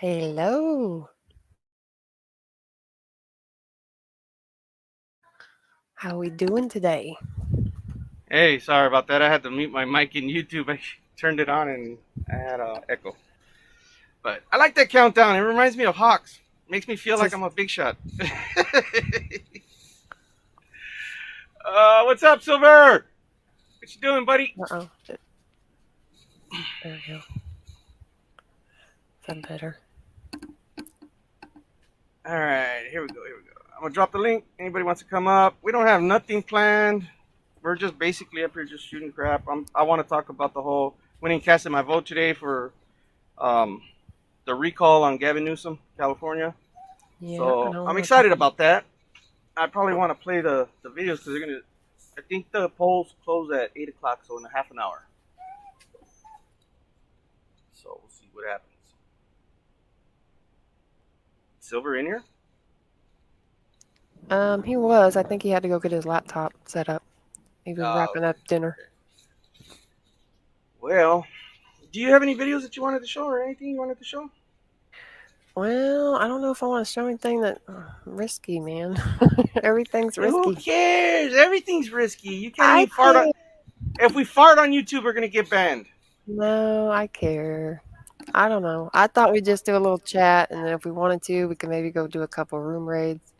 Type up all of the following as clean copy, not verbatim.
Hello. How we doing today? Hey, sorry about that. I had to mute my mic in YouTube. I turned it on and I had a echo. But I like that countdown. It reminds me of Hawks. Makes me feel like Just I'm a big shot. What's up, Silver? What you doing, buddy? uh-oh. There we go. Is that better? All right, here we go. Here we go. I'm gonna drop the link. Anybody wants to come up? We don't have nothing planned. We're just basically up here just shooting crap. I want to talk about the whole winning casting my vote today for um, the recall on Gavin Newsom, California. Yeah, I So don't I'm want to talk excited about. about that. I probably want to play the videos because they're gonna. I think the polls close at 8 o'clock, so in a half an hour. So we'll see what happens. Silver in here? He was. I think he had to go get his laptop set up. He was wrapping Okay. up dinner. Okay. Well, do you have any videos that you wanted to show or anything you wanted to show? Well, I don't know if I want to show anything that risky, man. Everything's Who risky. cares? Everything's risky. You can't I even fart on. care. If we fart on YouTube, we're gonna get banned. No, I care. I don't know. I thought we'd just do a little chat, and then if we wanted to, we could maybe go do a couple room raids.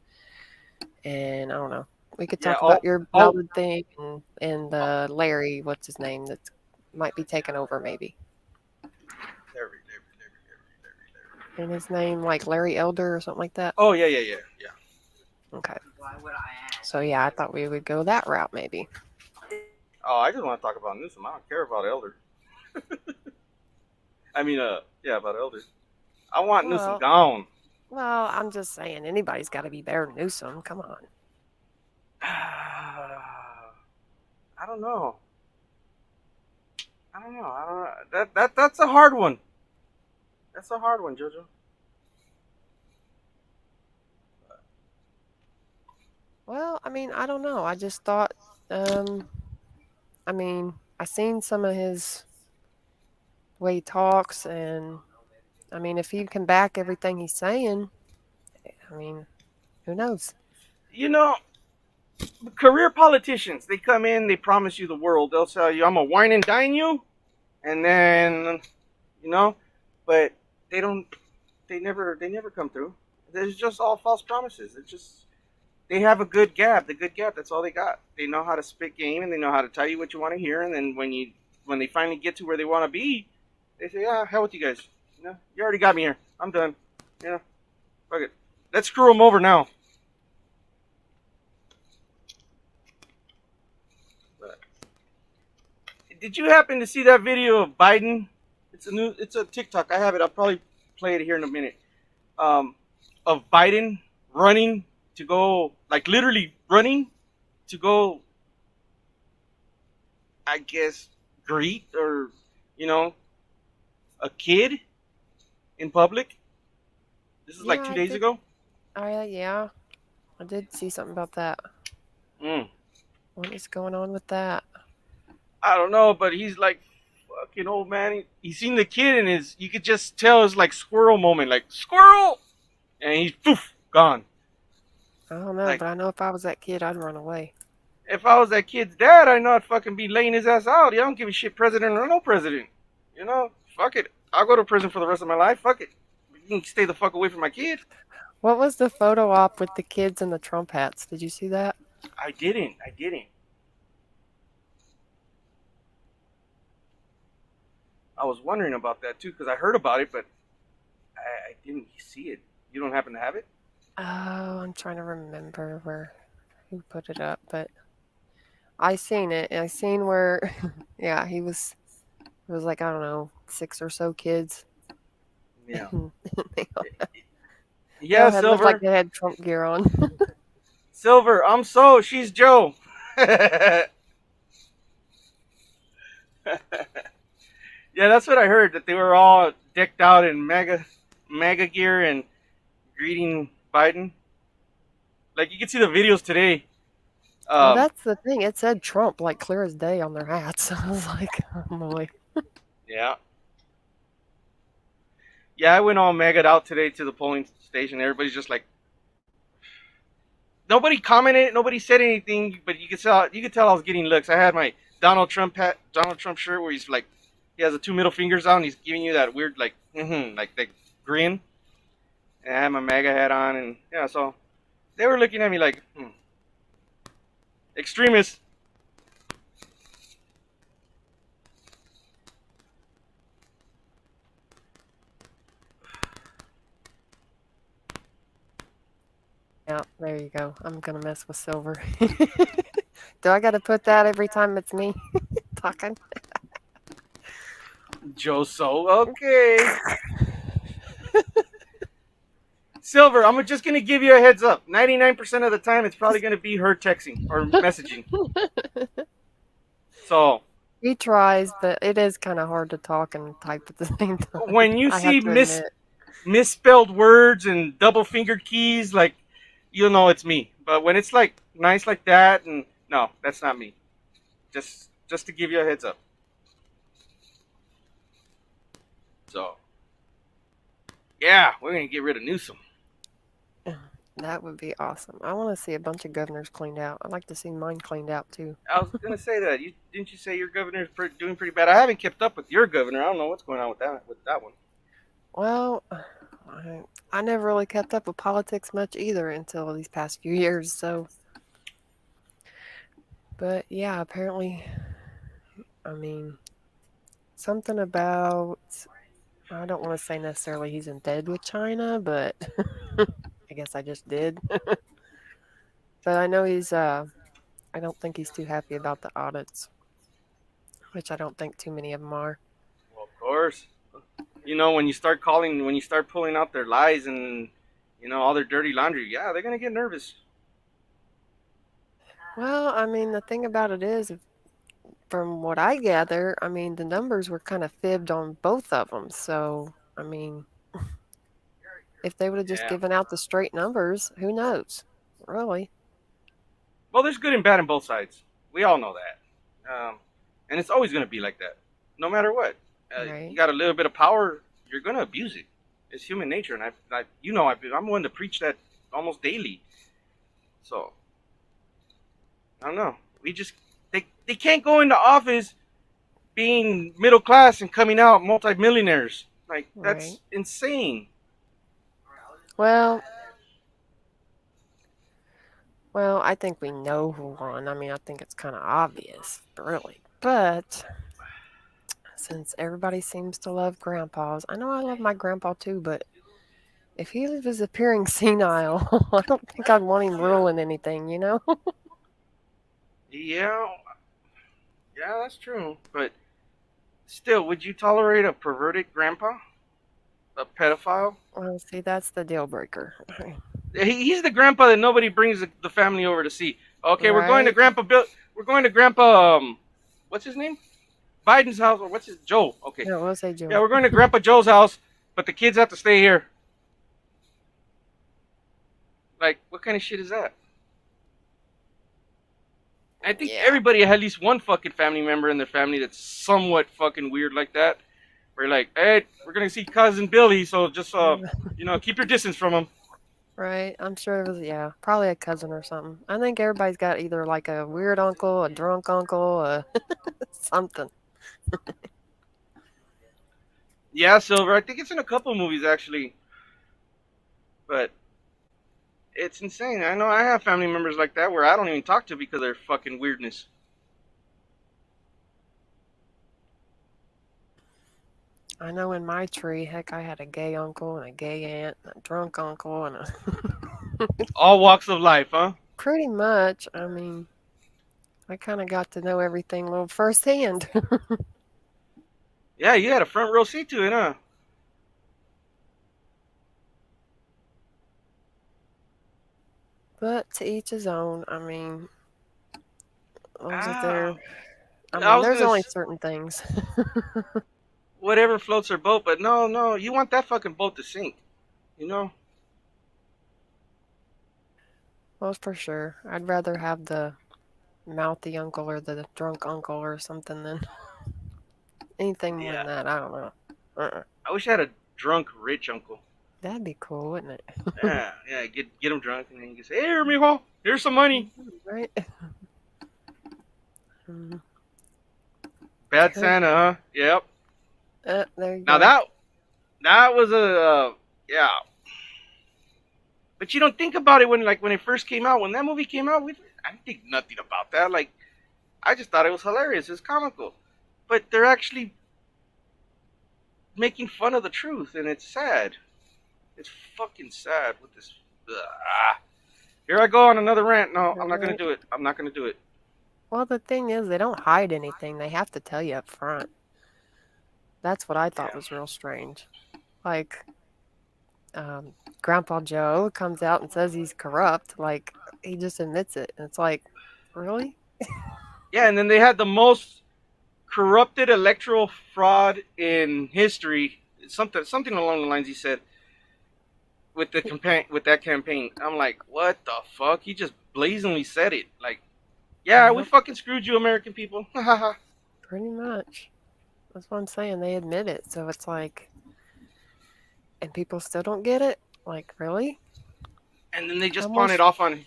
And I don't know. We could Yeah. talk Oh. about your Oh. Ballad thing and Larry, what's his name, that might be taking over maybe. Larry, Larry, Larry, Larry, Larry, Larry. And his name like Larry Elder or something like that. Oh yeah, yeah, yeah, yeah. Okay. So yeah, I thought we would go that route maybe. Oh, I just want to talk about Newsom. I don't care about Elder. I mean, yeah, about Elder. I want Newsom Well, gone. I'm just saying anybody's got to be better than Newsom. Come on. I don't know. I don't know. I don't know. That's a hard one. That's a hard one, Jojo. Well, I mean, I don't know. I just thought, um, I mean, I seen some of his way he talks, and I mean, if he can back everything he's saying, I mean, who knows? You know, career politicians, they come in, they promise you the world. They'll tell you, I'm going to wine and dine you. And then, you know, but they don't, they never come through. There's just all false promises. It's just, they have a good gap. The good gap, that's all they got. They know how to spit game and they know how to tell you what you want to hear. And then when they finally get to where they want to be, they say, "Yeah, hell with you guys. You know, you already got me here. I'm done. You know, fuck it. Let's screw them over now." But did you happen to see that video of Biden? It's a TikTok. I have it. I'll probably play it here in a minute. Um, of Biden running to go, like literally running to go, I guess, greet or, you know, a kid in public. This is like Yeah, two I days did. ago. Yeah, I did see something about that. Mm. What is going on with that? I don't know, but he's like fucking old man. He seen the kid and you could just tell it's like squirrel moment, like squirrel, and he's poof gone. I don't know, Like but I know if I was that kid, I'd run away. if I was that kid's dad, I know I'd fucking be laying his ass out. Yeah, I don't give a shit, president or no president. You know, fuck it. I'll go to prison for the rest of my life. Fuck it. You can stay the fuck away from my kid. What was the photo op with the kids in the Trump hats? Did you see that? I didn't. I didn't. I was wondering about that too because I heard about it, but I didn't see it. You don't happen to have it? Oh, I'm trying to remember who put it up, but I seen it. I seen where, yeah, it was like, I don't know, 6 or so kids. Yeah. they Yeah, all had looked like Silver. they had Trump gear on. Silver. I'm so. She's Joe. Yeah, that's what I heard. That they were all decked out in mega gear and greeting Biden. Like you can see the videos today. Well, Um, that's the thing. It said Trump like clear as day on their hats. I was like, oh boy. yeah. Yeah, I went all megged out today to the polling station. Everybody's just like, nobody commented, nobody said anything, but you could tell I was getting looks. I had my Donald Trump shirt where he's like, he has the two middle fingers out and he's giving you that weird like, like grin. And I had my MAGA hat on, and yeah, so they were looking at me like, extremists. Yeah, there you go. I'm gonna mess with Silver. Do I gotta put that every time it's me talking? Joe So, okay. Silver, I'm just gonna give you a heads up. 99% of the time, it's probably gonna be her texting or messaging. So He tries, but it is kind of hard to talk and type at the same time. when you I see have to admit. misspelled words and double fingered keys, like, you'll know it's me. But when it's like nice like that, and no, that's not me. Just to give you a heads up. So yeah, we're gonna get rid of Newsom. That would be awesome. I want to see a bunch of governors cleaned out. I'd like to see mine cleaned out too. I was gonna say that. Didn't you say your governor's doing pretty bad? I haven't kept up with your governor. I don't know what's going on with that one. Well, I never really kept up with politics much either until these past few years. So, but yeah, apparently, I mean, something about, I don't want to say necessarily he's in bed with China, but I guess I just did. But I know I don't think he's too happy about the audits, which I don't think too many of them are. Well, of course. When you start pulling out their lies and all their dirty laundry, yeah, they're gonna get nervous. Well, I mean, the thing about it is, from what I gather, I mean, the numbers were kind of fibbed on both of them. So, I mean, if they would have just Yeah. given out the straight numbers, who knows? Really? Well, there's good and bad on both sides. We all know that, and it's always gonna be like that, no matter what. Right. You got a little bit of power, you're gonna abuse it. It's human nature, and I'm one to preach that almost daily. So I don't know. They can't go into office being middle class and coming out multimillionaires. Like, that's Right. insane. Well, I think we know who won. I mean, I think it's kind of obvious, really. But since everybody seems to love grandpas, I know I love my grandpa too, but if he was appearing senile, I don't think I'd want him ruling anything, you know? Yeah, yeah, that's true. But still, would you tolerate a perverted grandpa, a pedophile? Well, see, that's the deal breaker. He's the grandpa that nobody brings the family over to see. Okay, we're going to Right? Grandpa Bill. We're going to Grandpa. What's his name? Biden's house, or what's his Joe? Okay, Yeah, we'll say yeah, Joe. we're going to Grandpa Joe's house, but the kids have to stay here. Like, what kind of shit is that? I think Yeah. everybody had at least one fucking family member in their family that's somewhat fucking weird like that. Where you're like, hey, we're gonna see cousin Billy, so just keep your distance from him. Right? I'm sure it was, yeah, probably a cousin or something. I think everybody's got either like a weird uncle, a drunk uncle, something. Yeah, Silver. I think it's in a couple movies actually, but it's insane. I know I have family members like that where I don't even talk to because of their fucking weirdness. I know in my tree, heck, I had a gay uncle and a gay aunt, and a drunk uncle, and a All walks of life, huh? pretty much, I mean, I kind of got to know everything a little firsthand. Yeah, you had a front row seat to it, huh? But to each his own. I mean, was it Ah, there? I I mean, was there's gonna only certain things. whatever floats their boat, but no, no, you want that fucking boat to sink, you know? Well, for sure. I'd rather have the mouthy uncle or the drunk uncle or something than anything more Yeah, than that. I don't know. Uh-uh. I wish I had drunk rich uncle. That'd be cool, wouldn't it? Yeah. Get him drunk, and then you can say, "Hey, mijo, here's some money." Right? Mm, Bad cool. Santa, huh? Yep. There you Now go. that was a yeah. But you don't think about it when it first came out. When that movie came out, I didn't think nothing about that. Like I just thought it was hilarious. It's comical, but they're actually making fun of the truth, and it's sad. It's fucking sad with this. Here I go on another rant. No, I'm not gonna Right. do it. I'm not gonna do it. Well, the thing is, they don't hide anything. They have to tell you up front. That's what I thought Yeah. was real strange. Like, Grandpa Joe comes out and says he's corrupt. Like, he just admits it. And it's like, really? Yeah, and then they had the most corrupted electoral fraud in history. Something along the lines he said with the campaign with that campaign. I'm like, what the fuck? He just blazingly said it. Like, yeah, we Yep, fucking screwed you, American people. pretty much. That's what I'm saying. They admit it. So it's like, and people still don't get it? Like, really? And then they How just pawn it much, off on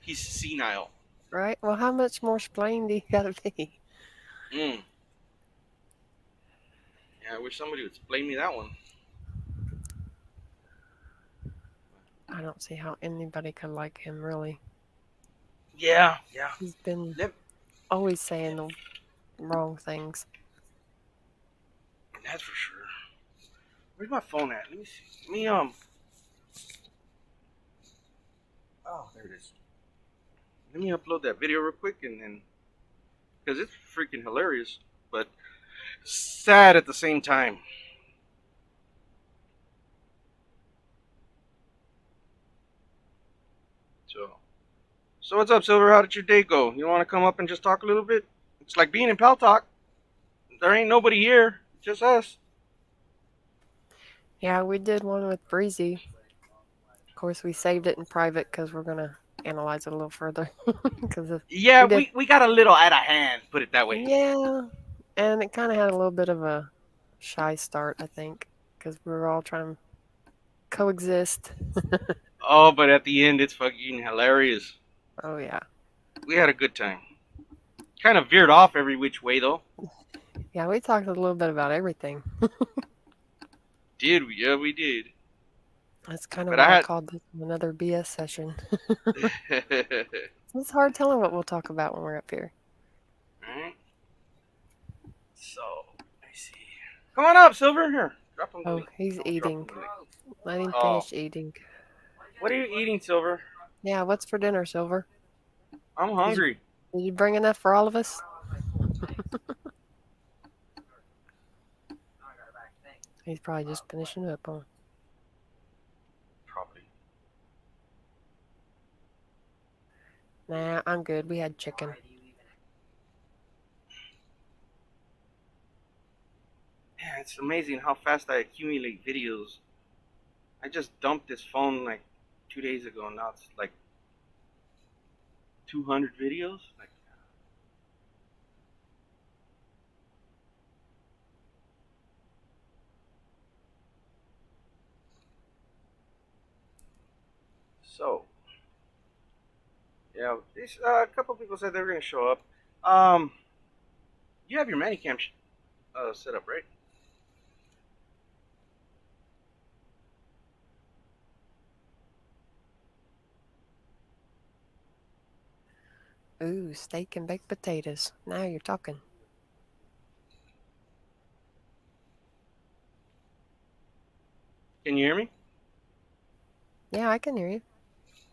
he's senile. right? Well, how much more splain do you gotta be? Mm. Yeah, I wish somebody would explain me that one. I don't see how anybody could like him, really. Yeah, yeah. He's been Yep. always saying the wrong things. That's for sure. Where's my phone at? Let me see. Let me Oh, there it is. Let me upload that video real quick, and then because it's freaking hilarious, but sad at the same time. So what's up, Silver? How did your day go? You want to come up and just talk a little bit? It's like being in Pal Talk. There ain't nobody here, just us. Yeah, we did one with Breezy. Of course, we saved it in private because we're gonna analyze it a little further. Because Yeah, we did, we got a little out of hand, put it that way. yeah, and it kind of had a little bit of a shy start, I think, because we were all trying to coexist. Oh, but at the end, it's fucking hilarious. Oh yeah, We had a good time. Kind of veered off every which way, though. yeah, we talked a little bit about everything. Did we? Yeah, we did. That's kind of But why I I called this another BS session. had. It's hard telling what we'll talk about when we're up here. Alright. So, let me see. Come on up, Silver. Here. Drop him the Oh, link. he's Drop eating. him the link. Let him Oh. finish eating. What are you eating, Silver? Yeah, what's for dinner, Silver? I'm hungry. Did you bring enough for all of us? He's probably just finishing up on. Probably. Nah, I'm good. We had chicken. Yeah, it's amazing how fast I accumulate videos. I just dumped this phone like 2 days ago, and now it's like 200 videos. Like, so, yeah, this, a couple people said they were going to show up. You have your Manicam set up, right? Ooh, steak and baked potatoes. Now you're talking. Can you hear me? Yeah, I can hear you.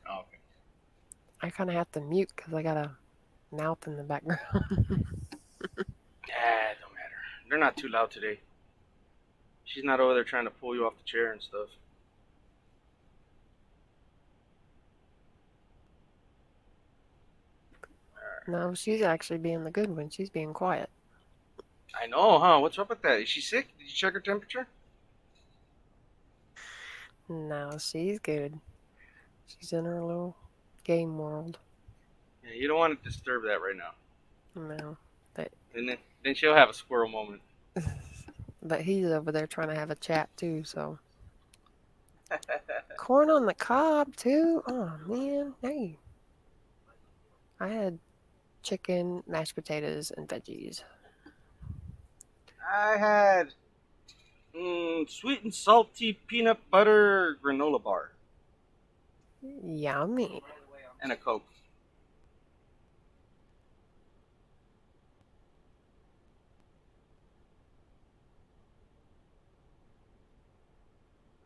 Oh, okay. I kind of have to mute because I got a mouth in the background. Yeah, it don't matter. They're not too loud today. She's not over there trying to pull you off the chair and stuff. No, she's actually being the good one. She's being quiet. I know, huh? What's up with that? Is she sick? Did you check her temperature? No, she's good. She's in her little game world. Yeah, you don't want to disturb that right now. No, but And then she'll have a squirrel moment. but he's over there trying to have a chat too. So corn on the cob too. Oh man, hey, I had chicken, mashed potatoes, and veggies. I had sweet and salty peanut butter granola bar Yummy. and a Coke.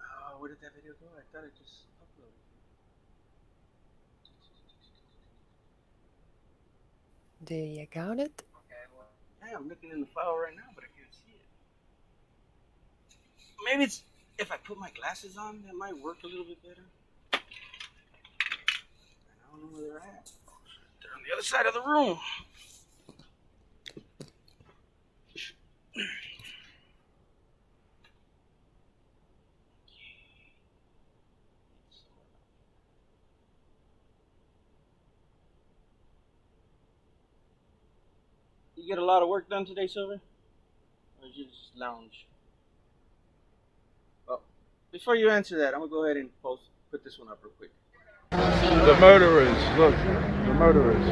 Oh, where did that video go? I thought it just uploaded. Do you got it? Yeah, I'm looking in the file right now, but I can't see it. Maybe it's if I put my glasses on, that might work a little bit better. I don't know where they're at. They're on the other side of the room. You get a lot of work done today, Silver? Or did you just lounge? Well, before you answer that, I'm going to go ahead and put this one up real quick. The murderers, look, the murderers.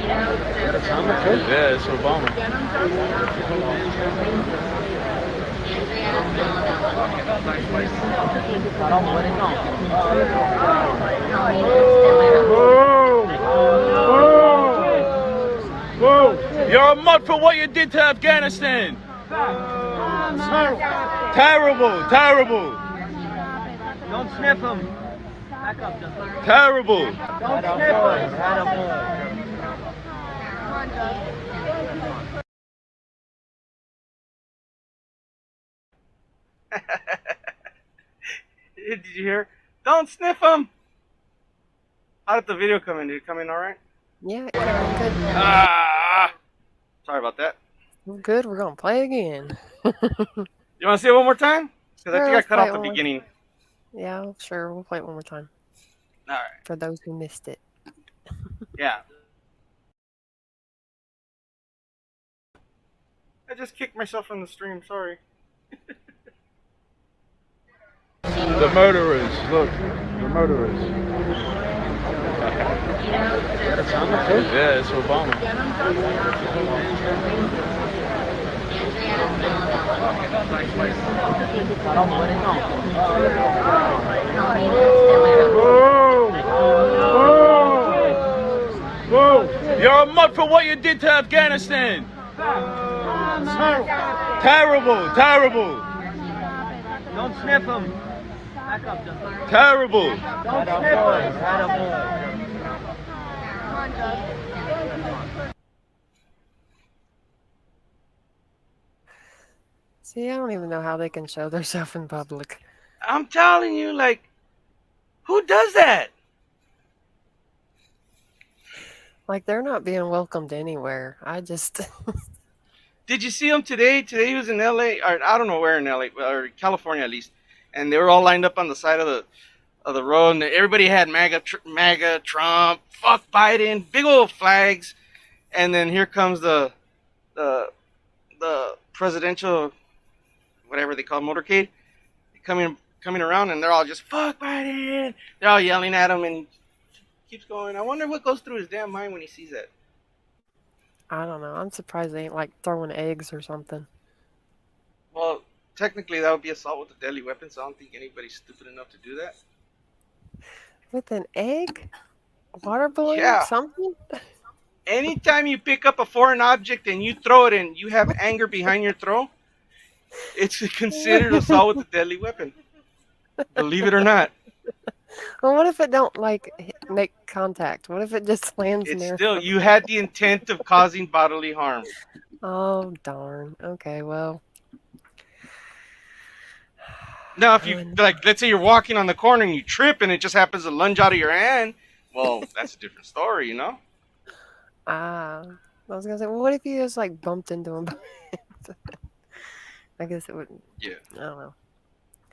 Yeah, it's Obama. Whoa! You're a mud for what you did to Afghanistan. Terrible, terrible. Don't sniff them. Back up, Terrible. Don't sniff Did you hear? Don't sniff them! How did the video come in? Did it come in alright? Yeah, it came good. Ah! Sorry about that. We're good. We're gonna play again. You want to see it one more time? Because I Sure, think I let's cut play off the it one more beginning. Yeah, sure. We'll play it one more time Alright. for those who missed it. Yeah. I just kicked myself from the stream. Sorry. The murderers, look, the murderers. Yeah, it's Obama. Whoa! You're a mud for what you did to Afghanistan. Terrible, terrible. Don't sniff them. Back up, Terrible. Don't sniff them. See, I don't even know how they can show themselves in public. I'm telling you, like, who does that? Like they're not being welcomed anywhere. I just Did you see him today? Today he was in LA, or I don't know where in LA, or California at least, and they were all lined up on the side of the road, and everybody had MAGA, Trump, fuck Biden, big old flags, and then here comes the presidential, whatever they call it, motorcade, coming around, and they're all just fuck Biden. They're all yelling at him, and keeps going. I wonder what goes through his damn mind when he sees that. I don't know. I'm surprised they ain't like throwing eggs or something. Well, technically that would be assault with a deadly weapon, so I don't think anybody's stupid enough to do that. With an egg? Water balloon? Yeah. Something? Anytime you pick up a foreign object and you throw it and you have anger behind your throw, it's considered assault with a deadly weapon. Believe it or not. Well, what if it don't like make contact? What if it just lands It's near? still, you had the intent of causing bodily harm. Oh darn. Okay, well. Now, if you, like, let's say you're walking on the corner and you trip and it just happens to lunge out of your hand, well, that's a different story, you know? I was gonna say, well, what if you just like bumped into him? I guess it wouldn't. Yeah. I don't know.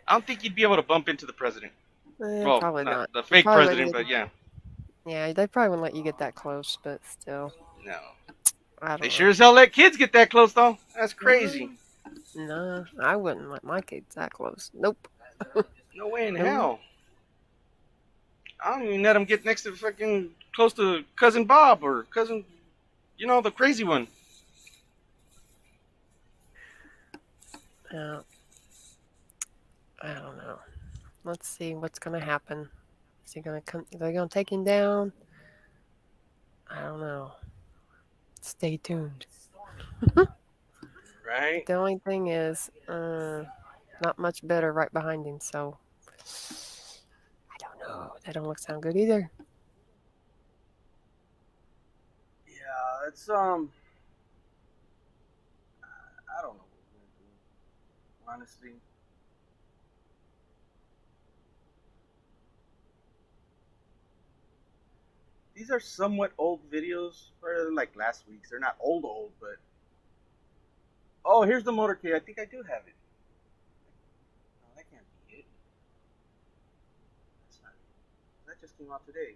I don't think you'd be able to bump into the president. Well, Probably not. the fake Probably president, wouldn't but yeah. Yeah, they probably wouldn't let you get that close, but still. No. I They don't sure know. as hell let kids get that close, though. That's crazy. Nah, I wouldn't let my kids that close. Nope. No way in No. hell. I don't even let them get next to fucking close to cousin Bob or cousin, the crazy one. Uh, I don't know. Let's see what's gonna happen. Is he gonna come? Are they gonna take him down? I don't know. Stay tuned. Right? The only thing is, not much better right behind him. So I don't know. That don't sound good either. Yeah, it's I don't know what we're gonna do. Honestly. These are somewhat old videos. They're like last week's. They're not old, but oh, here's the motorcade. I think I do have it. No, that can't be it. That's not it. That just came out today.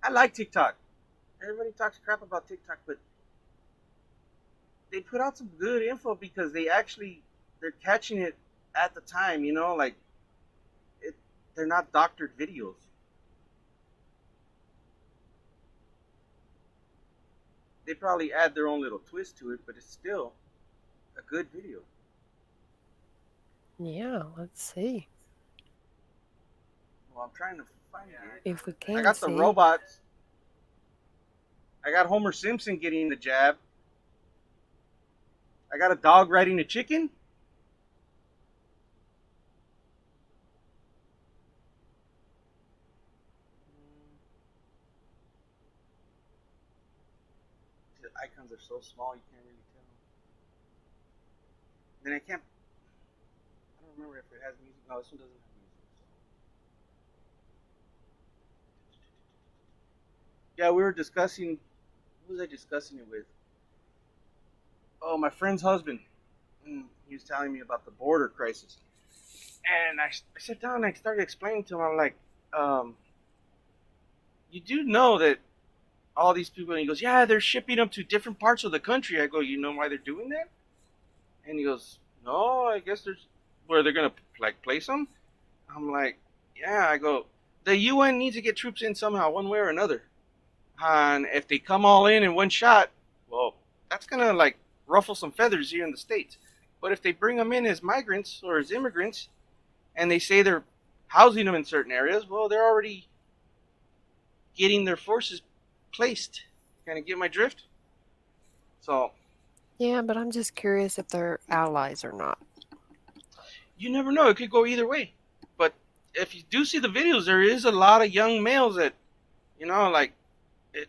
I like TikTok. Everybody talks crap about TikTok, but they put out some good info because they're catching it at the time. Like it. They're not doctored videos. They probably add their own little twist to it, but it's still a good video. Yeah, let's see Well, I'm trying to find it. if we I can got the see. robots. I got Homer Simpson getting the jab. I got a dog riding a chicken. The icons are so small you can't really tell. Then I can't. I don't remember if it has music. No, this one doesn't have music. Yeah, we were discussing. Who was I discussing it with? Oh, my friend's husband. He was telling me about the border crisis. And I sat down and I started explaining to him. I'm like, you do know that all these people, and he goes, yeah, they're shipping them to different parts of the country. I go, you know why they're doing that? And he goes, no, I guess there's where they're gonna like place them. I'm like, yeah. I go, the UN needs to get troops in somehow, one way or another. And if they come all in one shot, well, that's gonna like ruffle some feathers here in the States. But if they bring them in as migrants or as immigrants, and they say they're housing them in certain areas, well, they're already getting their forces placed. Kind of get my drift? So, Yeah, but I'm just curious if they're allies or not. you never know. It could go either way. But if you do see the videos, there is a lot of young males that, like, it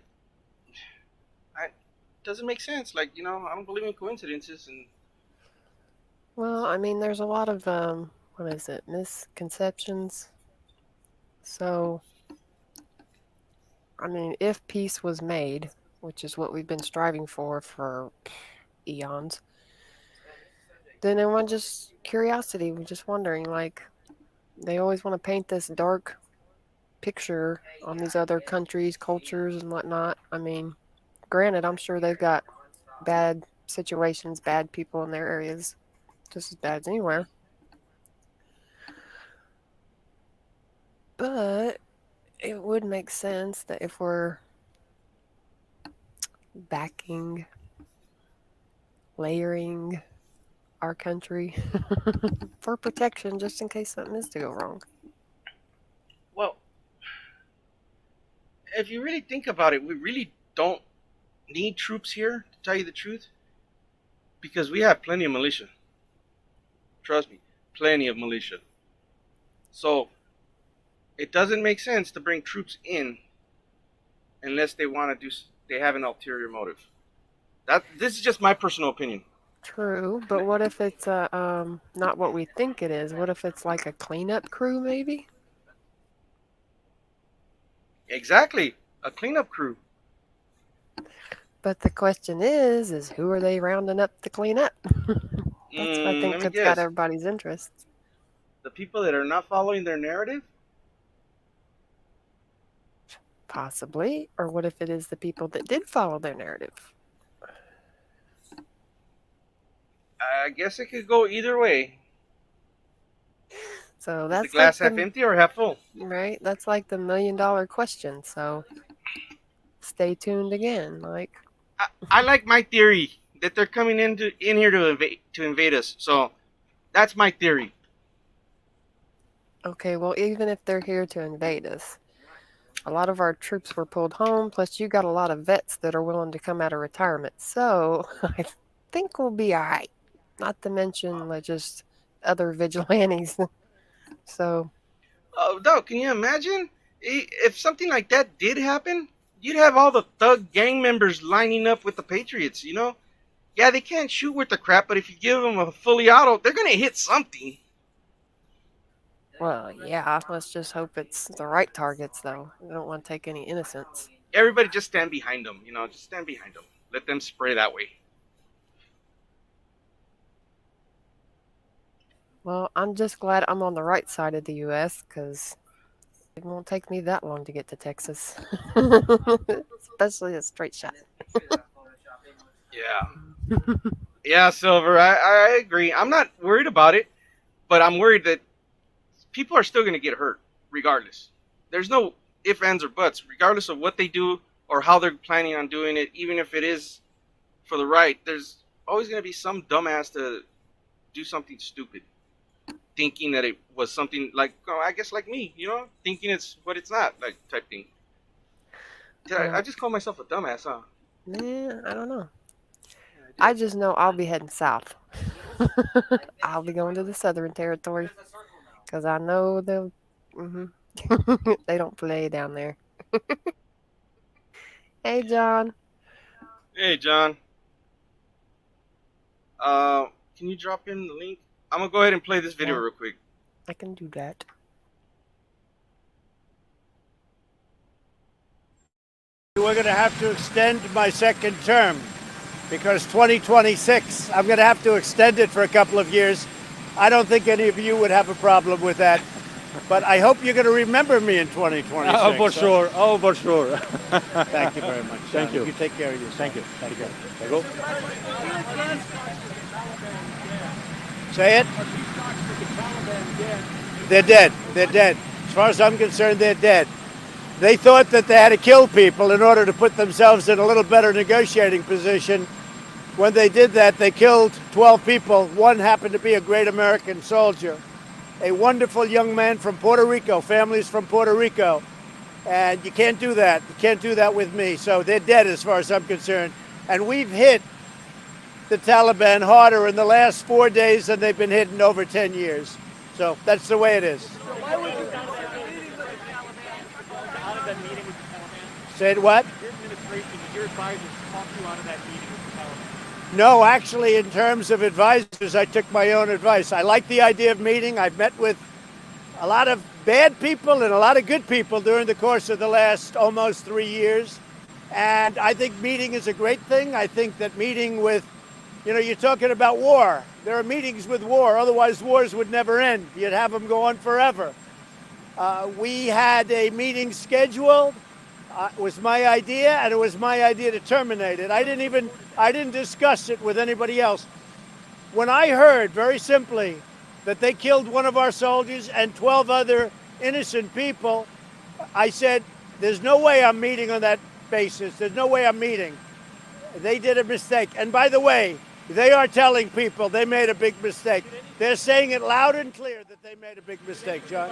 doesn't make sense. Like, I don't believe in coincidences. And Well, I mean, there's a lot of what is it, misconceptions. So, I mean, if peace was made, which is what we've been striving for eons, then it was just curiosity. We're just wondering, like, they always want to paint this dark picture on these other countries, cultures, and whatnot. I mean, granted, I'm sure they've got bad situations, bad people in their areas, just as bad as anywhere. But it would make sense that if we're backing, layering our country for protection just in case something is to go wrong. well, if you really think about it, we really don't need troops here, to tell you the truth, because we have plenty of militia. Trust me, plenty of militia. So it doesn't make sense to bring troops in unless they want to do. They have an ulterior motive. This is just my personal opinion. True, but what if it's not what we think it is? What if it's like a cleanup crew, maybe? Exactly, a cleanup crew. But the question is who are they rounding up to clean up? That's what I think Let me that's got guess. everybody's interest. The people that are not following their narrative. Possibly. Or what if it is the people that did follow their narrative? I guess it could go either way. So Is the that's glass like half the empty or half full? right. That's like the $1 million question. So stay tuned again, Mike. I like my theory that they're coming in here to invade us. So that's my theory. Okay, well, even if they're here to invade us, a lot of our troops were pulled home. Plus, you got a lot of vets that are willing to come out of retirement. So I think we'll be all right. Not to mention just other vigilantes. So Oh, no, can you imagine if something like that did happen? You'd have all the thug gang members lining up with the Patriots. You know, yeah, they can't shoot with the crap, but if you give them a fully auto, they're gonna hit something. well, yeah, let's just hope it's the right targets, though. We don't want to take any innocents. Everybody just stand behind them. You know, just stand behind them. Let them spray that way. Well, I'm just glad I'm on the right side of the U.S. because it won't take me that long to get to Texas, especially a straight shot. Yeah. Yeah, Silver, I agree. I'm not worried about it, but I'm worried that people are still going to get hurt regardless. There's no ifs, ands, or buts. Regardless of what they do or how they're planning on doing it, even if it is for the right, there's always going to be some dumbass to do something stupid, thinking that it was something like, oh, I guess like me, you know, thinking it's what it's not, like type thing. I just call myself a dumbass, huh? Man, I don't know. I just know I'll be heading south. I'll be going to the Southern Territory because I know they'll. They don't play down there. Hey, John. Hey, John. Can you drop in the link? I'm gonna go ahead and play this video Yeah. real quick. I can do that. We're going to have to extend my second term because 2026, I'm going to have to extend it for a couple of years. I don't think any of you would have a problem with that. But I hope you're going to remember me in 2026. Oh, for sure. Oh, for sure. Thank you very much. Thank you. You take care of yourself. Thank you. Thank you. Go. Say it. They're dead. They're dead. As far as I'm concerned, they're dead. They thought that they had to kill people in order to put themselves in a little better negotiating position. When they did that, they killed 12 people. One happened to be a great American soldier, a wonderful young man from Puerto Rico, families from Puerto Rico. And you can't do that. You can't do that with me. So they're dead as far as I'm concerned. And we've hit the Taliban harder in the last 4 days than they've been hit in over 10 years. So that's the way it is. Said what? Your administration, your advisors talked you out of that meeting with the Taliban. No, actually, in terms of advisors, I took my own advice. I like the idea of meeting. I've met with a lot of bad people and a lot of good people during the course of the last almost 3 years. And I think meeting is a great thing. I think that meeting with, you're talking about war. There are meetings with war. Otherwise, wars would never end. You'd have them go on forever. We had a meeting scheduled. It was my idea, and it was my idea to terminate it. I didn't discuss it with anybody else. When I heard, very simply, that they killed one of our soldiers and 12 other innocent people, I said, there's no way I'm meeting on that basis. There's no way I'm meeting. They did a mistake. And by the way, they are telling people they made a big mistake. They're saying it loud and clear that they made a big mistake, John.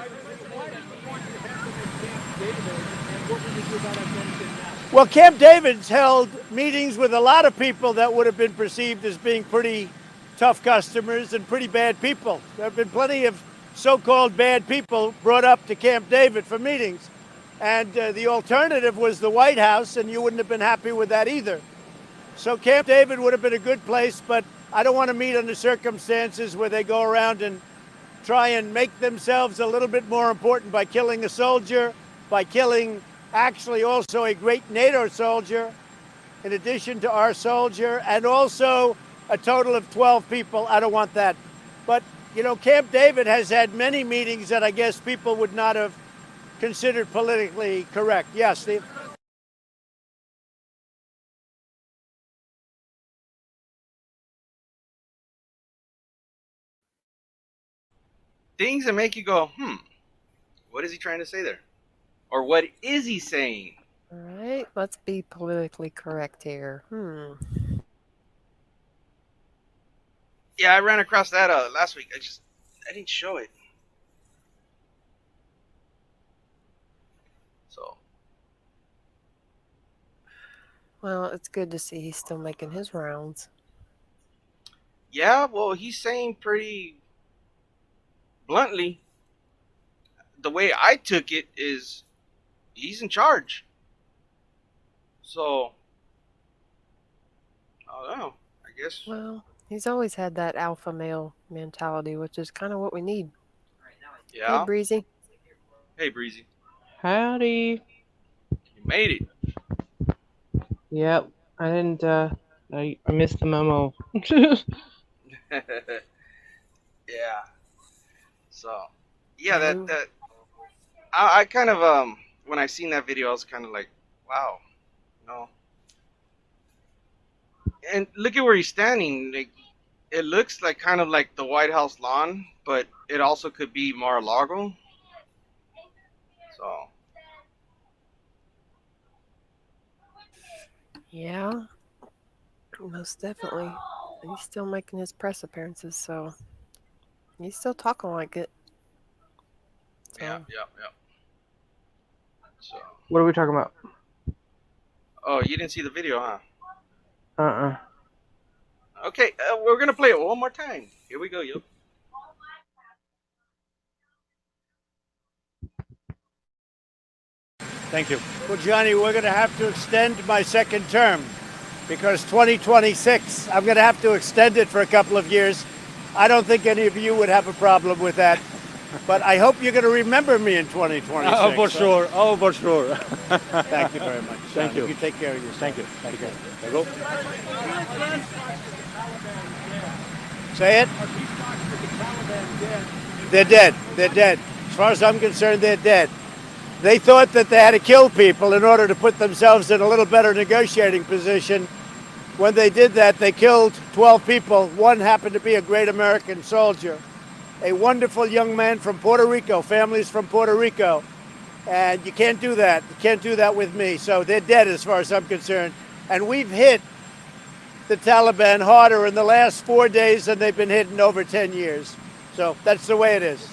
Well, Camp David's held meetings with a lot of people that would have been perceived as being pretty tough customers and pretty bad people. There have been plenty of so-called bad people brought up to Camp David for meetings. And the alternative was the White House, and you wouldn't have been happy with that either. So Camp David would have been a good place, but I don't want to meet under circumstances where they go around and try and make themselves a little bit more important by killing a soldier, by killing actually also a great NATO soldier, in addition to our soldier, and also a total of 12 people. I don't want that. But, Camp David has had many meetings that I guess people would not have considered politically correct. Yes, Steve? things that make you go, what is he trying to say there? Or what is he saying? All right, let's be politically correct here. Yeah, I ran across that last week. I didn't show it. So, Well, it's good to see he's still making his rounds. yeah, well, he's saying pretty bluntly, the way I took it is he's in charge. So, I don't know. I guess. Well, he's always had that alpha male mentality, which is kind of what we need. Yeah. Hey, Breezy. Hey, Breezy. Howdy. You made it. Yep, I didn't, I missed the memo. Yeah. So, yeah, that I kind of when I seen that video, I was kind of like, wow, no. And look at where he's standing. Like, it looks like kind of like the White House lawn, but it also could be Mar-a-Lago. So, Yeah, most definitely. He's still making his press appearances, so he's still talking like it. So, yeah. So, What are we talking about? oh, you didn't see the video, huh? Uh-uh. Okay, we're gonna play it one more time. Here we go, yo. Thank you. Well, Johnny, we're going to have to extend my second term because 2026, I'm going to have to extend it for a couple of years. I don't think any of you would have a problem with that. But I hope you're going to remember me in 2026. Oh, for sure. Oh, for sure. Thank you very much. Thank Johnny. you. You take care of yourself. Thank you. Thank you. There you go. Say it. They're dead. They're dead. As far as I'm concerned, they're dead. They thought that they had to kill people in order to put themselves in a little better negotiating position. When they did that, they killed 12 people. One happened to be a great American soldier, a wonderful young man from Puerto Rico, families from Puerto Rico. And you can't do that. You can't do that with me. So they're dead as far as I'm concerned. And we've hit the Taliban harder in the last 4 days than they've been hit in over 10 years. So that's the way it is.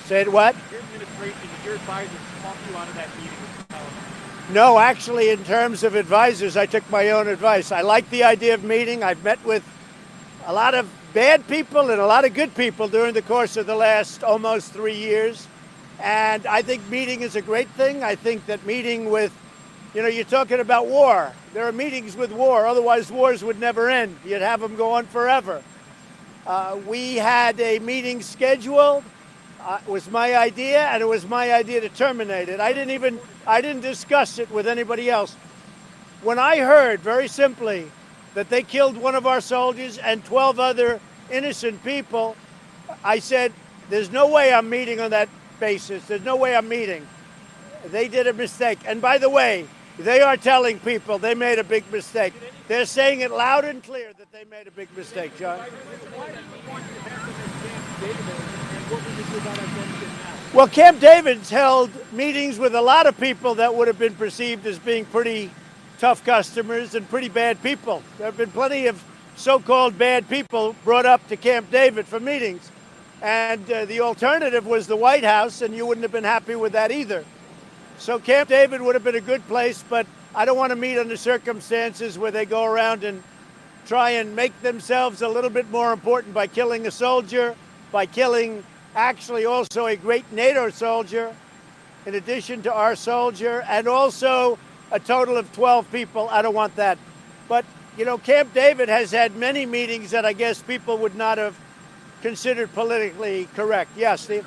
Said what? Your administration, your advisors talked you out of that meeting with the Taliban. No, actually, in terms of advisors, I took my own advice. I like the idea of meeting. I've met with a lot of bad people and a lot of good people during the course of the last almost 3 years. And I think meeting is a great thing. I think that meeting with, you're talking about war. There are meetings with war. Otherwise, wars would never end. You'd have them go on forever. We had a meeting scheduled. It was my idea, and it was my idea to terminate it. I didn't discuss it with anybody else. When I heard, very simply, that they killed one of our soldiers and 12 other innocent people, I said, there's no way I'm meeting on that basis. There's no way I'm meeting. They did a mistake. And by the way, they are telling people they made a big mistake. They're saying it loud and clear that they made a big mistake, John. Well, Camp David's held meetings with a lot of people that would have been perceived as being pretty tough customers and pretty bad people. There have been plenty of so-called bad people brought up to Camp David for meetings. And the alternative was the White House, and you wouldn't have been happy with that either. So Camp David would have been a good place, but I don't want to meet under circumstances where they go around and try and make themselves a little bit more important by killing a soldier, by killing actually also a great NATO soldier, in addition to our soldier, and also a total of 12 people. I don't want that. But, Camp David has had many meetings that I guess people would not have considered politically correct. Yes, Steve?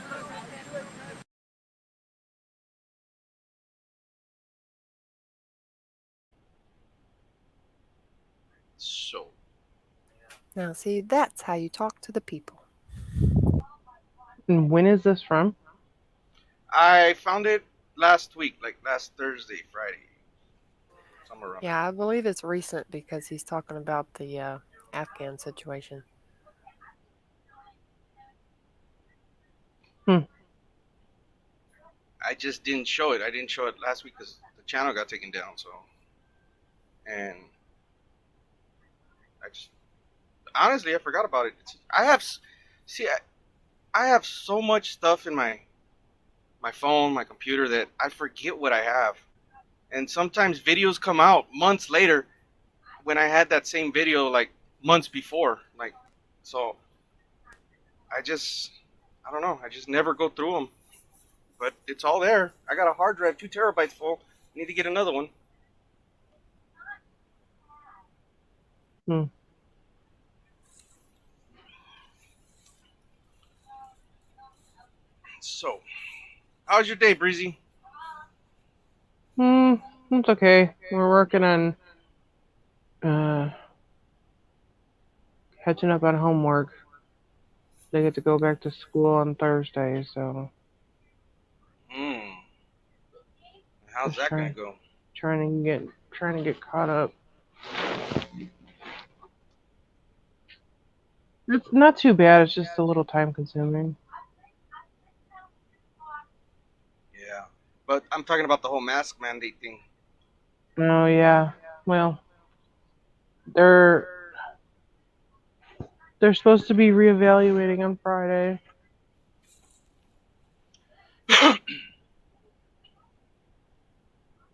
So, now see, that's how you talk to the people. And when is this from? I found it last week, like last Thursday, Friday. Somewhere around. Yeah, I believe it's recent because he's talking about the Afghan situation. I just didn't show it. I didn't show it last week because the channel got taken down. So, and I just honestly I forgot about it. I have see I have so much stuff in my phone, my computer that I forget what I have. And sometimes videos come out months later when I had that same video like months before. Like, so I don't know. I just never go through them. But it's all there. I got a hard drive, 2 terabytes full. Need to get another one. Hmm. So, how's your day, Breezy? It's okay. We're working on catching up on homework. They get to go back to school on Thursday, so How's Just that gonna trying. go? trying to get caught up. It's not too bad. It's just a little time consuming. Yeah, but I'm talking about the whole mask mandate thing. Oh yeah. Well, they're supposed to be reevaluating on Friday.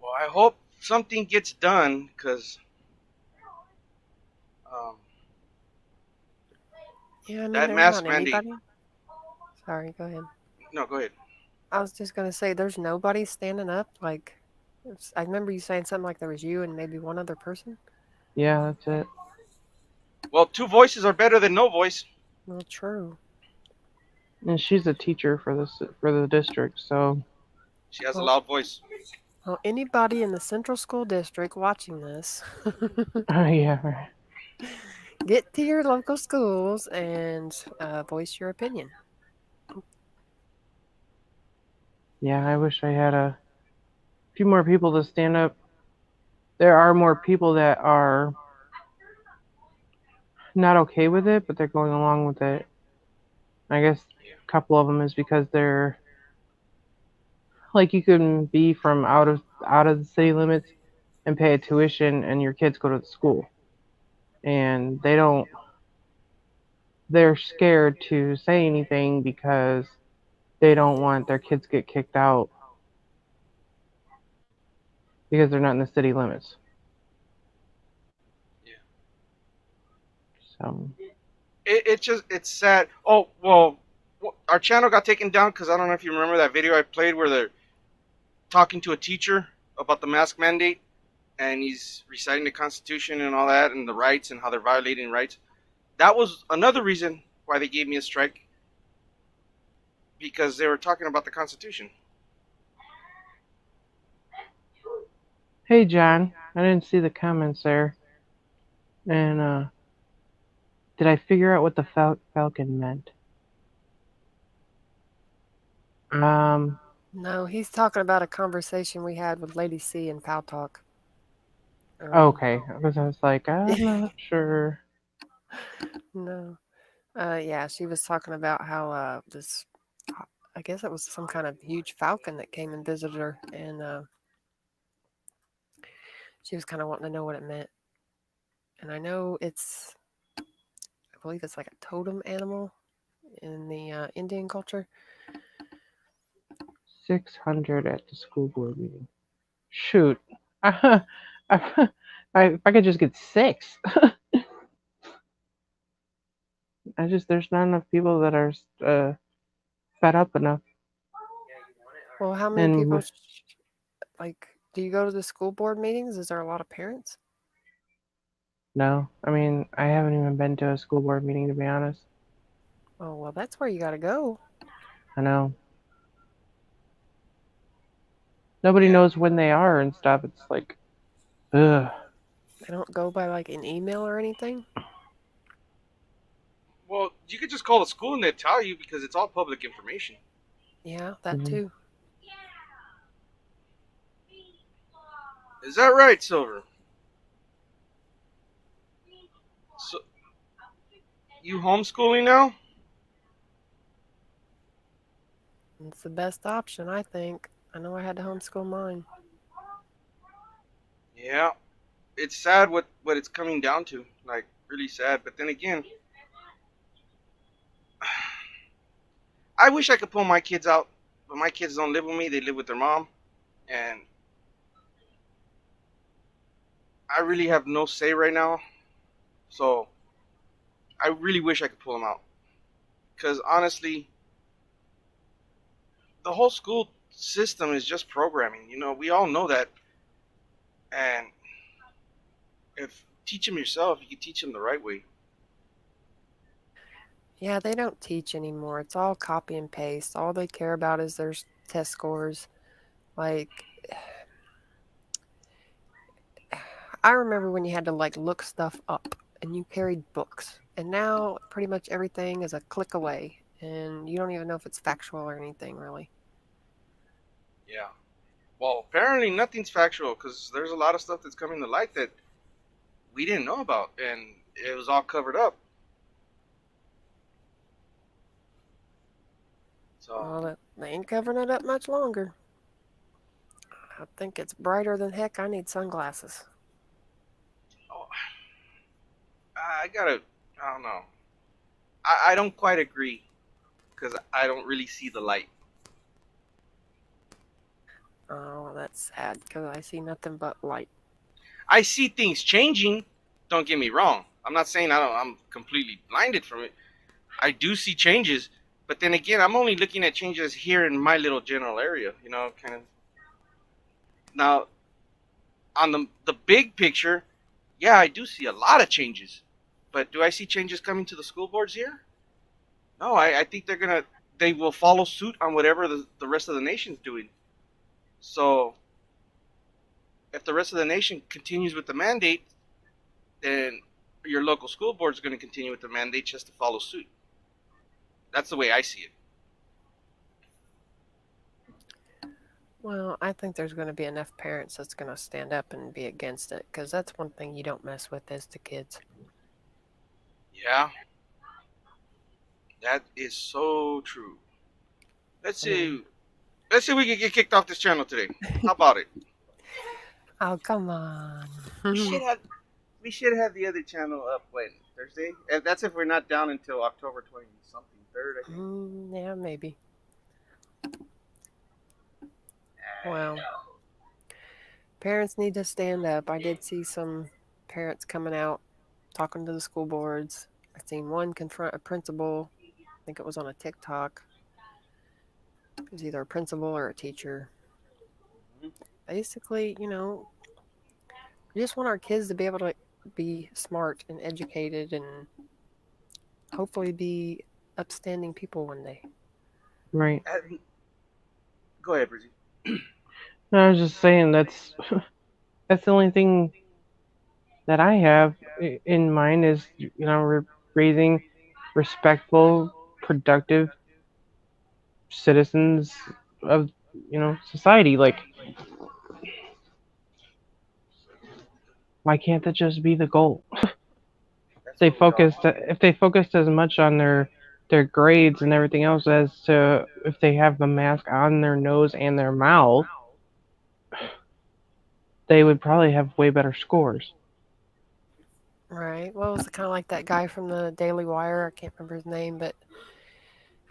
Well, I hope something gets done because Yeah, I mean, that there's mask not mandate. anybody. Sorry, go ahead. No, go ahead. I was just gonna say, there's nobody standing up. Like, I remember you saying something like there was you and maybe one other person. Yeah, that's it. Well, 2 voices are better than no voice. Well, true. And she's a teacher for the district, so She has a Well- loud voice. Well, anybody in the Central School District watching this, yeah. Right. get to your local schools and voice your opinion. Yeah, I wish I had a few more people to stand up. There are more people that are not okay with it, but they're going along with it. I guess a couple of them is because they're like, you can be from out of the city limits and pay a tuition, and your kids go to the school, and they're scared to say anything because they don't want their kids to get kicked out because they're not in the city limits. Yeah. So It's sad. Oh, well, our channel got taken down because I don't know if you remember that video I played where they're talking to a teacher about the mask mandate, and he's reciting the Constitution and all that, and the rights and how they're violating rights. That was another reason why they gave me a strike, because they were talking about the Constitution. hey, John, I didn't see the comments there. And did I figure out what the falcon meant? No, he's talking about a conversation we had with Lady C in Pow Talk. Okay, because I was like, I'm not sure. No. Yeah, she was talking about how this, I guess it was some kind of huge falcon that came and visited her, and she was kind of wanting to know what it meant. And I know I believe it's like a totem animal in the Indian culture. 600 at the school board meeting. Shoot. If I could just get 6. There's not enough people that are fed up enough. Well, how many And people, do you go to the school board meetings? Is there a lot of parents? No, I mean, I haven't even been to a school board meeting, to be honest. Oh, well, that's where you got to go. I know. Nobody knows when they are and stuff. It's like, ugh. They don't go by like an email or anything? Well, you could just call the school and they'll tell you because it's all public information. Yeah, that Mhm. too. Is that right, Silver? You homeschooling now? It's the best option, I think. I know I had to homeschool mine. Yeah. It's sad what it's coming down to. Like really sad. But then again, I wish I could pull my kids out, but my kids don't live with me. They live with their mom, and I really have no say right now. So I really wish I could pull them out. Because honestly, the whole school system is just programming. You know, we all know that. And if teach them yourself, you can teach them the right way. Yeah, they don't teach anymore. It's all copy and paste. All they care about is their test scores. Like, I remember when you had to like look stuff up and you carried books. And now pretty much everything is a click away and you don't even know if it's factual or anything really. Yeah. Well, apparently nothing's factual because there's a lot of stuff that's coming to light that we didn't know about, and it was all covered up. So Well, they ain't covering it up much longer. I think it's brighter than heck. I need sunglasses. oh, I don't know. I don't quite agree because I don't really see the light. Oh, well, that's sad because I see nothing but light. I see things changing. Don't get me wrong. I'm not saying I'm completely blinded from it. I do see changes, but then again, I'm only looking at changes here in my little general area. You know, kind of. Now, on the big picture, yeah, I do see a lot of changes. But do I see changes coming to the school boards here? No, I think they will follow suit on whatever the rest of the nation's doing. So if the rest of the nation continues with the mandate, then your local school board is going to continue with the mandate just to follow suit. That's the way I see it. Well, I think there's going to be enough parents that's going to stand up and be against it because that's one thing you don't mess with is the kids. Yeah, that is so true. Let's see. Let's see if we can get kicked off this channel today. How about it? Oh, come on. We should have the other channel up when Thursday. And that's if we're not down until October 20 something third. I think. Yeah, maybe. Well, parents need to stand up. I did see some parents coming out talking to the school boards. I seen one confront a principal. I think it was on a TikTok. It was either a principal or a teacher. Basically, we just want our kids to be able to be smart and educated and hopefully be upstanding people one day. Right. Go ahead, Brizzy. No, I was just saying that's the only thing that I have in mind is raising respectful, productive citizens of society. Like, why can't that just be the goal? If they focused as much on their grades and everything else as to if they have the mask on their nose and their mouth, they would probably have way better scores. Right. Well, it was kind of like that guy from the Daily Wire. I can't remember his name, but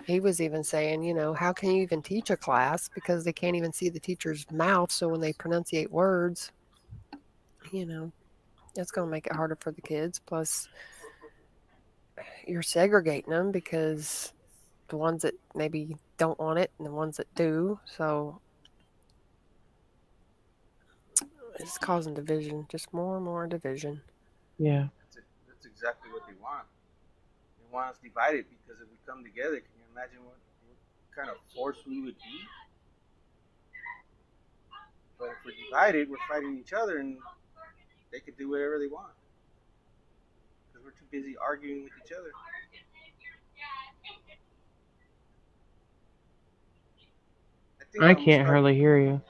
he was even saying, how can you even teach a class because they can't even see the teacher's mouth. So when they pronunciate words, it's going to make it harder for the kids. Plus, you're segregating them because the ones that maybe don't want it and the ones that do. So it's causing division, just more and more division. Yeah. That's exactly what they want. They want us divided because if we come together, can you imagine what kind of force we would be? But if we're divided, we're fighting each other and they could do whatever they want. Because we're too busy arguing with each other. I can't hardly hear you.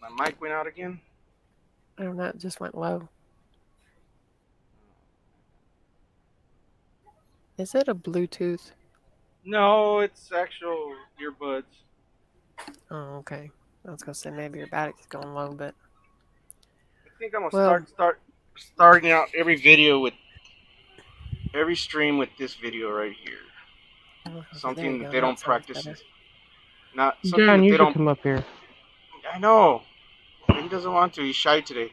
My mic went out again. I don't know, it just went low. Is it a Bluetooth? No, it's actual earbuds. Oh, okay. I was gonna say maybe your battery's going low, but I think I'm gonna well, starting out every video with every stream with this video right here. okay, there Something you that go. they That don't sounds practice. better. Not something John, that you they should don't. come up here. I know. But he doesn't want to. He's shy today.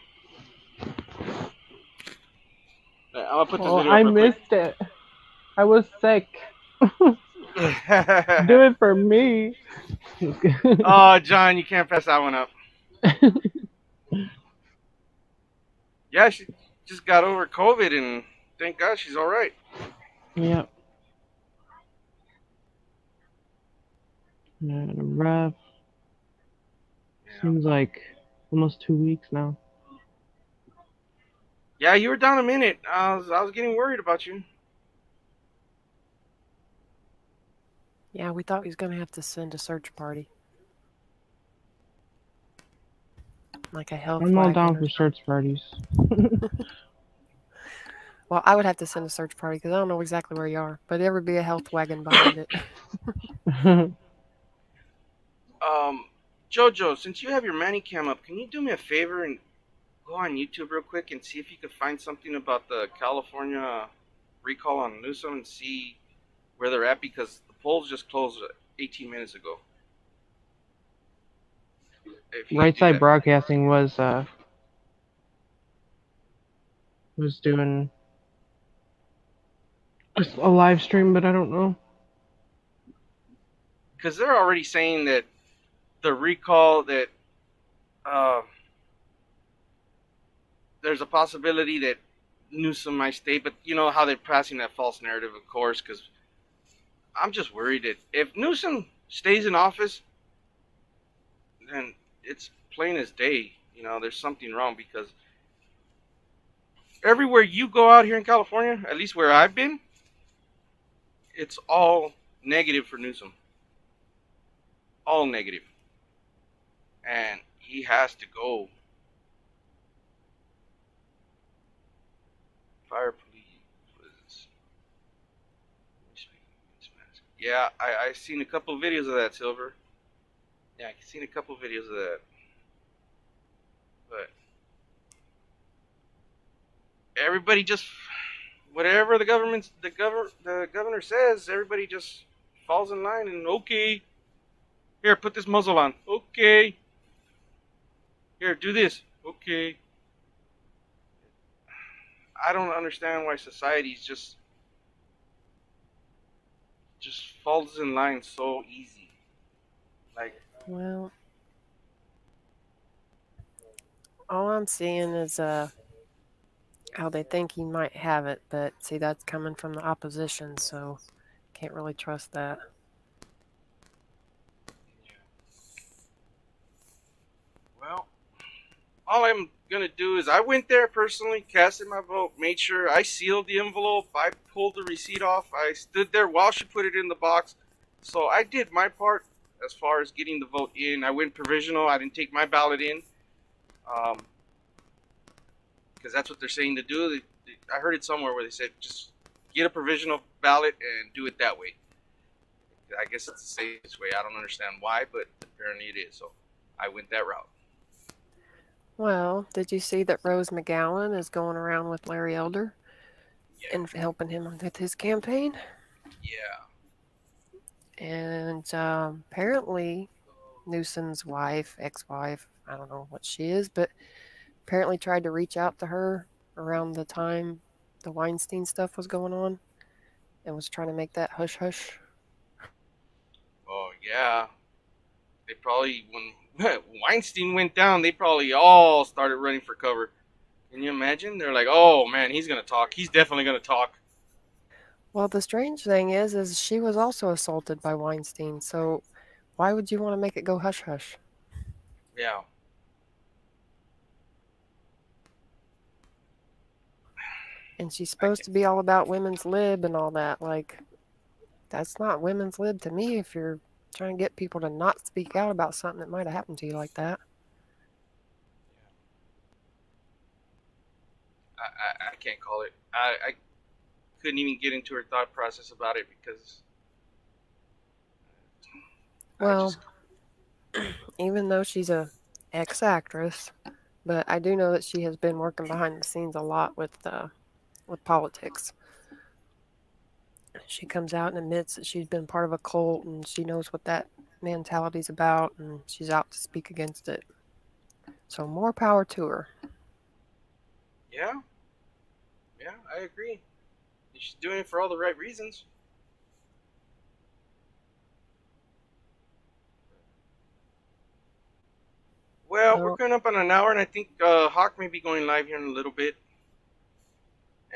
I'm gonna put this Well, video I up real quick. missed it. I was sick. Do it for me. Oh, John, you can't pass that one up. Yeah, she just got over COVID, and thank God she's all right. Yep. Rough. Yeah. Seems like almost 2 weeks now. Yeah, you were down a minute. I was getting worried about you. Yeah, we thought he was gonna have to send a search party, like a health I'm all wagon. down Or for search parties. well, I would have to send a search party because I don't know exactly where you are, but there would be a health wagon behind it. Jojo, since you have your Manicam up, can you do me a favor and go on YouTube real quick and see if you could find something about the California recall on Newsom and see where they're at, because the polls just closed 18 minutes ago. If you Right could do Side that. Broadcasting was doing a live stream, but I don't know. Because they're already saying that the recall, that there's a possibility that Newsom might stay, but you know how they're passing that false narrative, of course, because I'm just worried that if Newsom stays in office, then it's plain as day. You know, there's something wrong, because everywhere you go out here in California, at least where I've been, it's all negative for Newsom. All negative. And he has to go. Fire police. Yeah, I've seen a couple of videos of that, Silver. Yeah, I've seen a couple of videos of that. But everybody just, whatever the governor says, everybody just falls in line and, okay, here, put this muzzle on. Okay. Here, do this. Okay. I don't understand why society just falls in line so easy. Like, Well, all I'm seeing is how they think he might have it, but see, that's coming from the opposition, so can't really trust that. well, all I'm gonna do is I went there personally, casted my vote, made sure I sealed the envelope, I pulled the receipt off, I stood there while she put it in the box. So I did my part as far as getting the vote in. I went provisional. I didn't take my ballot in, because that's what they're saying to do. I heard it somewhere where they said just get a provisional ballot and do it that way. I guess it's the safest way. I don't understand why, but apparently it is. So I went that route. Well, did you see that Rose McGowan is going around with Larry Elder and helping him with his campaign? Yeah. And apparently, Newsom's wife, ex-wife, I don't know what she is, but apparently tried to reach out to her around the time the Weinstein stuff was going on and was trying to make that hush-hush. Oh, yeah. They probably, when Weinstein went down, they probably all started running for cover. Can you imagine? They're like, oh, man, he's going to talk. He's definitely going to talk. Well, the strange thing is she was also assaulted by Weinstein, so why would you want to make it go hush-hush? Yeah. And she's supposed to be all about women's lib and all that. Like, that's not women's lib to me if you're trying to get people to not speak out about something that might have happened to you like that. I can't call it. I couldn't even get into her thought process about it because Well, even though she's a ex-actress, but I do know that she has been working behind the scenes a lot with politics. She comes out and admits that she's been part of a cult and she knows what that mentality's about and she's out to speak against it. So more power to her. yeah, I agree. She's doing it for all the right reasons. Well, we're Well, coming up on an hour, and I think Hawk may be going live here in a little bit.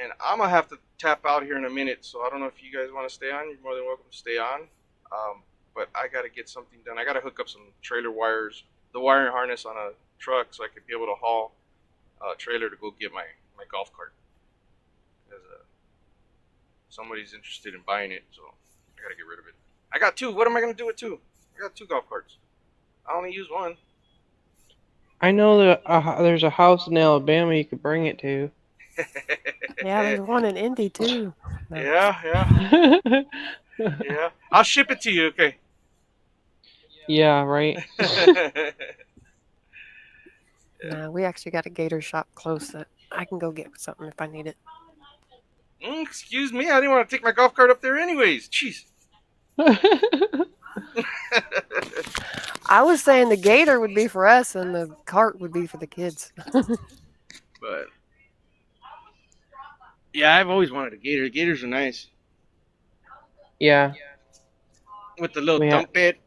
And I'm going to have to tap out here in a minute, so I don't know if you guys want to stay on. You're more than welcome to stay on. But I got to get something done. I got to hook up some trailer wires, the wiring harness on a truck, so I could be able to haul a trailer to go get my golf cart. Because somebody's interested in buying it, so I got to get rid of it. I got two. What am I going to do with two? I got two golf carts. I only use one. I know that there's a house in Alabama you could bring it to. yeah, there's one in Indy too. But Yeah. I'll ship it to you, okay? Yeah, right. no, we actually got a gator shop close that I can go get something if I need it. Excuse me, I didn't want to take my golf cart up there anyways. Jeez. I was saying the gator would be for us and the cart would be for the kids. But yeah, I've always wanted a gator. Gators are nice Yeah, with the little Yeah. dump bed.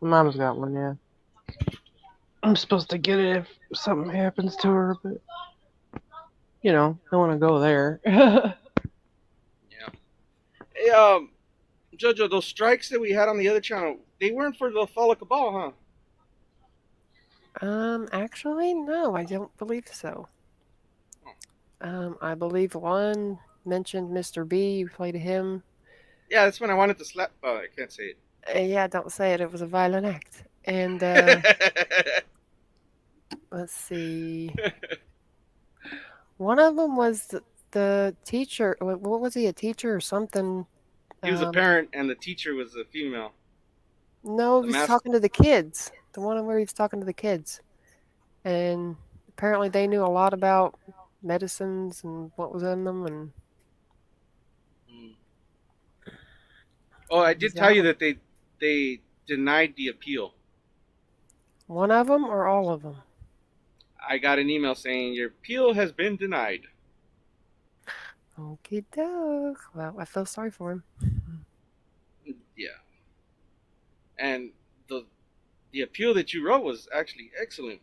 my mom's got one, yeah. I'm supposed to get it if something happens to her, but, you know, I want to go there. Yeah. Hey, Jojo, those strikes that we had on the other channel, they weren't for the Fall of Cabal, huh? Actually, no, I don't believe so. I believe one mentioned Mr. B. You played him. Yeah, that's when I wanted to slap. Oh, I can't say it. Yeah, don't say it. It was a violent act. And let's see. One of them was the teacher. What was he? A teacher or something? He was a parent, and the teacher was a female. No, The he was master. talking to the kids. The one where he was talking to the kids. And apparently they knew a lot about medicines and what was in them. And Oh, I did tell you that they denied the appeal. one of them or all of them? I got an email saying your appeal has been denied. Okie doke. Well, I feel sorry for him. Yeah. And the appeal that you wrote was actually excellent.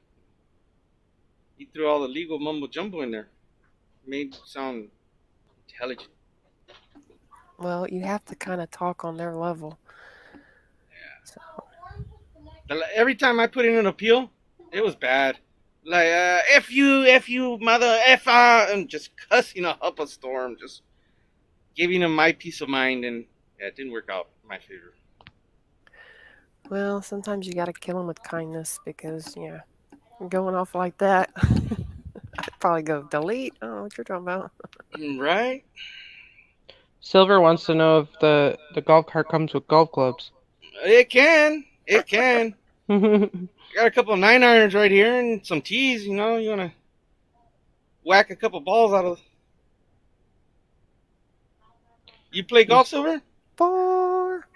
You threw all the legal mumbo jumbo in there. Made it sound intelligent. Well, you have to kind of talk on their level. So, Every time I put in an appeal, it was bad. Like, F you, mother, and just cussing up a storm, just giving them my peace of mind, and yeah, it didn't work out in my favor. well, sometimes you got to kill them with kindness because, yeah, going off like that, I'd probably go delete. I don't know what you're talking about. Right? Silver wants to know if the golf cart comes with golf clubs. It can. It can. Got a couple of 9-irons right here and some tees, you know. You want to whack a couple balls out of. You play golf, Silver? 4.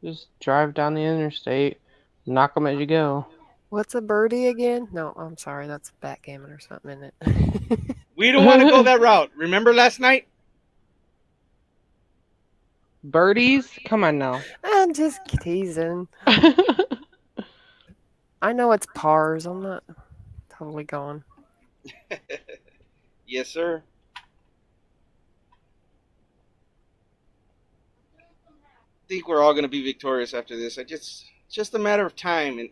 Just drive down the interstate, knock them as you go. What's a birdie again? No, I'm sorry. That's backgammon or something, isn't it? We don't want to go that route. Remember last night? Birdies? Come on now. I'm just teasing. I know it's pars. I'm not totally going. Yes, sir. I think we're all going to be victorious after this. It's just a matter of time, and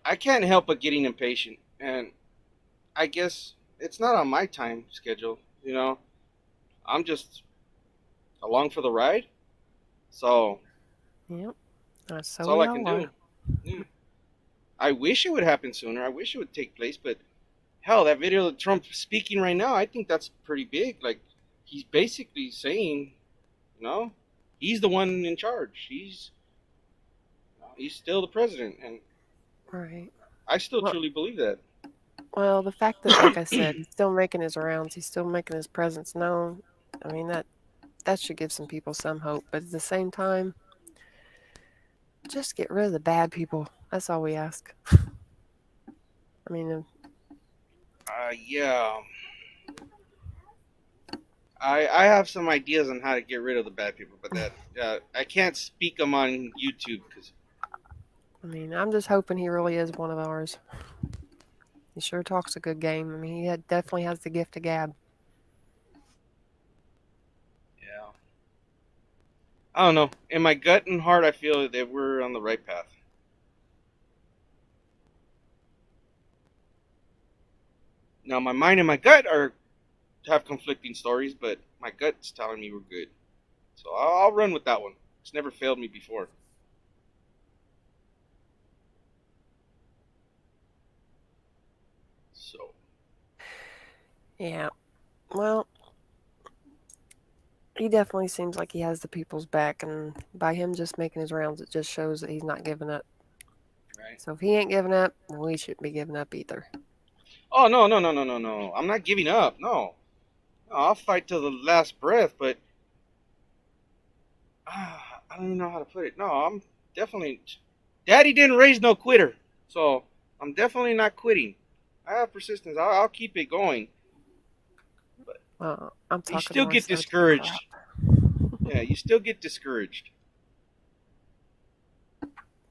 I can't help but getting impatient. And I guess it's not on my time schedule. You know, I'm just along for the ride. So Yep. So that's all I we can all do. Yeah. I wish it would happen sooner. I wish it would take place, but hell, that video of Trump speaking right now, I think that's pretty big. Like, he's basically saying, you know, he's the one in charge. He's still the president, and Right. I still Well, truly believe that. well, the fact that, like I said, he's still making his rounds, he's still making his presence known. I mean, that should give some people some hope. But at the same time, just get rid of the bad people. That's all we ask. I mean, Yeah. I have some ideas on how to get rid of the bad people, but that I can't speak them on YouTube because I'm just hoping he really is one of ours. He sure talks a good game. I mean, he definitely has the gift of gab. yeah, I don't know. In my gut and heart, I feel that we're on the right path. Now, my mind and my gut have conflicting stories, but my gut's telling me we're good. So I'll run with that one. It's never failed me before. So, Yeah. Well, he definitely seems like he has the people's back, and by him just making his rounds, it just shows that he's not giving up. right. So if he ain't giving up, we shouldn't be giving up either. Oh, no, no, no, no, no, no. I'm not giving up. No. No, I'll fight till the last breath, but I don't even know how to put it. No, I'm definitely. Daddy didn't raise no quitter, so I'm definitely not quitting. I have persistence. I'll keep it going. I'm talking. You still more get so to discouraged. crap. Yeah, you still get discouraged.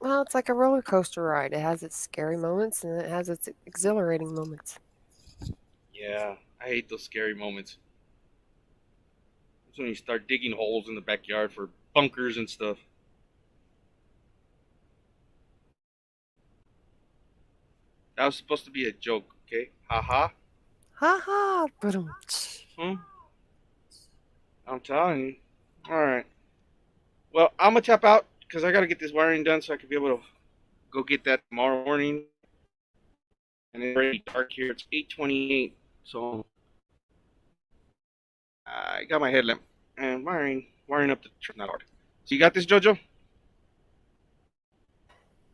Well, it's like a roller coaster ride. It has its scary moments and it has its exhilarating moments. Yeah, I hate those scary moments. That's when you start digging holes in the backyard for bunkers and stuff. That was supposed to be a joke, okay? Haha. Ha ha! Boom. I'm telling you. Alright. Well, I'm going to tap out because I got to get this wiring done so I can be able to go get that tomorrow morning. And it's already dark here. It's 8:28. So I got my headlamp and wiring up the truck. Not hard. So you got this, JoJo?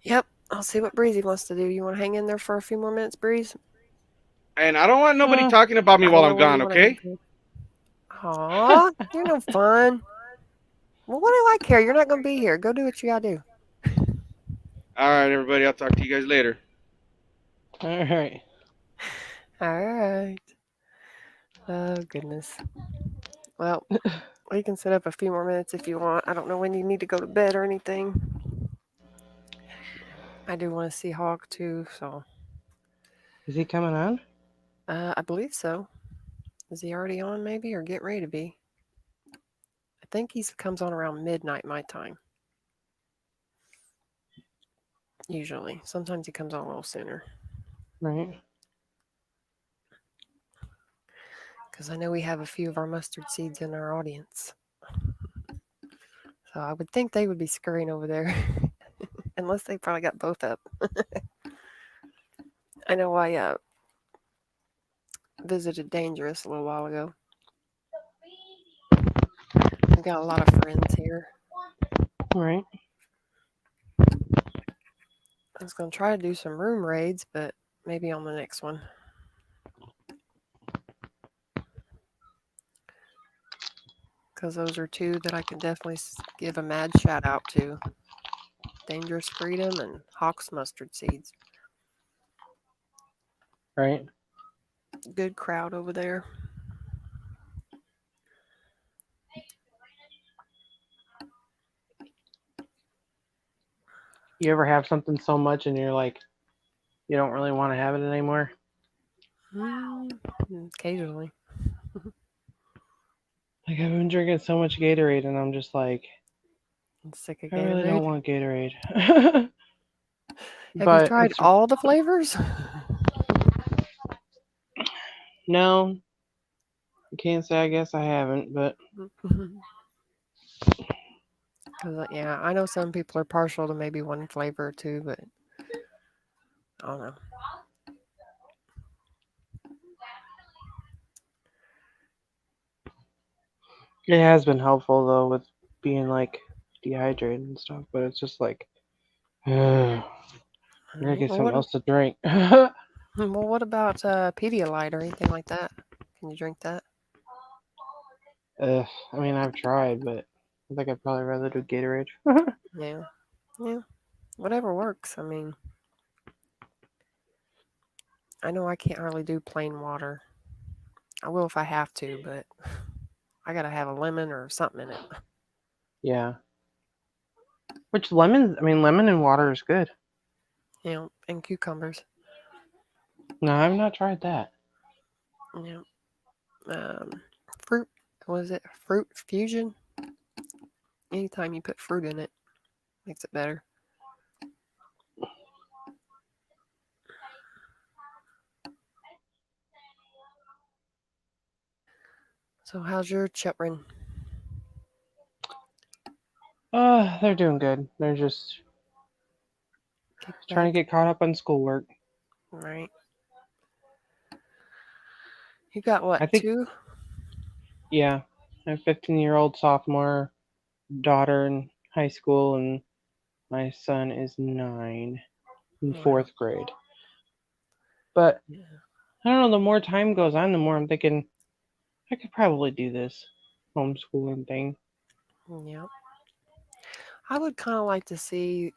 Yep. I'll see what Breezy wants to do. You want to hang in there for a few more minutes, Breeze? And I don't want nobody talking about me I while know I'm where gone, you wanna okay? go. Aw, you're no fun. Well, what do I care? You're not going to be here. Go do what you got to do. Alright, everybody. I'll talk to you guys later. All right. All right. Oh, goodness. Well, we can set up a few more minutes if you want. I don't know when you need to go to bed or anything. I do want to see Hawk, too, so Is he coming on? I believe so. Is he already on, maybe, or getting ready to be? I think he comes on around midnight my time. Usually. Sometimes he comes on a little sooner. Right. Because I know we have a few of our mustard seeds in our audience. So I would think they would be scurrying over there. Unless they probably got both up. I know I visited Dangerous a little while ago. We've got a lot of friends here. Right. I was going to try to do some room raids, but maybe on the next one. Because those are two that I can definitely give a mad shout out to. Dangerous Freedom and Hawk's Mustard Seeds. Right. Good crowd over there. You ever have something so much and you're like, you don't really want to have it anymore? Occasionally. Like, I've been drinking so much Gatorade and I'm just like, I'm sick of I Gatorade. really don't want Gatorade. Have you tried all the flavors? No. I can't say I guess I haven't, but Yeah, I know some people are partial to maybe one flavor or two, but I don't know. It has been helpful though with being like dehydrated and stuff, but it's just like, I gotta get Well, something what, else to drink. well, what about Pedialyte or anything like that? Can you drink that? I mean, I've tried, but I think I'd probably rather do Gatorade. Yeah. Yeah. Whatever works. I mean, I know I can't hardly do plain water. I will if I have to, but I gotta have a lemon or something in it. Yeah. Which lemons? I mean, lemon and water is good. You know, and cucumbers. No, I've not tried that. Yeah. Fruit. Was it fruit fusion? Anytime you put fruit in it, makes it better. So how's your children? They're doing good. They're just trying to get caught up on schoolwork. Right. You got what? I think- 2? Yeah, I have a 15-year-old sophomore daughter in high school, and my son is 9 in Wow. 4th grade. But Yeah. I don't know. The more time goes on, the more I'm thinking I could probably do this homeschooling thing. Yeah. I would kind of like to see,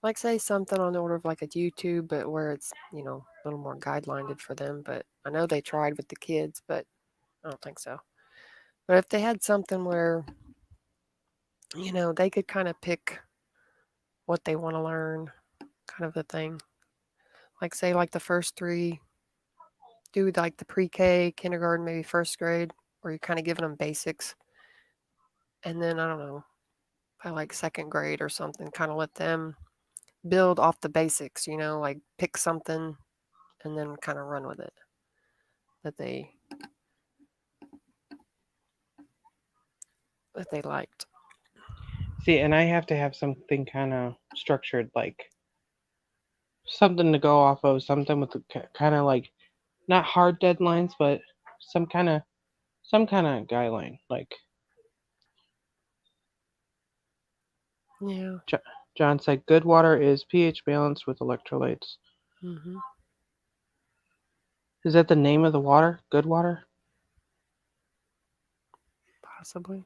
like say something on the order of like a YouTube, but where it's, you know, a little more guidelined for them. But I know they tried with the kids, but I don't think so. But if they had something where, you know, they could kind of pick what they want to learn, kind of the thing. Like say like the first 3, do like the pre-K, kindergarten, maybe 1st grade, where you're kind of giving them basics. And then I don't know, by like 2nd grade or something, kind of let them build off the basics, you know, like pick something and then kind of run with it that they liked. See, and I have to have something kind of structured, like something to go off of, something with kind of like not hard deadlines, but some kind of guideline. Like Yeah. John said, good water is pH balanced with electrolytes. Mm-hmm. Is that the name of the water? Good water? Possibly.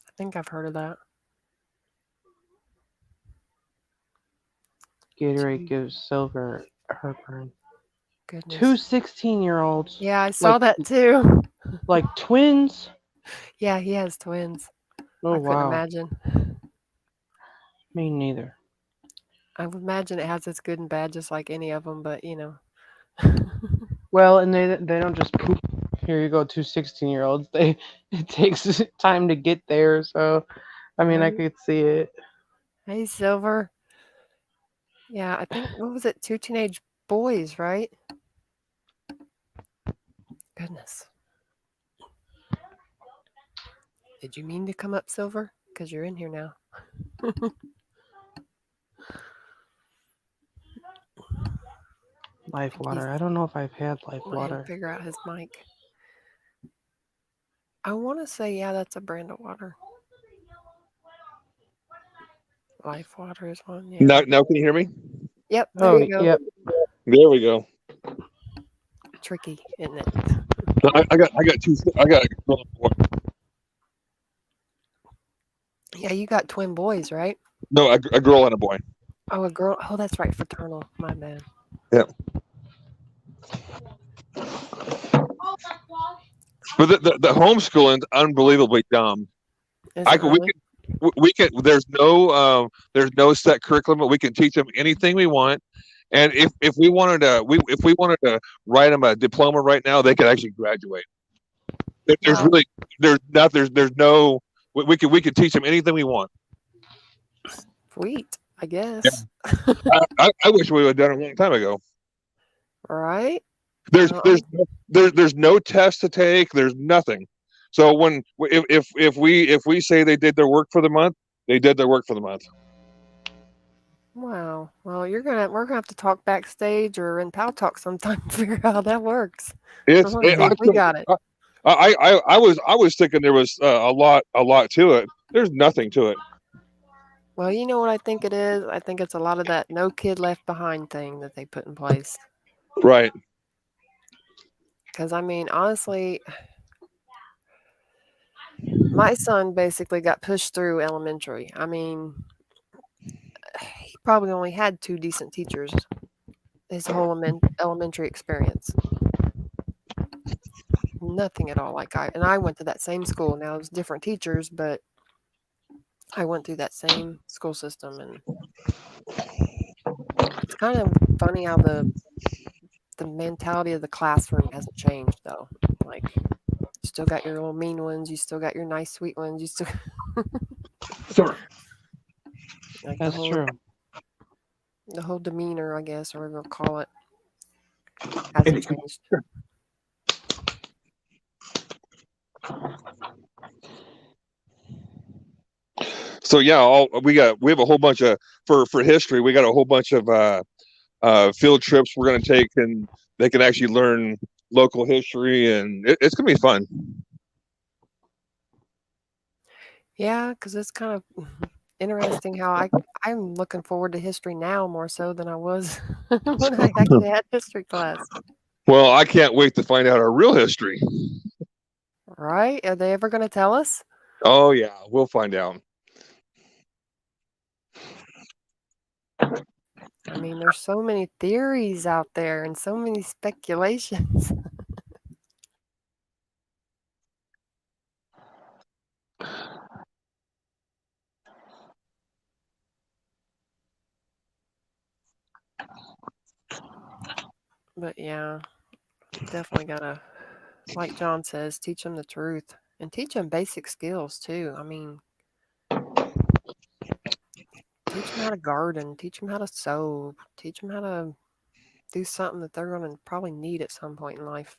I think I've heard of that. Gatorade gives Silver heartburn. Goodness. 2 16-year-olds. Yeah, I saw like- that too. Like twins? Yeah, he has twins. Oh, I couldn't wow. imagine. Me neither. I would imagine it has its good and bad, just like any of them. But you know. Well, and they don't just poop. Here you go, 2 16-year-olds. It takes time to get there. So, I mean, I Right. could see it. Hey, Silver. Yeah, I think what was it? 2 teenage boys, right? Goodness. Did you mean to come up, Silver? Because you're in here now. Life water. I don't know if I've had life Let him water. figure out his mic. I want to say, yeah, that's a brand of water. Life water is one. Yeah. Now can you hear me? Yep. There Oh, you go. yep. There we go. Tricky, isn't it? No, I got Yeah, you got twin boys, right? no a girl and a boy. Oh, a girl. Oh, that's right. Fraternal. My bad. Yeah. But the homeschooling's unbelievably dumb. Is it really? We can there's no set curriculum. We can teach them anything we want, and if we wanted to write them a diploma right now, they could actually graduate. There's Wow. really there's no we could teach them anything we want. Sweet, I guess. I wish we would have done it a long time ago. Right? There's Well, there's no test to take. There's nothing. So if we say they did their work for the month, they did their work for the month. Wow. Well, we're gonna have to talk backstage or in Pal Talk sometime to figure out how that works. It's I wanna see if we got it. I was thinking there was a lot to it. There's nothing to it. Well, you know what I think it is? I think it's a lot of that no kid left behind thing that they put in place. Right. Because, I mean, honestly, my son basically got pushed through elementary. I mean, he probably only had 2 decent teachers his whole elementary experience. Nothing at all like I went to that same school. Now, it was different teachers, but I went through that same school system, and it's kind of funny how the mentality of the classroom hasn't changed, though. Like, you still got your little mean ones, you still got your nice, sweet ones, you still. Sure. Like That's true. The whole demeanor, I guess, or whatever we'll call it, hasn't changed. So yeah, we have a whole bunch of for history. We got a whole bunch of field trips we're going to take, and they can actually learn local history, and it's going to be fun. Yeah, because it's kind of interesting how I'm looking forward to history now more so than I was when I actually had history class. Well, I can't wait to find out our real history. Right? Are they ever going to tell us? Oh yeah, we'll find out. I mean, there's so many theories out there and so many speculations. But yeah, definitely gotta, like John says, teach them the truth and teach them basic skills too. I mean, teach them how to garden, teach them how to sew, teach them how to do something that they're going to probably need at some point in life.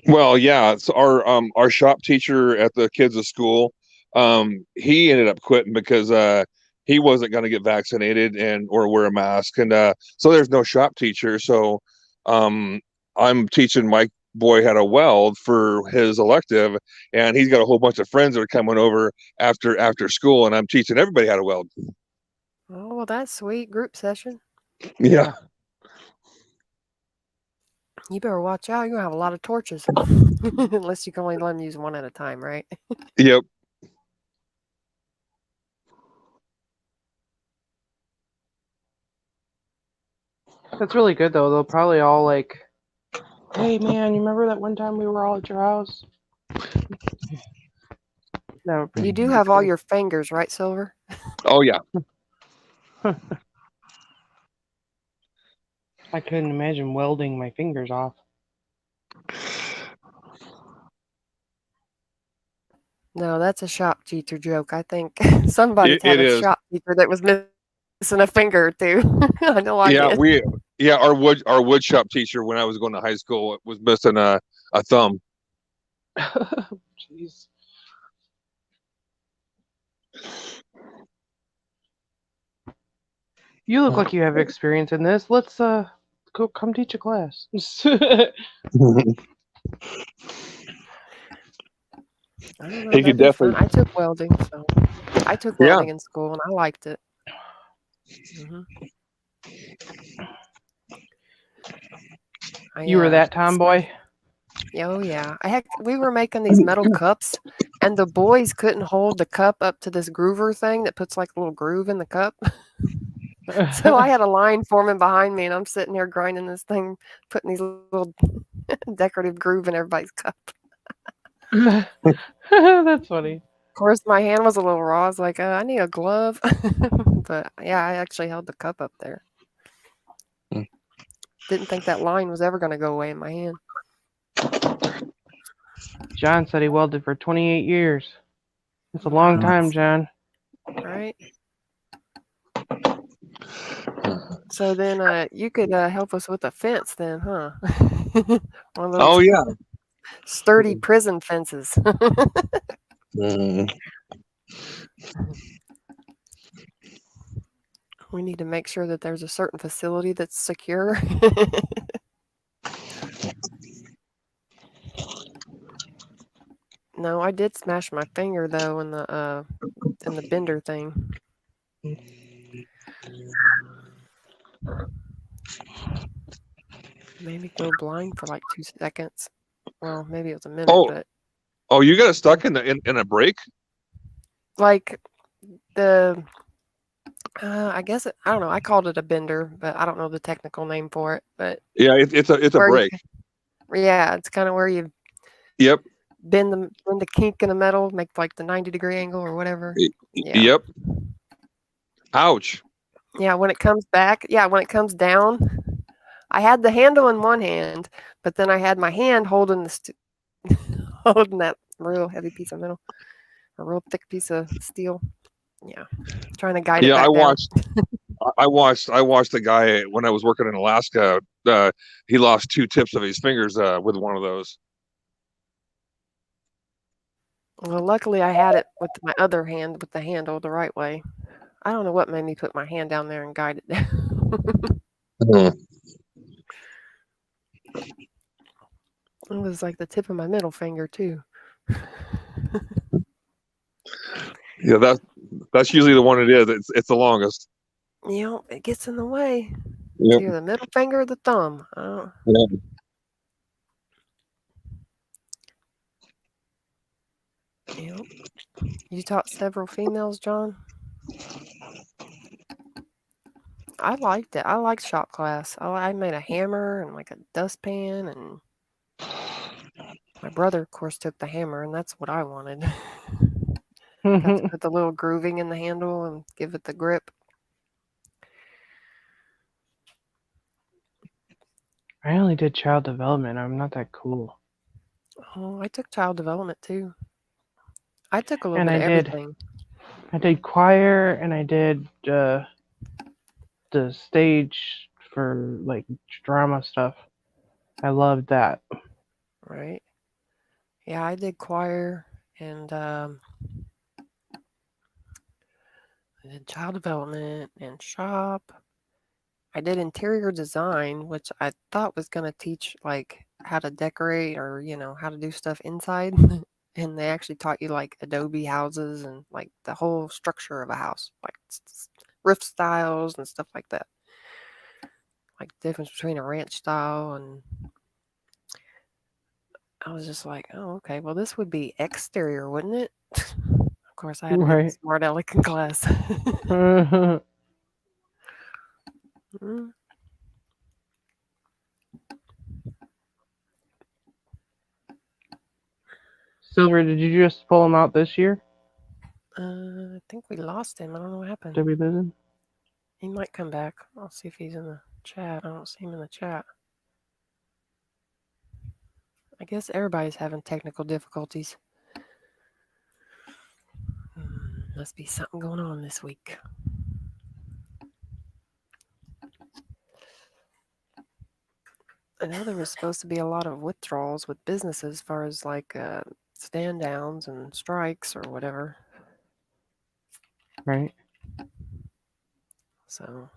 Well, yeah, it's our shop teacher at the kids' school. He ended up quitting because he wasn't going to get vaccinated and or wear a mask, and so there's no shop teacher. So I'm teaching my boy how to weld for his elective, and he's got a whole bunch of friends that are coming over after school, and I'm teaching everybody how to weld. Oh, well, that's sweet. Group session. Yeah. You better watch out. You're going to have a lot of torches. Unless you can only let them use one at a time, right? Yep. That's really good though. They'll probably all like, hey man, you remember that one time we were all at your house? No, You do have all your fingers, right, Silver? Oh yeah. I couldn't imagine welding my fingers off. No, that's a shop teacher joke. I think somebody had It a is. shop teacher that was missing a finger or two. I know I Yeah, did. our wood shop teacher when I was going to high school was missing a thumb. Jeez. You look like you have experience in this. Let's go come teach a class. I don't know. He That'd could be definitely. fun. I took welding, so I took Yeah. welding in school and I liked it. Mhm. You were that tomboy? Oh yeah. We were making these metal cups, and the boys couldn't hold the cup up to this groover thing that puts like a little groove in the cup. So I had a line forming behind me, and I'm sitting here grinding this thing, putting these little decorative groove in everybody's cup. That's funny. Of course, my hand was a little raw. I was like, I need a glove. But yeah, I actually held the cup up there. Didn't think that line was ever going to go away in my hand. John said he welded for 28 years. It's a long time, John. Right? So then you could help us with a fence then, huh? One of those Oh yeah. sturdy prison fences. We need to make sure that there's a certain facility that's secure. No, I did smash my finger though in the bender thing. Maybe go blind for like 2 seconds. Well, maybe it was a minute, Oh, but oh, you got it stuck in in a break? like the I guess I don't know. I called it a bender, but I don't know the technical name for it. But Yeah, it's a where break. yeah, it's kind of where you Yep. bend the kink in the metal, make like the 90-degree angle or whatever. Yeah. Yep. Ouch. Yeah, when it comes back, when it comes down, I had the handle in one hand, but then I had my hand holding holding that real heavy piece of metal, a real thick piece of steel. Yeah, trying to guide it Yeah, back down. I watched a guy when I was working in Alaska. He lost 2 tips of his fingers with one of those. Well, luckily I had it with my other hand with the handle the right way. I don't know what made me put my hand down there and guide it down. It was like the tip of my middle finger too. Yeah, that's usually the one it is. It's the longest. You know, it gets in the way. Yep. It's either the middle finger or the thumb. Yeah. Yep. You taught several females, John? I liked it. I liked shop class. I made a hammer and like a dustpan, and my brother, of course, took the hammer, and that's what I wanted. Got to put the little grooving in the handle and give it the grip. I only did child development. I'm not that cool. Oh, I took child development too. I took a little And bit I of did. everything. I did choir, and I did the stage for like drama stuff. I loved that. Right. Yeah, I did choir and I did child development and shop. I did interior design, which I thought was going to teach like how to decorate or, how to do stuff inside. And they actually taught you like Adobe houses and like the whole structure of a house, like roof styles and stuff like that. Like the difference between a ranch style, and I was just like, oh, okay, well, this would be exterior, wouldn't it? Of course, I had to be Right. smart aleck in class. Mm. Silver, did you just pull him out this year? I think we lost him. I don't know what happened. Did we lose him? He might come back. I'll see if he's in the chat. I don't see him in the chat. I guess everybody's having technical difficulties. Must be something going on this week. I know there was supposed to be a lot of withdrawals with businesses as far as like stand downs and strikes or whatever. Right. So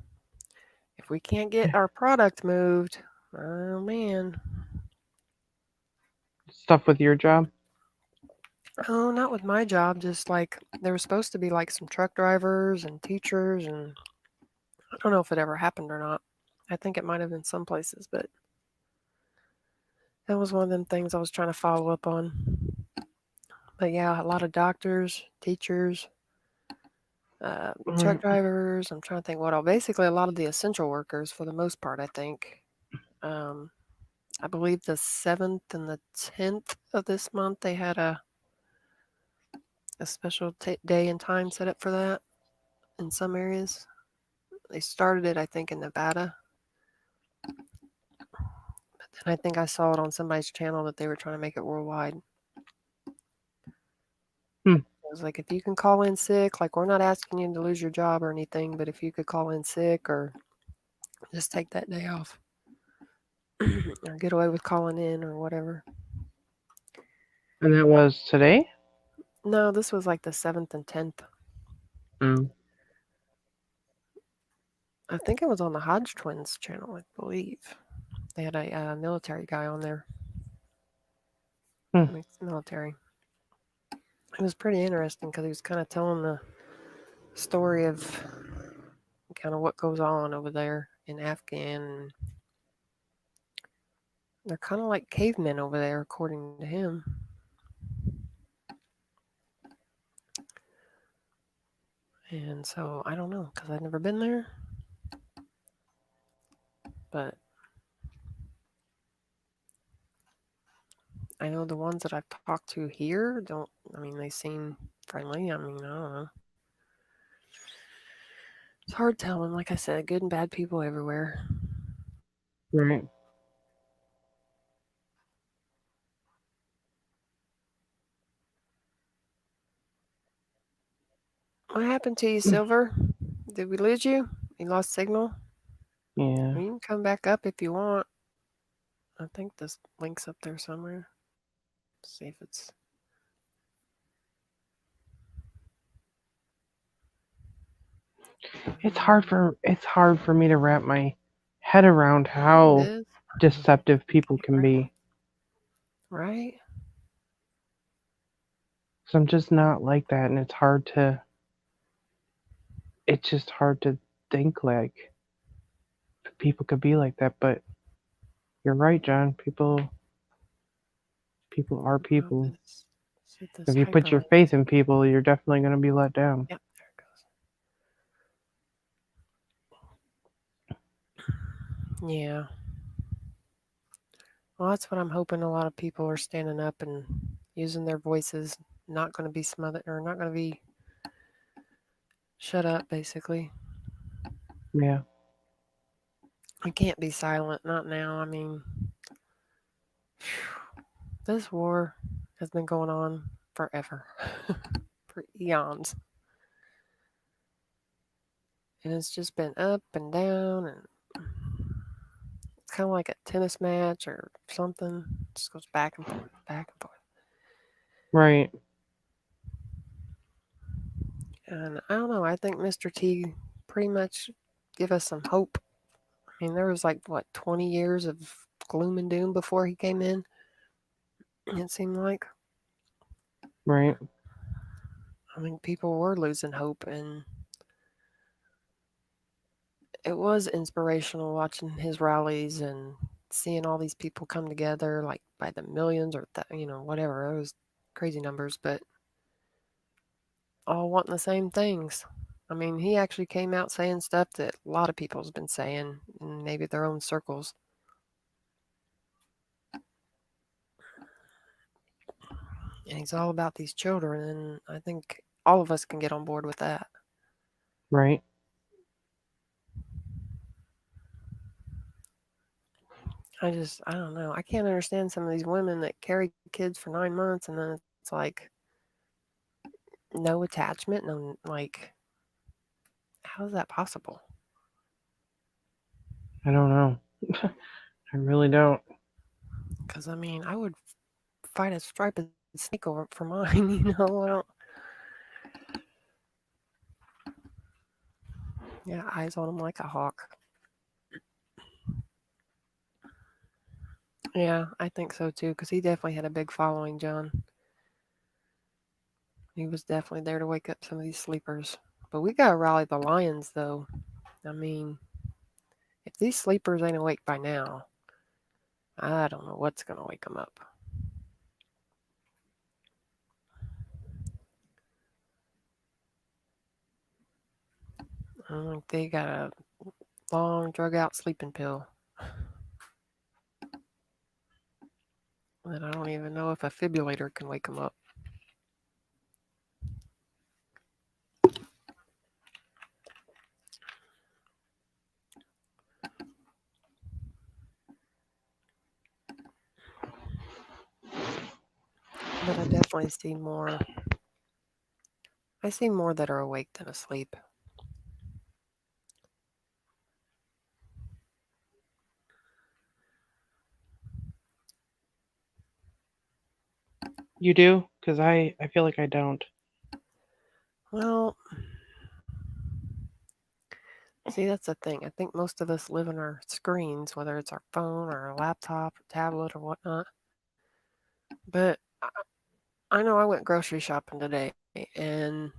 if we can't get our product moved, oh man. Stuff with your job? Oh, not with my job. Just like there was supposed to be like some truck drivers and teachers, and I don't know if it ever happened or not. I think it might have in some places, but that was one of them things I was trying to follow up on. But yeah, a lot of doctors, teachers, truck drivers. I'm trying to think what all. Basically, a lot of the essential workers for the most part, I think. I believe the 7th and the 10th of this month, they had a special day and time set up for that in some areas. They started it, I think, in Nevada. But then I think I saw it on somebody's channel that they were trying to make it worldwide. It was like, if you can call in sick, like we're not asking you to lose your job or anything, but if you could call in sick or just take that day off or get away with calling in or whatever. And that was today? No, this was like the 7th and 10th. I think it was on the Hodge Twins channel, I believe. They had a military guy on there. Military. It was pretty interesting because he was kind of telling the story of kind of what goes on over there in Afghan. They're kind of like cavemen over there, according to him. And so I don't know because I've never been there, but I know the ones that I've talked to here don't. I mean, they seem friendly. I mean, I don't know. It's hard telling. Like I said, good and bad people everywhere. Right. What happened to you, Silver? Did we lose you? You lost signal? Yeah. You can come back up if you want. I think this link's up there somewhere. Let's see if it's. It's hard for me to wrap my head around how It is, deceptive people can be. right? So I'm just not like that, and it's just hard to think like people could be like that. But you're right, John. People are Oh, people. see this If you put your hyperlink. faith in people, you're definitely going to be let down. Yep, there it goes. Yeah. Well, that's what I'm hoping. A lot of people are standing up and using their voices, not going to be smothered or not going to be shut up, basically. Yeah. I can't be silent, not now. I mean, this war has been going on forever, for eons. And it's just been up and down, and it's kind of like a tennis match or something. It just goes back and forth, back and forth. Right. And I don't know. I think Mr. T pretty much give us some hope. I mean, there was like, what, 20 years of gloom and doom before he came in? It seemed like. Right. I mean, people were losing hope, and it was inspirational watching his rallies and seeing all these people come together, like by the millions or whatever. It was crazy numbers, but all wanting the same things. I mean, he actually came out saying stuff that a lot of people's been saying in maybe their own circles. And he's all about these children, and I think all of us can get on board with that. Right. I don't know. I can't understand some of these women that carry kids for 9 months and then it's like no attachment, no, like, how is that possible? I don't know. I really don't. Because, I mean, I would fight a striped snake over for mine, I don't. Yeah, eyes on him like a hawk. Yeah, I think so too, because he definitely had a big following, John. He was definitely there to wake up some of these sleepers. But we got to rally the lions, though. I mean, if these sleepers ain't awake by now, I don't know what's going to wake them up. I don't think they got a long, drug out sleeping pill. And I don't even know if a fibrillator can wake them up. But I definitely see more. I see more that are awake than asleep. You do? Because I feel like I don't. Well, see, that's the thing. I think most of us live in our screens, whether it's our phone or our laptop or tablet or whatnot. But I know I went grocery shopping today, and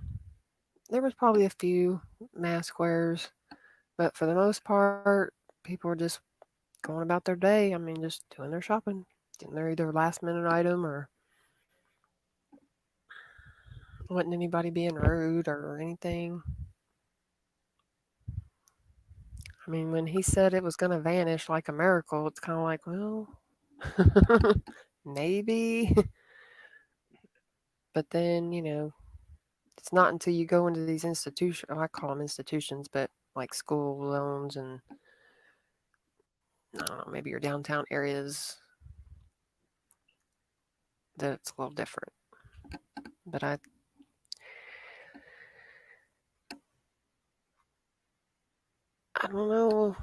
there was probably a few mask wearers, but for the most part, people were just going about their day. I mean, just doing their shopping, getting their either last minute item or wasn't anybody being rude or anything. I mean, when he said it was going to vanish like a miracle, it's kind of like, well, maybe. But then, it's not until you go into these institutions, I call them institutions, but like school loans and I don't know, maybe your downtown areas that it's a little different. But I don't know.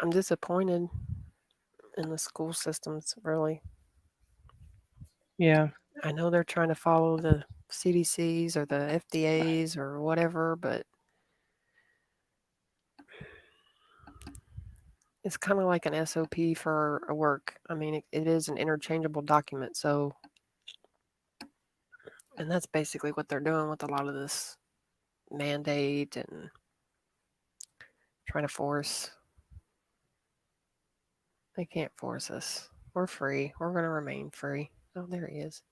I'm disappointed in the school systems, really. Yeah. I know they're trying to follow the CDCs or the FDAs or whatever, but it's kind of like an SOP for a work. I mean, it is an interchangeable document. So, and that's basically what they're doing with a lot of this mandate and trying to force. They can't force us. We're free. We're going to remain free. Oh, there he is.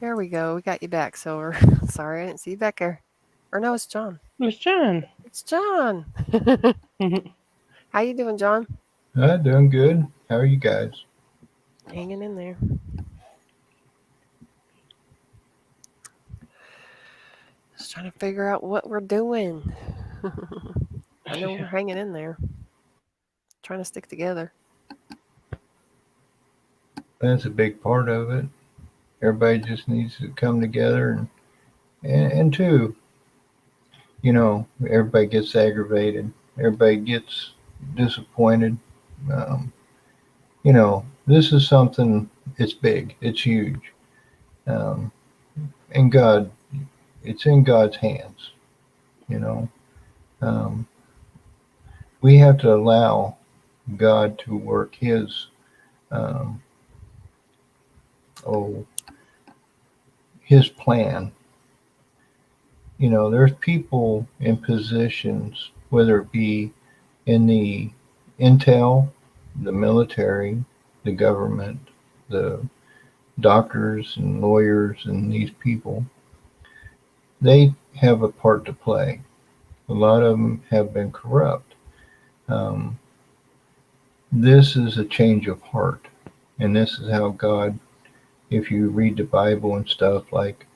There we go. We got you back, Silver. Sorry, I didn't see you back there. Or no, it's John. It's John. It's John. How you doing, John? Doing good. How are you guys? Hanging in there. Just trying to figure out what we're doing. I know we're hanging in there. Trying to stick together. That's a big part of it. Everybody just needs to come together and two, everybody gets aggravated. Everybody gets disappointed. This is something, it's big, it's huge. And God, it's in God's hands, we have to allow God to work his, his plan. There's people in positions, whether it be in the intel, the military, the government, the doctors and lawyers and these people, they have a part to play. A lot of them have been corrupt. This is a change of heart. And this is how God, if you read the Bible and stuff, like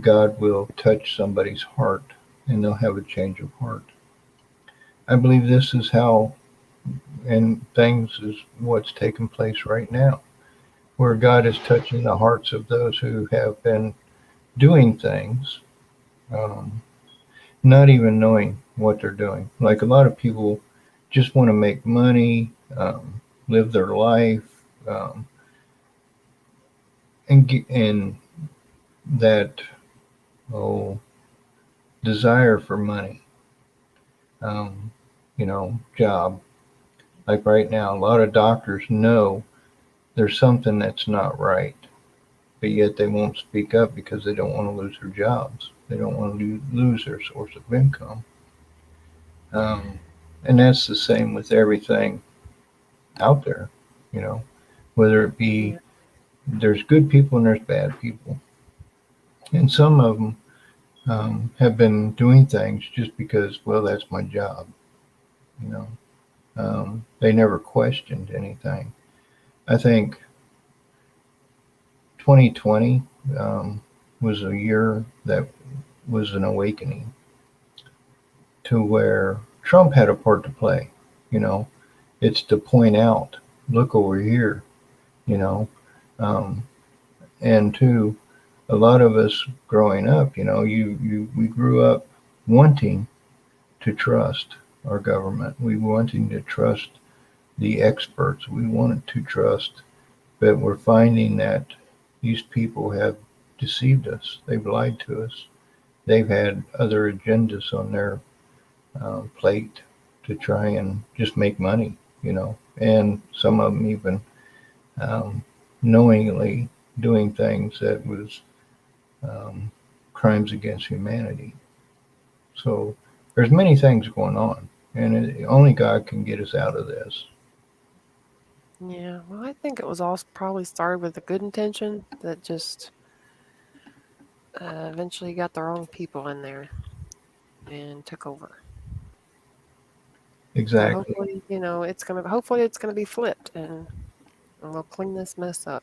God will touch somebody's heart and they'll have a change of heart. I believe this is how, and things is what's taking place right now, where God is touching the hearts of those who have been doing things, not even knowing what they're doing. Like a lot of people just want to make money, live their life, and that desire for money, job. Like right now, a lot of doctors know there's something that's not right, but yet they won't speak up because they don't want to lose their jobs. They don't want to lose their source of income. And that's the same with everything out there, whether it be there's good people and there's bad people. And some of them have been doing things just because, well, that's my job. They never questioned anything. I think 2020 was a year that was an awakening to where Trump had a part to play. It's to point out, look over here, and to a lot of us growing up, we grew up wanting to trust our government. We wanting to trust the experts. We wanted to trust, but we're finding that these people have deceived us. They've lied to us. They've had other agendas on their plate to try and just make money, and some of them even knowingly doing things that was crimes against humanity. So there's many things going on, and only God can get us out of this. Yeah, well, I think it was all probably started with a good intention that just eventually got the wrong people in there and took over. So Exactly. hopefully, hopefully it's gonna be flipped and we'll clean this mess up.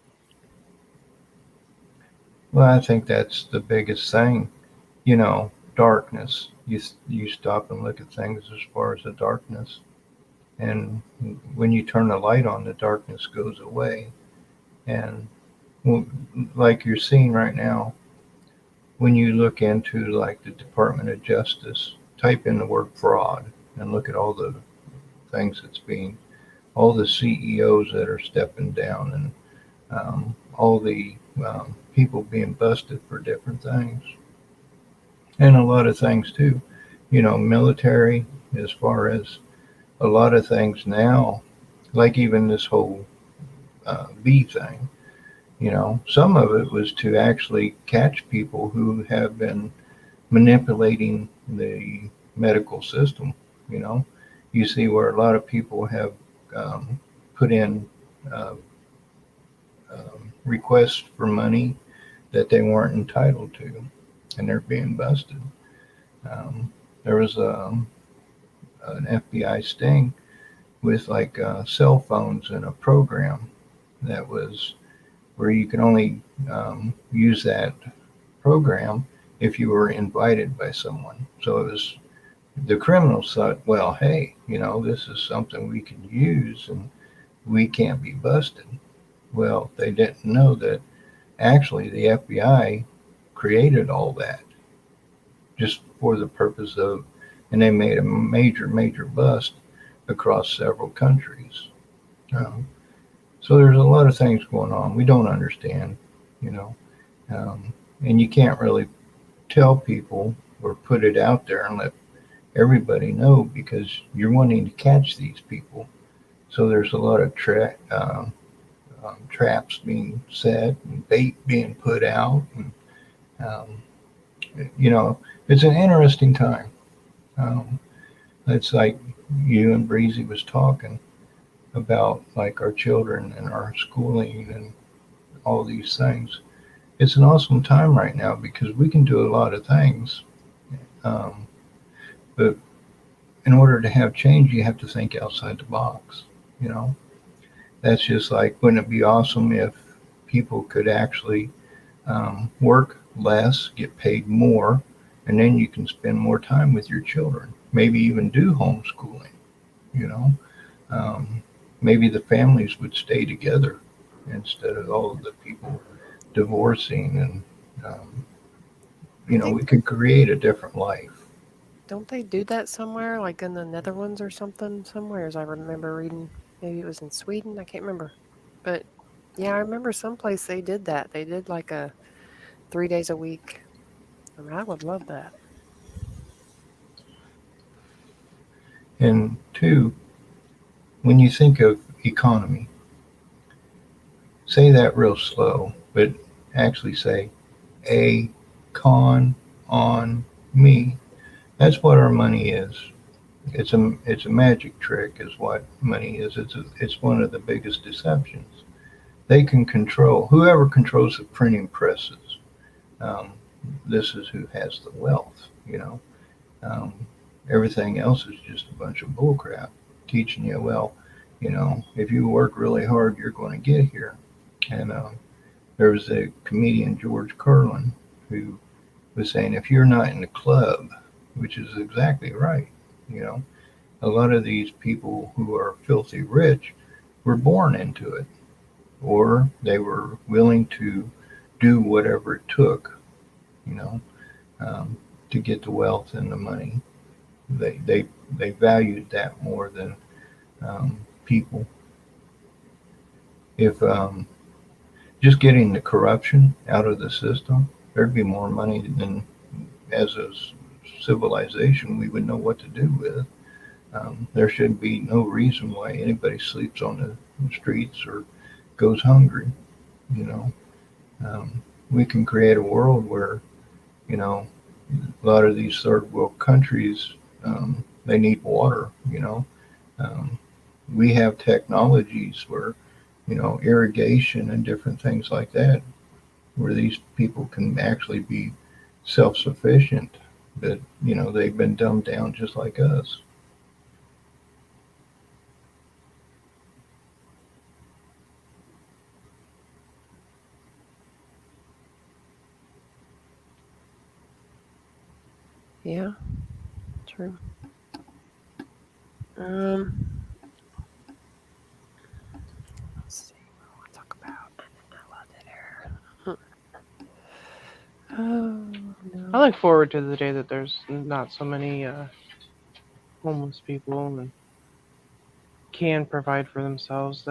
Well, I think that's the biggest thing. Darkness. You stop and look at things as far as the darkness, and when you turn the light on, the darkness goes away. And like you're seeing right now, when you look into like the Department of Justice, type in the word fraud and look at all the things all the CEOs that are stepping down, and all the people being busted for different things, and a lot of things too. Military, as far as a lot of things now, like even this whole bee thing. Some of it was to actually catch people who have been manipulating the medical system. You see where a lot of people have put in uh, requests for money that they weren't entitled to, and they're being busted. There was an FBI sting with like cell phones and a program that was where you can only use that program if you were invited by someone. So it was the criminals thought, well, hey, this is something we can use and we can't be busted. Well, they didn't know that actually the FBI created all that just for the purpose of, and they made a major, major bust across several countries. So there's a lot of things going on we don't understand, and you can't really tell people or put it out there and let everybody know because you're wanting to catch these people. So there's a lot of traps being set and bait being put out, and it's an interesting time. It's like you and Breezy was talking about, like our children and our schooling and all these things. It's an awesome time right now because we can do a lot of things, but in order to have change, you have to think outside the box. That's just like, wouldn't it be awesome if people could actually work less, get paid more, and then you can spend more time with your children, maybe even do homeschooling. Maybe the families would stay together instead of all of the people divorcing, and we could create a different life. Don't they do that somewhere, like in the Netherlands or something? Somewhere, as I remember reading, maybe it was in Sweden. I can't remember, but yeah, I remember someplace they did that. They did like a 3 days a week. I mean, I would love that. And two, when you think of economy, say that real slow, but actually say a con on me. That's what our money is. It's a magic trick, is what money is. It's one of the biggest deceptions. They can control whoever controls the printing presses. This is who has the wealth. Everything else is just a bunch of bullcrap, teaching you, well, if you work really hard, you're going to get here. And there was a comedian, George Carlin, who was saying, if you're not in the club, which is exactly right, a lot of these people who are filthy rich were born into it, or they were willing to do whatever it took, to get the wealth and the money. They valued that more than people. If just getting the corruption out of the system, there'd be more money than, as a civilization, we would know what to do with. There should be no reason why anybody sleeps on the streets or goes hungry. We can create a world where, you know, a lot of these third world countries, they need water, you know. Um, we have technologies where, you know, irrigation and different things like that, where these people can actually be self-sufficient, but, you know, they've been dumbed down just like us. Yeah, true. Um, let's see what I want to talk about. I love that air. Oh I no. look forward to the day that there's not so many homeless people and can provide for themselves.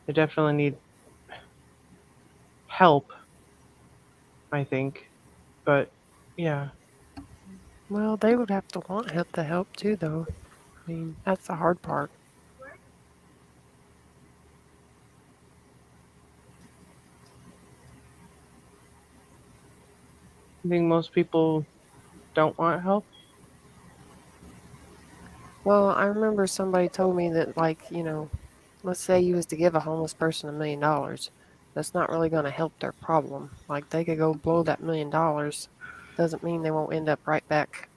They definitely need help, I think. But yeah, Well, they would have to want help to help too, though. I mean, that's the hard part. I think most people don't want help. Well, I remember somebody told me that, like, let's say you was to give a homeless person $1 million. That's not really going to help their problem. Like, they could go blow that $1 million. Doesn't mean they won't end up right back.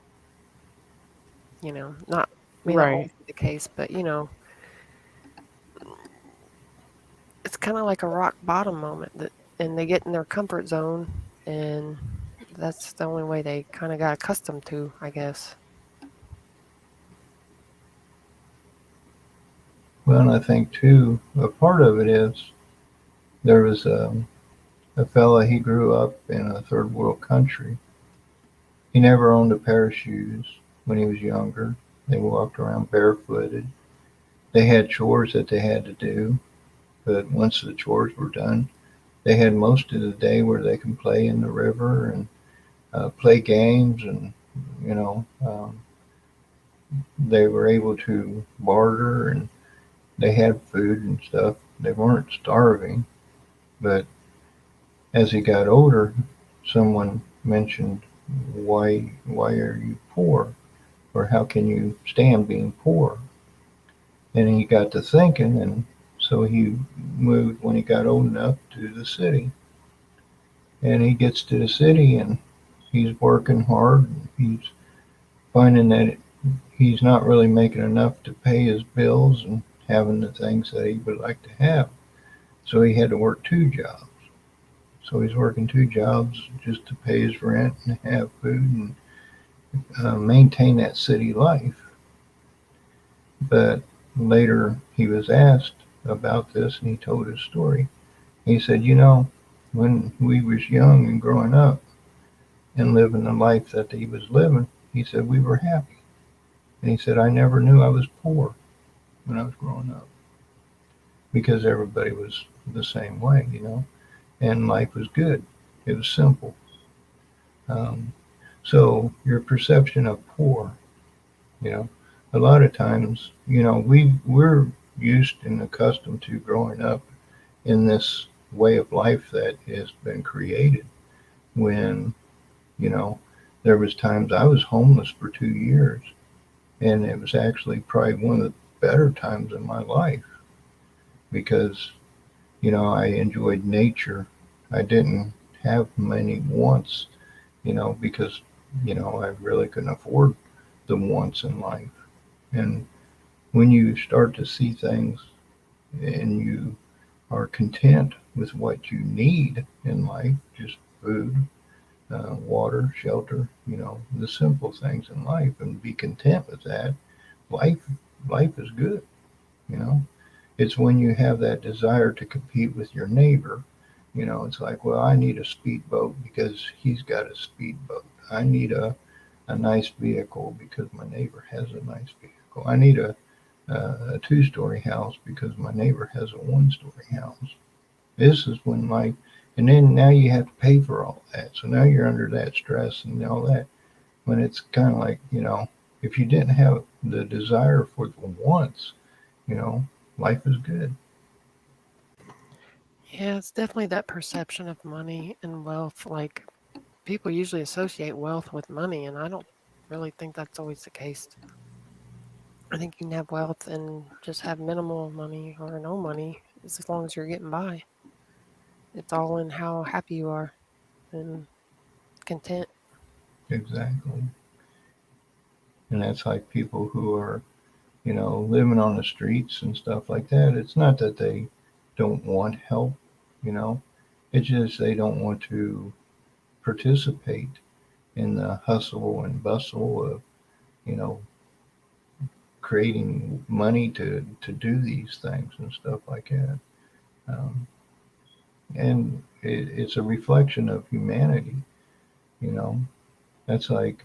Not may not always Right. be the case, but it's kind of like a rock bottom moment and they get in their comfort zone, and that's the only way they kind of got accustomed to, I guess. Well, and I think too, a part of it is there was a fella, he grew up in a third world country. He never owned a pair of shoes when he was younger. They walked around barefooted. They had chores that they had to do, but once the chores were done, they had most of the day where they can play in the river and play games, and you know, they were able to barter, and they had food and stuff. They weren't starving, but as he got older, someone mentioned, why are you poor, or how can you stand being poor? And he got to thinking, and so he moved when he got old enough to the city. And he gets to the city and he's working hard. And he's finding that he's not really making enough to pay his bills and having the things that he would like to have. So he had to work two jobs. So he's working two jobs just to pay his rent and have food and maintain that city life. But later he was asked about this and he told his story. He said, when we was young and growing up and living the life that he was living, he said we were happy. And he said, I never knew I was poor when I was growing up because everybody was the same way, and life was good. It was simple. Um, so your perception of poor, you know, a lot of times, we're used and accustomed to growing up in this way of life that has been created when, you know, there was times I was homeless for 2 years, and it was actually probably one of the better times in my life because, I enjoyed nature. I didn't have many wants, because, I really couldn't afford the wants in life. And when you start to see things and you are content with what you need in life, just food, water, shelter, the simple things in life, and be content with that, life life is good, you know. It's when you have that desire to compete with your neighbor, it's like, well, I need a speedboat because he's got a speedboat. I need a nice vehicle because my neighbor has a nice vehicle. I need a two-story house because my neighbor has a one-story house. This is when life, and then now you have to pay for all that. So now you're under that stress and all that. When it's kind of like, if you didn't have the desire for the wants, life is good. Yeah, it's definitely that perception of money and wealth. Like, people usually associate wealth with money, and I don't really think that's always the case. I think you can have wealth and just have minimal money or no money as long as you're getting by. It's all in how happy you are and content. Exactly. And that's like people who are, living on the streets and stuff like that. It's not that they don't want help, you know, it's just they don't want to participate in the hustle and bustle of, you know, creating money to do these things and stuff like that. Um, and it's a reflection of humanity, you know. That's like,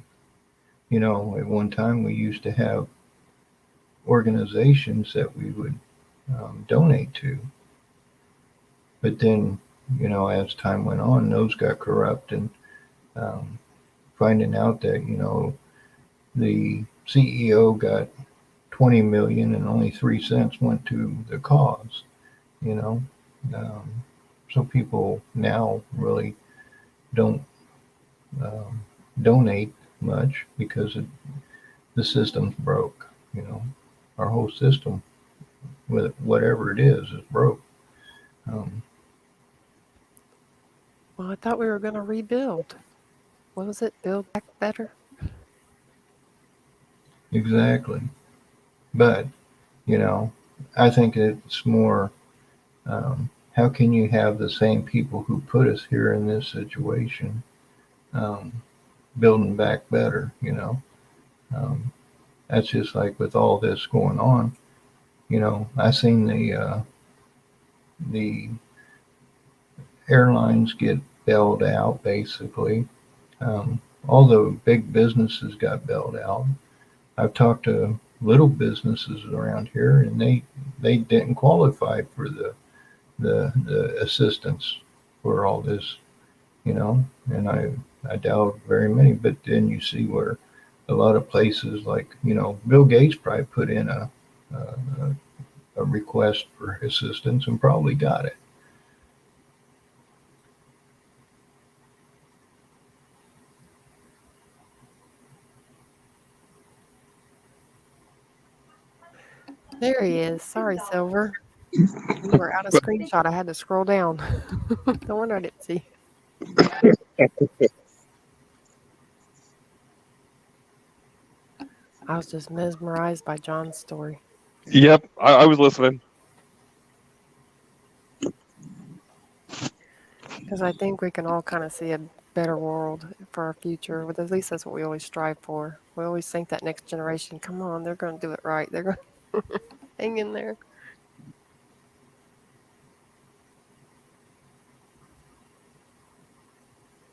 at one time we used to have organizations that we would donate to. But then, as time went on, those got corrupt, and um, finding out that, the CEO got 20 million and only 3 cents went to the cause, you know. Um, so people now really don't um, donate much because the system's broke, you know. Our whole system, with whatever it is broke. Um, Well, I thought we were going to rebuild. What was it? Build back better? exactly. But, you know, I think it's more how can you have the same people who put us here in this situation um, building back better, you know? Um, that's just like with all this going on. I seen the airlines get bailed out basically. All the big businesses got bailed out. I've talked to little businesses around here, and they didn't qualify for the assistance for all this, and I doubt very many. But then you see where a lot of places like Bill Gates probably put in a, a request for assistance and probably got it. There he is. Sorry, Silver. You were out of screenshot. I had to scroll down. No wonder I didn't see. I was just mesmerized by John's story. Yep, I was listening. Because I think we can all kind of see a better world for our future. But at least that's what we always strive for. We always think that next generation, come on, they're going to do it right. They're going to hang in there.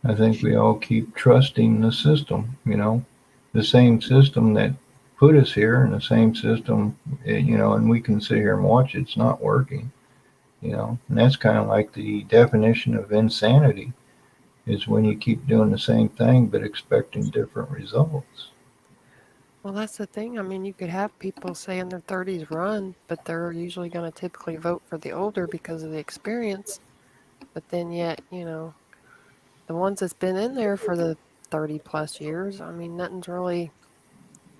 I think we all keep trusting the system, the same system that put us here, and the same system, and we can sit here and watch it's not working, and that's kind of like the definition of insanity is when you keep doing the same thing but expecting different results. Well, that's the thing. I mean, you could have people say in their 30s run, but they're usually going to typically vote for the older because of the experience. But then yet, the ones that's been in there for the 30 plus years, I mean, nothing's really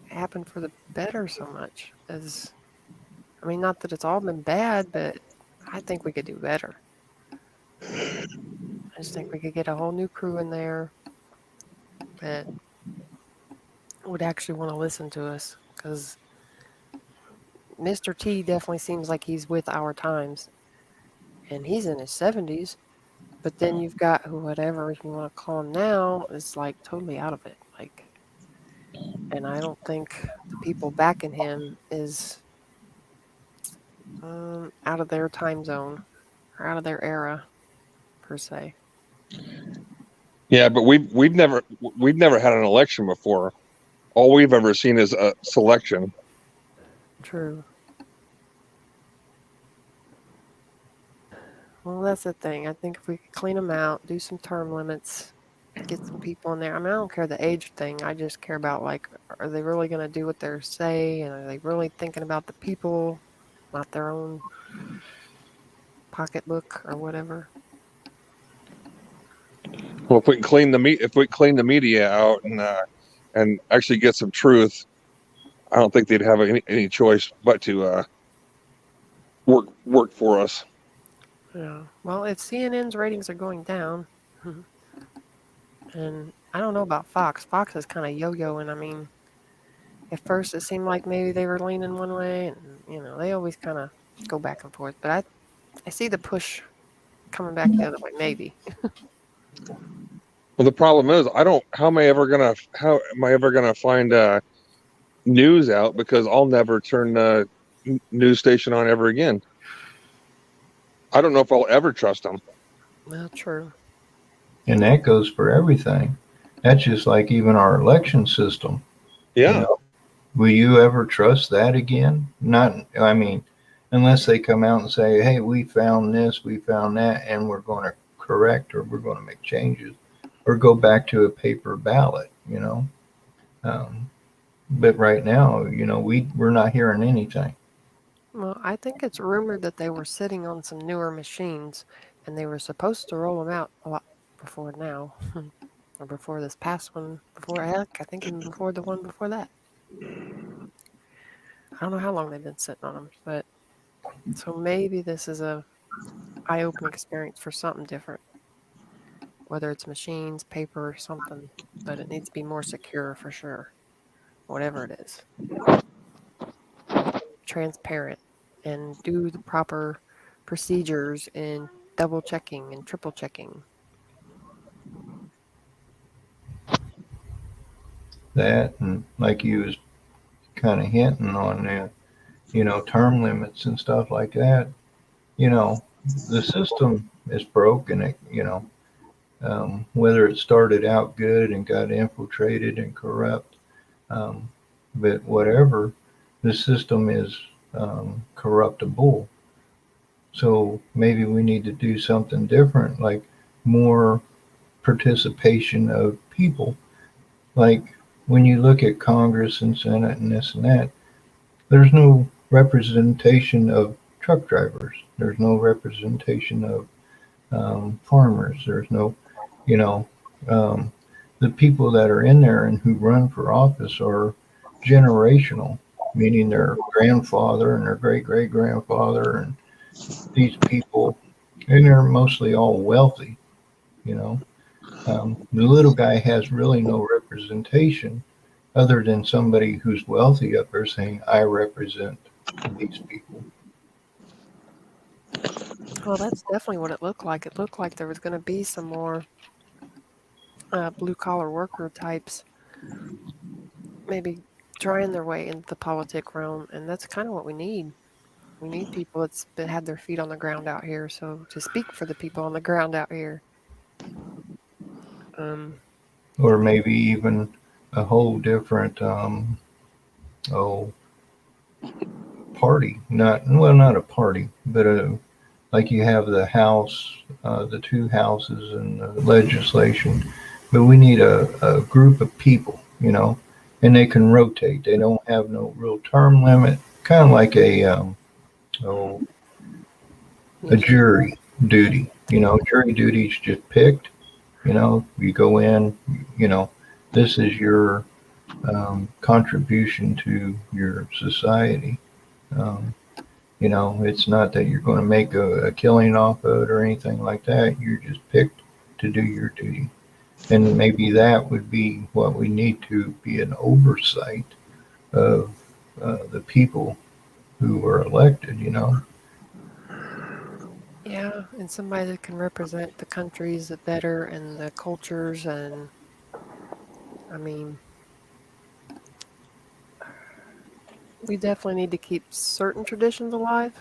happened for the better so much as, I mean, not that it's all been bad, but I think we could do better. I just think we could get a whole new crew in there that would actually want to listen to us, because Mr. T definitely seems like he's with our times, and he's in his 70s. But then you've got whatever you want to call him now is like totally out of it. Like, and I don't think the people backing him is out of their time zone or out of their era per se. Yeah, but we've never had an election before. All we've ever seen is a selection. True. Well, that's the thing. I think if we could clean them out, do some term limits, get some people in there. I mean, I don't care the age thing. I just care about, like, are they really going to do what they're saying? And are they really thinking about the people, not their own pocketbook or whatever. Well, if we can clean the media out and actually get some truth, I don't think they'd have any choice but to work for us. Yeah. Well, if CNN's ratings are going down, and I don't know about Fox. Fox is kind of yo-yoing. I mean, at first it seemed like maybe they were leaning one way, and they always kind of go back and forth. But I see the push coming back the other way. Maybe. Well, the problem is, how am I ever gonna find news out, because I'll never turn the news station on ever again. I don't know if I'll ever trust them. Well, true. And that goes for everything. That's just like even our election system. Yeah. Will you ever trust that again? Not, I mean, unless they come out and say, hey, we found this, we found that, and we're going to correct, or we're going to make changes, or go back to a paper ballot, But right now, we're not hearing anything. Well, I think it's rumored that they were sitting on some newer machines, and they were supposed to roll them out a lot before now, or before this past one. I think even before the one before that. I don't know how long they've been sitting on them, but so maybe this is a eye-opening experience for something different, whether it's machines, paper, or something. But it needs to be more secure for sure, whatever it is. Transparent and do the proper procedures and double checking and triple checking. That, and like you was kind of hinting on that, term limits and stuff like that. The system is broken. Whether it started out good and got infiltrated and corrupt, but whatever, the system is corruptible. So maybe we need to do something different, like more participation of people. Like when you look at Congress and Senate and this and that, there's no representation of truck drivers. There's no representation of farmers. There's no, the people that are in there and who run for office are generational, meaning their grandfather and their great great grandfather, and these people, and they're mostly all wealthy. The little guy has really no representation other than somebody who's wealthy up there saying, I represent these people. Well, that's definitely what it looked like. It looked like there was going to be some more blue-collar worker types maybe trying their way into the politic realm, and that's kind of what we need. We need people that's had their feet on the ground out here, so to speak for the people on the ground out here. Or maybe even a whole different party. Not a party, but like you have the House, the two houses, and the legislation. But we need a group of people, and they can rotate. They don't have no real term limit, kind of like a jury duty. Jury duty's just picked. You go in, this is your contribution to your society. It's not that you're going to make a killing off of it or anything like that. You're just picked to do your duty. And maybe that would be what we need to be an oversight of the people who were elected, Yeah, and somebody that can represent the countries better and the cultures, and I mean, we definitely need to keep certain traditions alive,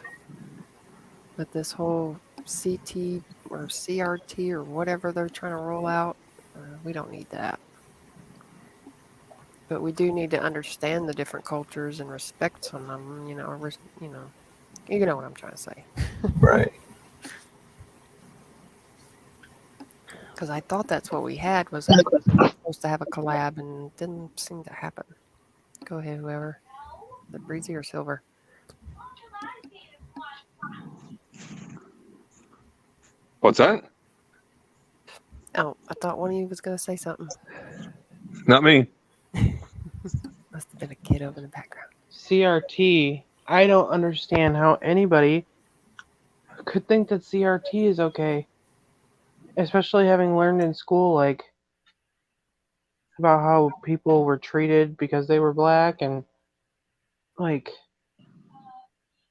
but this whole CT or CRT or whatever they're trying to roll out, we don't need that. But we do need to understand the different cultures and respect some of them, you know what I'm trying to say. Right. Because I thought that's what we had, was supposed to have a collab, and it didn't seem to happen. Go ahead, whoever. The Breezy or Silver? What's that? Oh, I thought one of you was going to say something. Not me. Must have been a kid over in the background. CRT. I don't understand how anybody could think that CRT is okay, especially having learned in school like about how people were treated because they were black, and like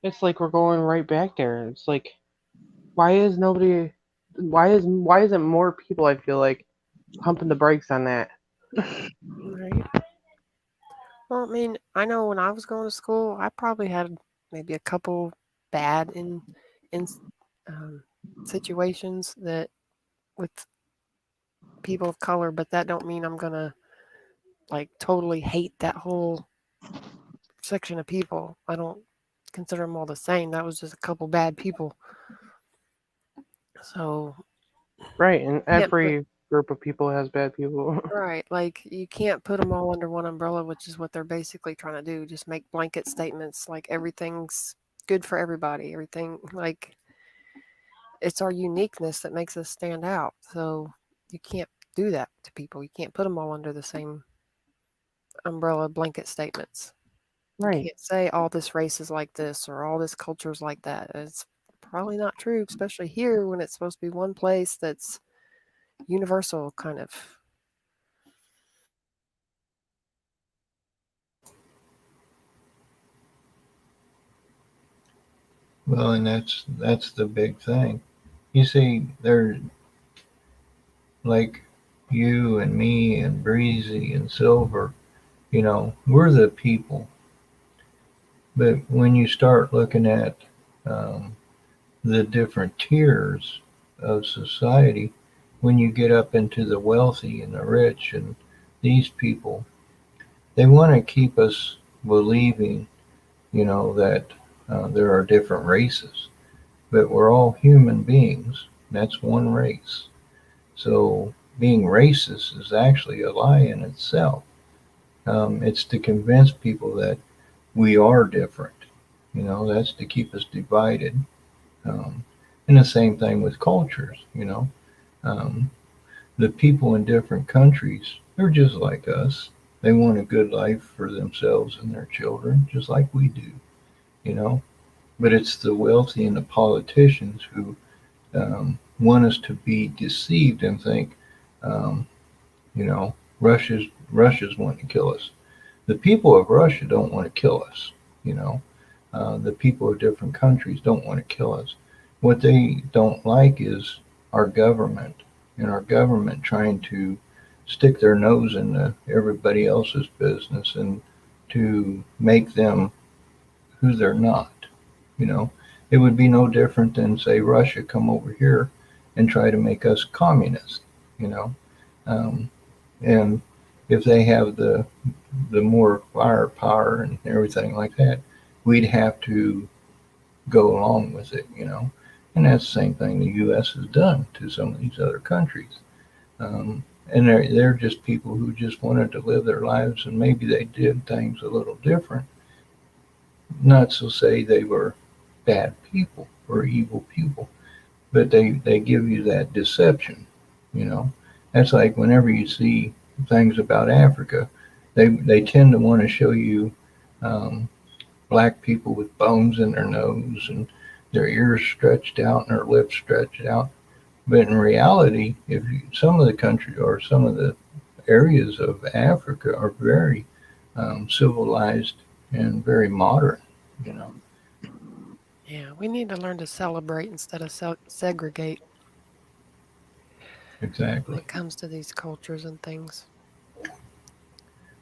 it's like we're going right back there. It's like why isn't more people, I feel like, pumping the brakes on that? Right. Well, I mean, I know when I was going to school, I probably had maybe a couple bad in situations that with people of color, but that don't mean I'm gonna like totally hate that whole section of people. I don't consider them all the same. That was just a couple bad people. So Right, and can't put, every group of people has bad people. right, like you can't put them all under one umbrella, which is what they're basically trying to do. Just make blanket statements like everything's good for everybody. Everything like it's our uniqueness that makes us stand out. So you can't do that to people. You can't put them all under the same umbrella blanket statements. You Right. can't say all this race is like this or all this culture is like that. It's probably not true, especially here when it's supposed to be one place that's universal kind of. Well, and that's the big thing. You see, they're like you and me and Breezy and Silver, you know, we're the people. But when you start looking at um, the different tiers of society, when you get up into the wealthy and the rich and these people, they want to keep us believing, you know, that there are different races, but we're all human beings. That's one race. So being racist is actually a lie in itself. It's to convince people that we are different. You know, that's to keep us divided. Um, and the same thing with cultures, you know. Um, the people in different countries, they're just like us. They want a good life for themselves and their children, just like we do, you know. But it's the wealthy and the politicians who want us to be deceived and think, um, you know, Russia's wanting to kill us. The people of Russia don't want to kill us, you know. The people of different countries don't want to kill us. What they don't like is our government, and our government trying to stick their nose into everybody else's business and to make them who they're not. You know, it would be no different than, say, Russia come over here and try to make us communist. You know, and if they have the more firepower and everything like that, we'd have to go along with it. You know, and that's the same thing the U.S. has done to some of these other countries. And they're just people who just wanted to live their lives, and maybe they did things a little different. Not to say they were bad people or evil people, but they give you that deception. You know, that's like whenever you see things about Africa, they tend to want to show you black people with bones in their nose and their ears stretched out and their lips stretched out. But in reality, some of the country or some of the areas of Africa are very civilized and very modern, you know. Yeah, we need to learn to celebrate instead of segregate when Exactly. it comes to these cultures and things.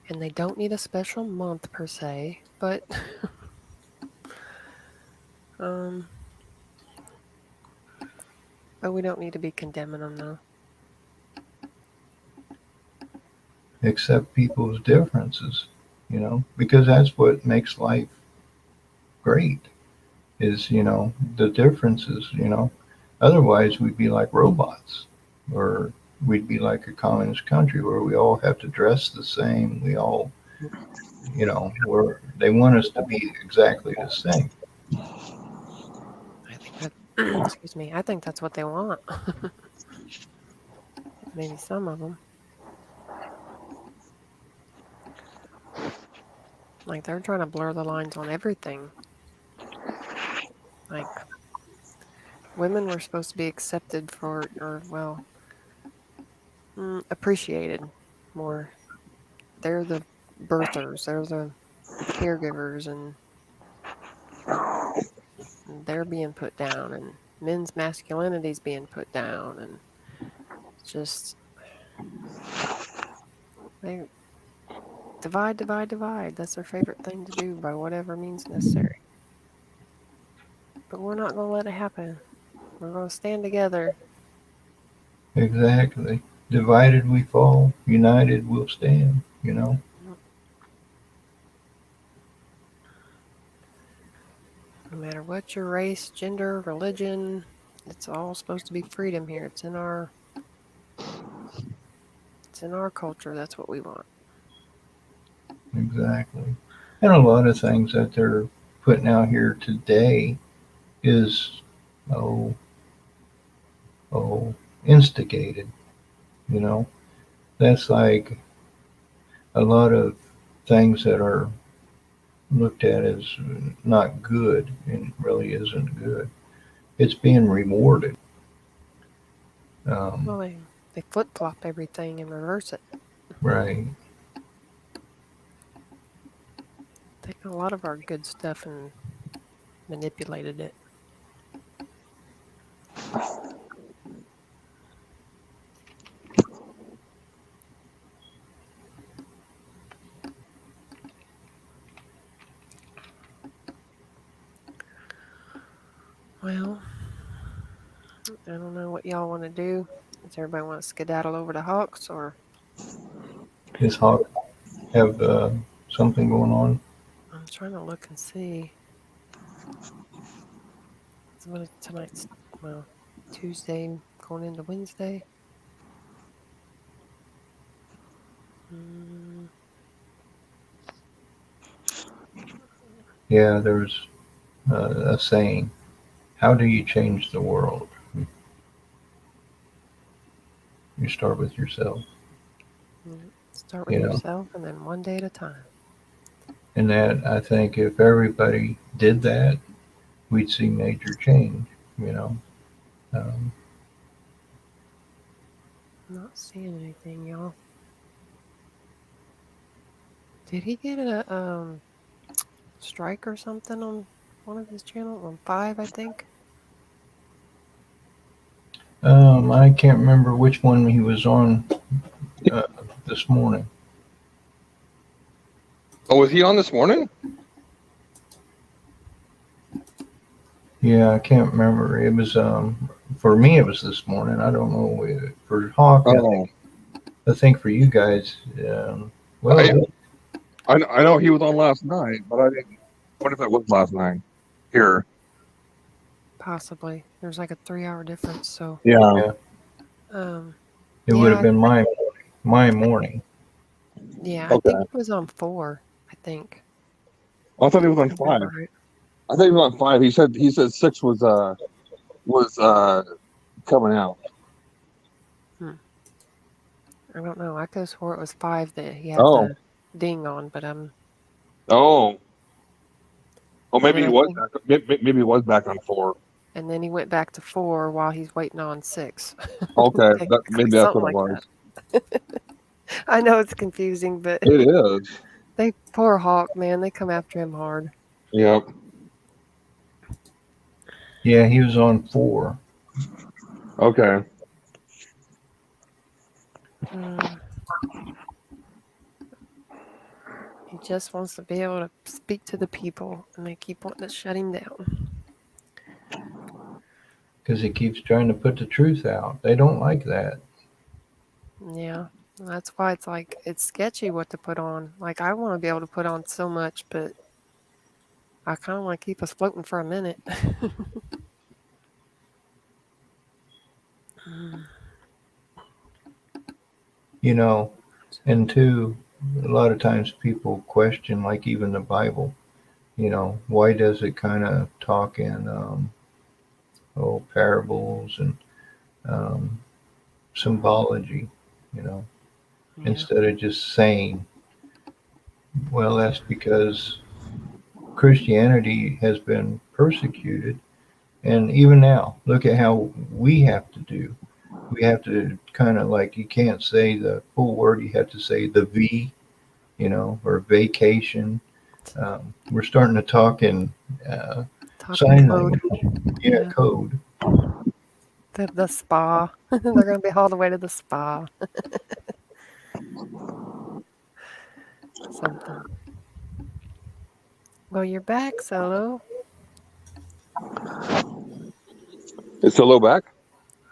And they don't need a special month per se, but but we don't need to be condemning them though. Accept people's differences, you know, because that's what makes life great is, you know, the differences, you know. Otherwise, we'd be like robots, or we'd be like a communist country where we all have to dress the same. We all, you know, they want us to be exactly the same. I think that Excuse me. I think that's what they want. Maybe some of them. Like they're trying to blur the lines on everything. Like women were supposed to be accepted for, or well, appreciated more. They're the birthers. They're the caregivers, and they're being put down, and men's masculinity is being put down, and it's just they divide, divide, divide. That's their favorite thing to do by whatever means necessary. But we're not going to let it happen. We're going to stand together. Exactly. Divided we fall, united we'll stand, you know. No matter what your race, gender, religion, it's all supposed to be freedom here. It's in our culture. That's what we want. Exactly. And a lot of things that they're putting out here today is instigated, you know. That's like a lot of things that are looked at as not good and really isn't good. It's being rewarded. Well, they flip flop everything and reverse it. Right. Taken a lot of our good stuff and manipulated it. Well, I don't know what y'all want to do. Does everybody want to skedaddle over to Hawks, or Does Hawk have something going on? I'm trying to look and see. So what is tonight's? Well, Tuesday going into Wednesday. Yeah, there's a saying, how do you change the world? You start with yourself. Start with yourself, and then one day at a time. And that, I think, if everybody did that, we'd see major change, you know. I'm not seeing anything, y'all. Did he get a strike or something on one of his channels? On 5, I think. I can't remember which one he was on this morning. Oh, was he on this morning? Yeah, I can't remember. It was for me. It was this morning. I don't know for Hawk. Oh. I think for you guys. Well, I know he was on last night, but I didn't. What if it was last night? Here. Possibly. There's like a 3-hour difference, so. Yeah. It would have been my morning. Yeah, I think it was on 4. I think. I thought he was on 5. Right. I think he was on 5. He said 6 was coming out. I don't know. I could have swore it was 5 that he had the ding on, but Oh, maybe he was. Maybe he was back on 4. And then he went back to 4 while he's waiting on 6. Okay, maybe that's what it was. I know it's confusing, but it is. They poor Hawk, man. They come after him hard. Yep. Yeah, he was on 4. Okay. He just wants to be able to speak to the people, and they keep wanting to shut him down. Because he keeps trying to put the truth out. They don't like that. Yeah, that's why it's like, it's sketchy what to put on. Like, I want to be able to put on so much, but I kind of want to keep us floating for a minute. You know, and two, a lot of times people question, like even the Bible, you know, why does it kind of talk in parables and um, symbology, Yeah. instead of just saying, well, that's because Christianity has been persecuted. And even now, look at how we have to do. We have to kind of like, you can't say the full word, you have to say the V, or vacation. We're starting to talk in Talking sign code. language. Yeah, Yeah. code. The spa. They're going to be hauled away to the spa. Something. Well, you're back, Solo. Is Solo back?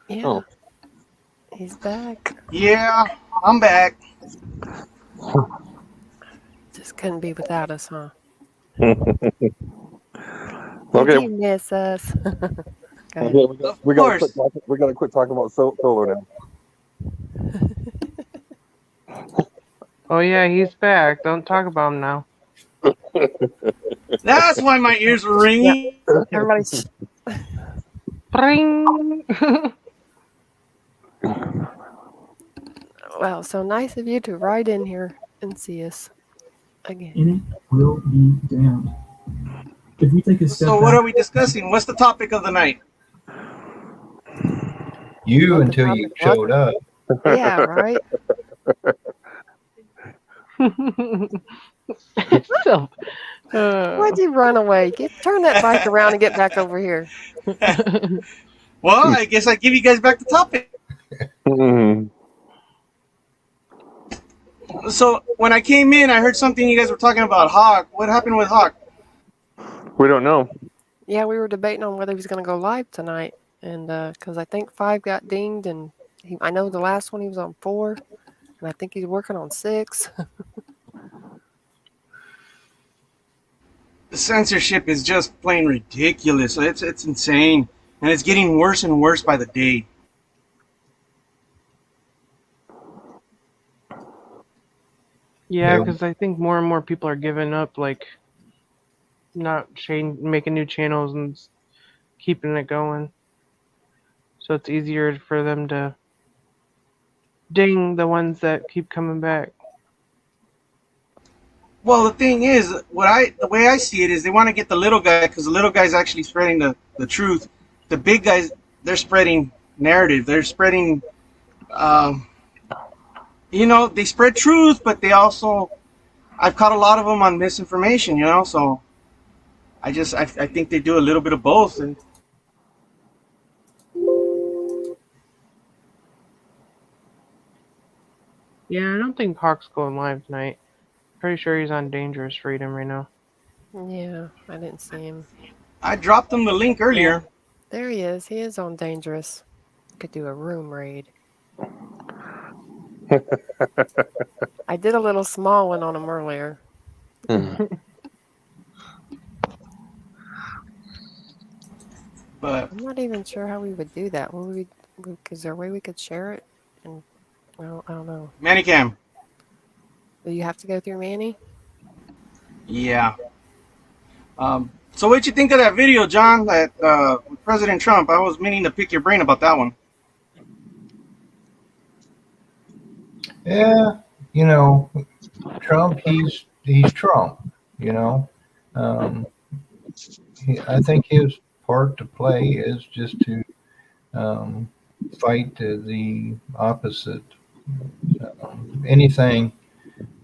Yeah. Oh. He's back. Yeah, I'm back. Just couldn't be without us, huh? Okay. Did you miss us? Go ahead. Of course. We gotta quit talking about Solo now. Oh yeah, he's back. Don't talk about him now. That's why my ears were ringing. Everybody's. Bring. Well, so nice of you to ride in here and see us again. And it will be damned. If we take a step So back, what are we discussing? What's the topic of the night? You What the until you topic was? showed up. Yeah, right? So, Why'd you run away? Turn that bike around and get back over here. Well, I guess I give you guys back the topic. So when I came in, I heard something you guys were talking about Hawk. What happened with Hawk? We don't know. Yeah, we were debating on whether he was going to go live tonight. And because I think 5 got dinged, and I know the last one he was on 4, and I think he's working on 6. The censorship is just plain ridiculous. It's insane, and it's getting worse and worse by the day. yeah, Yeah. because I think more and more people are giving up, like not making new channels and keeping it going. So it's easier for them to ding the ones that keep coming back. Well, the thing is, the way I see it is they want to get the little guy because the little guy's actually spreading the truth. The big guys, they're spreading narrative. They're spreading, they spread truth, but they also, I've caught a lot of them on misinformation, so I think they do a little bit of both. And Yeah, I don't think Hawk's going live tonight. Pretty sure he's on Dangerous Freedom right now. Yeah, I didn't see him. I dropped them the link earlier. There he is. He is on Dangerous. Could do a room raid. I did a little small one on him earlier. But I'm not even sure how we would do that. Is there a way we could share it? And well, I don't know. Manicam, Do you have to go through Manny? yeah. So what'd you think of that video, John? That with President Trump? I was meaning to pick your brain about that one. Yeah, Trump, he's Trump, I think his part to play is just to fight the opposite. Anything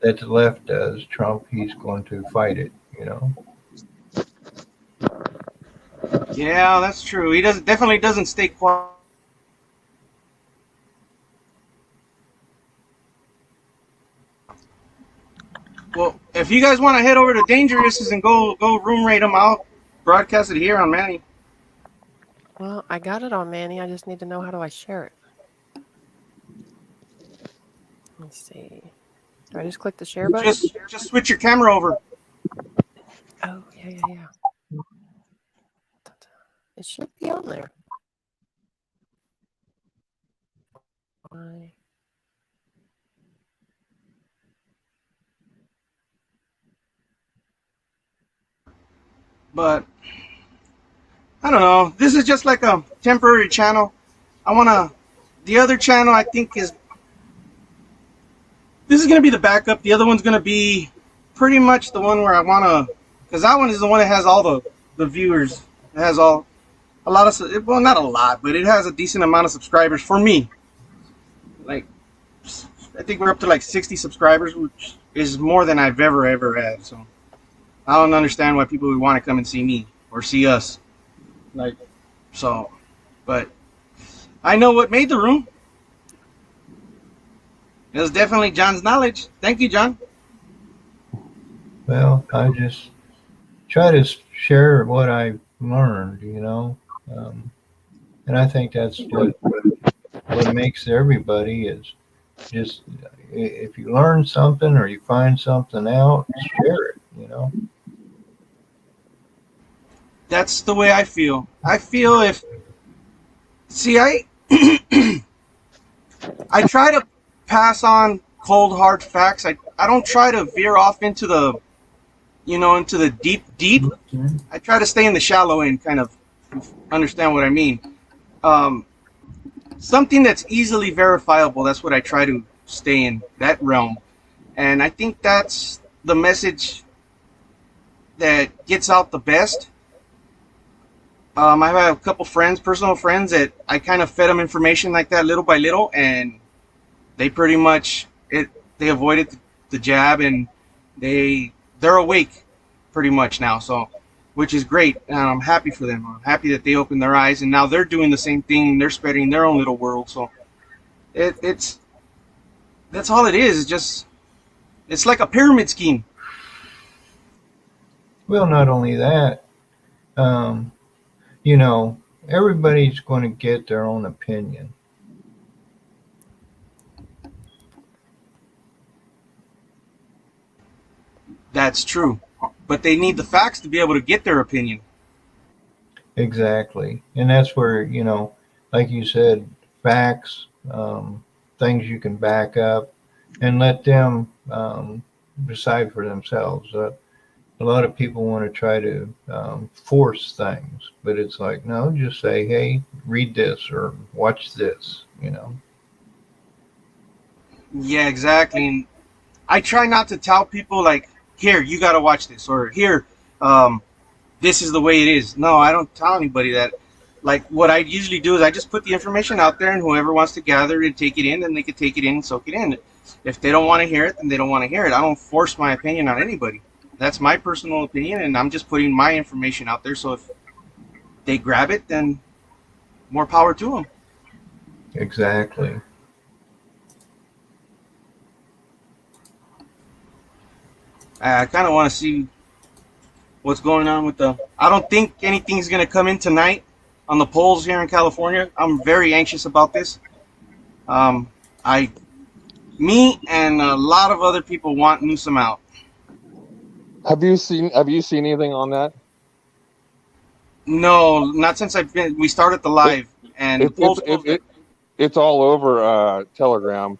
that the left does, Trump, he's going to fight it, Yeah, that's true. He definitely doesn't stay quiet. Well, if you guys want to head over to Dangerous and go room raid them, I'll broadcast it here on Manny. Well, I got it on Manny. I just need to know how do I share it. Let's see. Do I just click the share button? Just switch your camera over. Oh, yeah. It should be on there. Why? But I don't know. This is just like a temporary channel. The other channel I think this is going to be the backup. The other one's going to be pretty much the one where I want to, because that one is the one that has all the viewers. It has a lot of, well, not a lot, but it has a decent amount of subscribers for me. Like, I think we're up to like 60 subscribers, which is more than I've ever had. So I don't understand why people would want to come and see me or see us. Like, so, but I know what made the room. It was definitely John's knowledge. Thank you, John. Well, I just try to share what I learned, and I think that's what makes everybody is just if you learn something or you find something out, share it. That's the way I feel. I feel I try to pass on cold hard facts. I don't try to veer off into the deep. I try to stay in the shallow end, kind of understand what I mean. Something that's easily verifiable, that's what I try to stay in, that realm. And I think that's the message that gets out the best. I have a couple friends, personal friends, that I kind of fed them information like that little by little, and they pretty much they avoided the jab, and they're awake pretty much now. So, which is great, and I'm happy for them. I'm happy that they opened their eyes, and now they're doing the same thing. They're spreading their own little world. So, that's all it is. It's like a pyramid scheme. Well, not only that, everybody's going to get their own opinion. That's true. But they need the facts to be able to get their opinion. Exactly. And that's where, like you said, facts, things you can back up and let them decide for themselves. A lot of people want to try to force things, but it's like, no, just say, hey, read this or watch this, Yeah, exactly. And I try not to tell people like, here, you got to watch this, or here, this is the way it is. No, I don't tell anybody that. Like, what I usually do is I just put the information out there, and whoever wants to gather and take it in, then they can take it in and soak it in. If they don't want to hear it, then they don't want to hear it. I don't force my opinion on anybody. That's my personal opinion, and I'm just putting my information out there. So if they grab it, then more power to them. Exactly. I kind of want to see what's going on with I don't think anything's going to come in tonight on the polls here in California. I'm very anxious about this. Me and a lot of other people want Newsom out. Have you seen anything on that? No, not since we started the live. And the polls it's all over Telegram.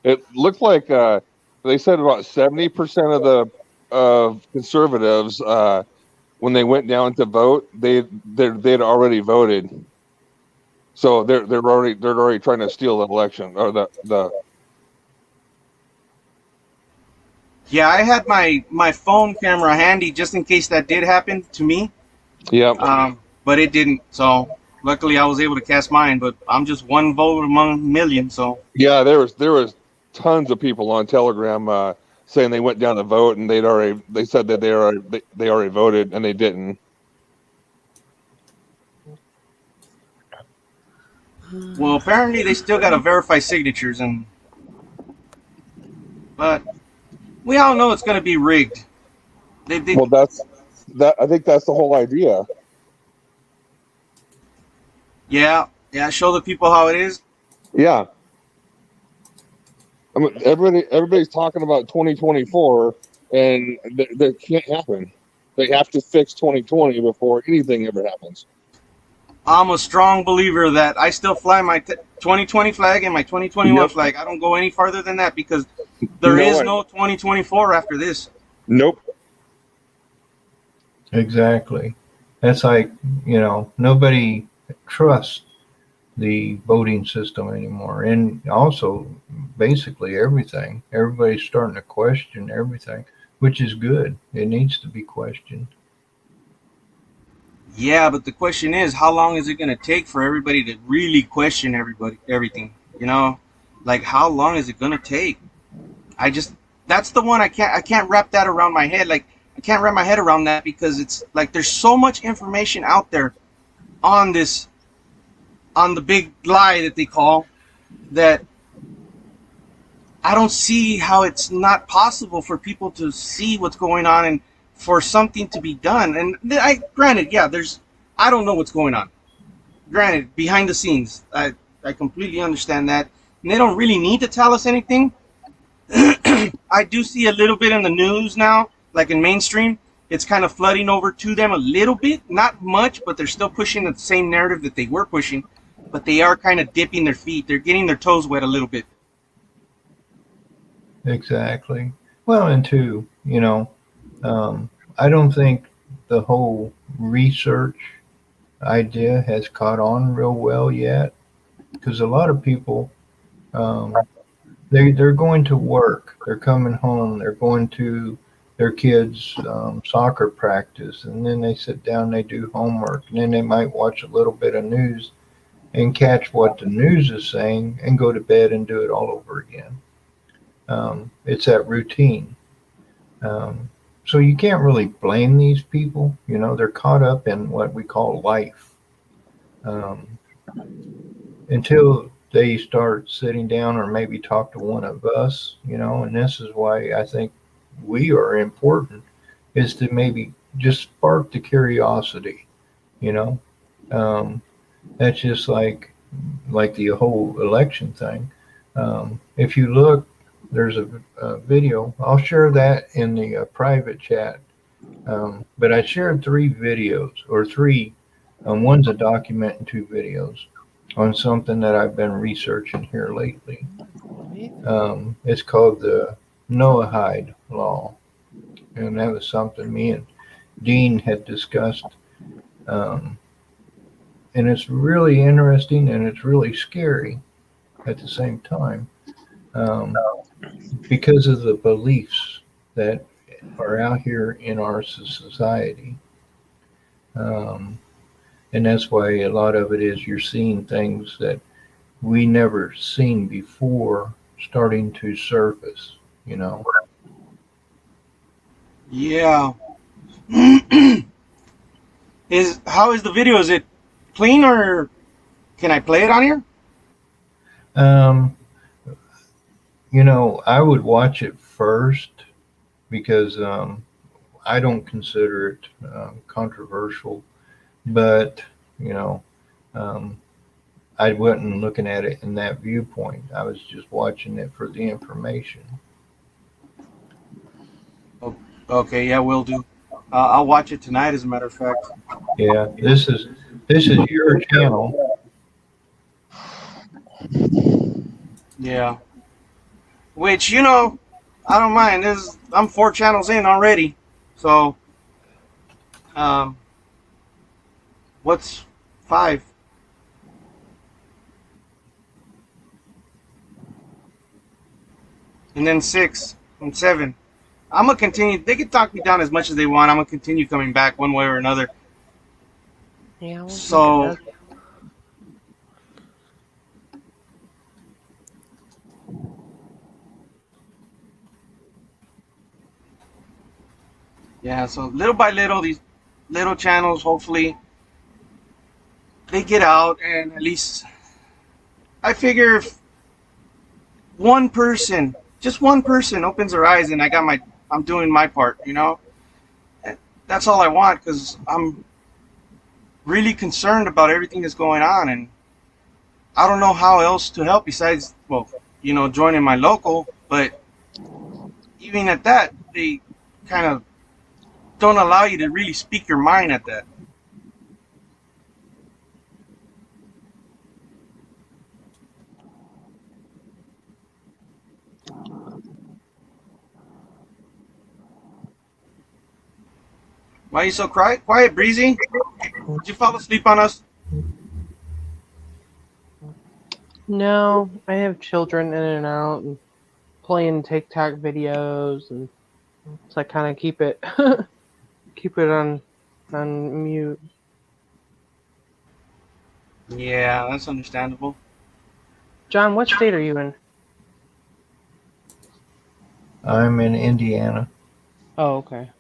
It looked like they said about 70% of the conservatives, when they went down to vote, they'd already voted. So they're already trying to steal the election or the. Yeah, I had my phone camera handy just in case that did happen to me. Yeah. But it didn't. So luckily I was able to cast mine. But I'm just one vote among millions. So yeah, there was tons of people on Telegram saying they went down to vote and they said that they already voted and they didn't. Well, apparently they still got to verify signatures, but we all know it's going to be rigged. Well, I think that's the whole idea. Yeah, show the people how it is. Yeah. I mean, everybody's talking about 2024, and that can't happen. They have to fix 2020 before anything ever happens. I'm a strong believer that I still fly my 2020 flag and my 2021 flag. I don't go any farther than that because there is no 2024 after this. Nope. Exactly. That's like, nobody trusts the voting system anymore. And also, basically, everything. Everybody's starting to question everything, which is good. It needs to be questioned. Yeah, but the question is, how long is it going to take for everybody to really question everything? Like how long is it going to take? I just That's the one I can't wrap that around my head. Like I can't wrap my head around that because it's like there's so much information out there on the big lie that they call that I don't see how it's not possible for people to see what's going on and for something to be done. And granted, yeah, I don't know what's going on. Granted, behind the scenes, I completely understand that. And they don't really need to tell us anything. I do see a little bit in the news now, like in mainstream. It's kind of flooding over to them a little bit, not much, but they're still pushing the same narrative that they were pushing. But they are kind of dipping their feet. They're getting their toes wet a little bit. Exactly. Well, and two, I don't think the whole research idea has caught on real well yet, because a lot of people, they're going to work, they're coming home, they're going to their kids' soccer practice, and then they sit down, they do homework, and then they might watch a little bit of news and catch what the news is saying and go to bed and do it all over again. It's that routine. So you can't really blame these people. They're caught up in what we call life. Until they start sitting down or maybe talk to one of us, and this is why I think we are important, is to maybe just spark the curiosity, that's just like the whole election thing. If you look, there's a video. I'll share that in the private chat. But I shared 3 videos, or 3. One's a document and 2 videos on something that I've been researching here lately. It's called the Noahide Law, and that was something me and Dean had discussed. And it's really interesting and it's really scary at the same time. Because of the beliefs that are out here in our society. And that's why a lot of it is you're seeing things that we never seen before starting to surface, Yeah. How is the video? Is it clean or can I play it on here? I would watch it first because I don't consider it controversial, but I wasn't looking at it in that viewpoint. I was just watching it for the information. Okay, yeah, will do. I'll watch it tonight, as a matter of fact. Yeah, this is your channel. Yeah. Which, I don't mind. I'm 4 channels in already. So, what's 5? And then 6 and 7. I'm going to continue. They can talk me down as much as they want. I'm going to continue coming back one way or another. Yeah. So, yeah, so little by little, these little channels, hopefully, they get out, and at least I figure if just one person opens their eyes and I'm doing my part, That's all I want, because I'm really concerned about everything that's going on, and I don't know how else to help besides, joining my local, but even at that, they kind of don't allow you to really speak your mind at that. Why are you so quiet, Breezy? Did you fall asleep on us? No, I have children in and out and playing TikTok videos, and so I kind of keep it keep it on mute. Yeah, that's understandable. John, what state are you in? I'm in Indiana. Oh, okay.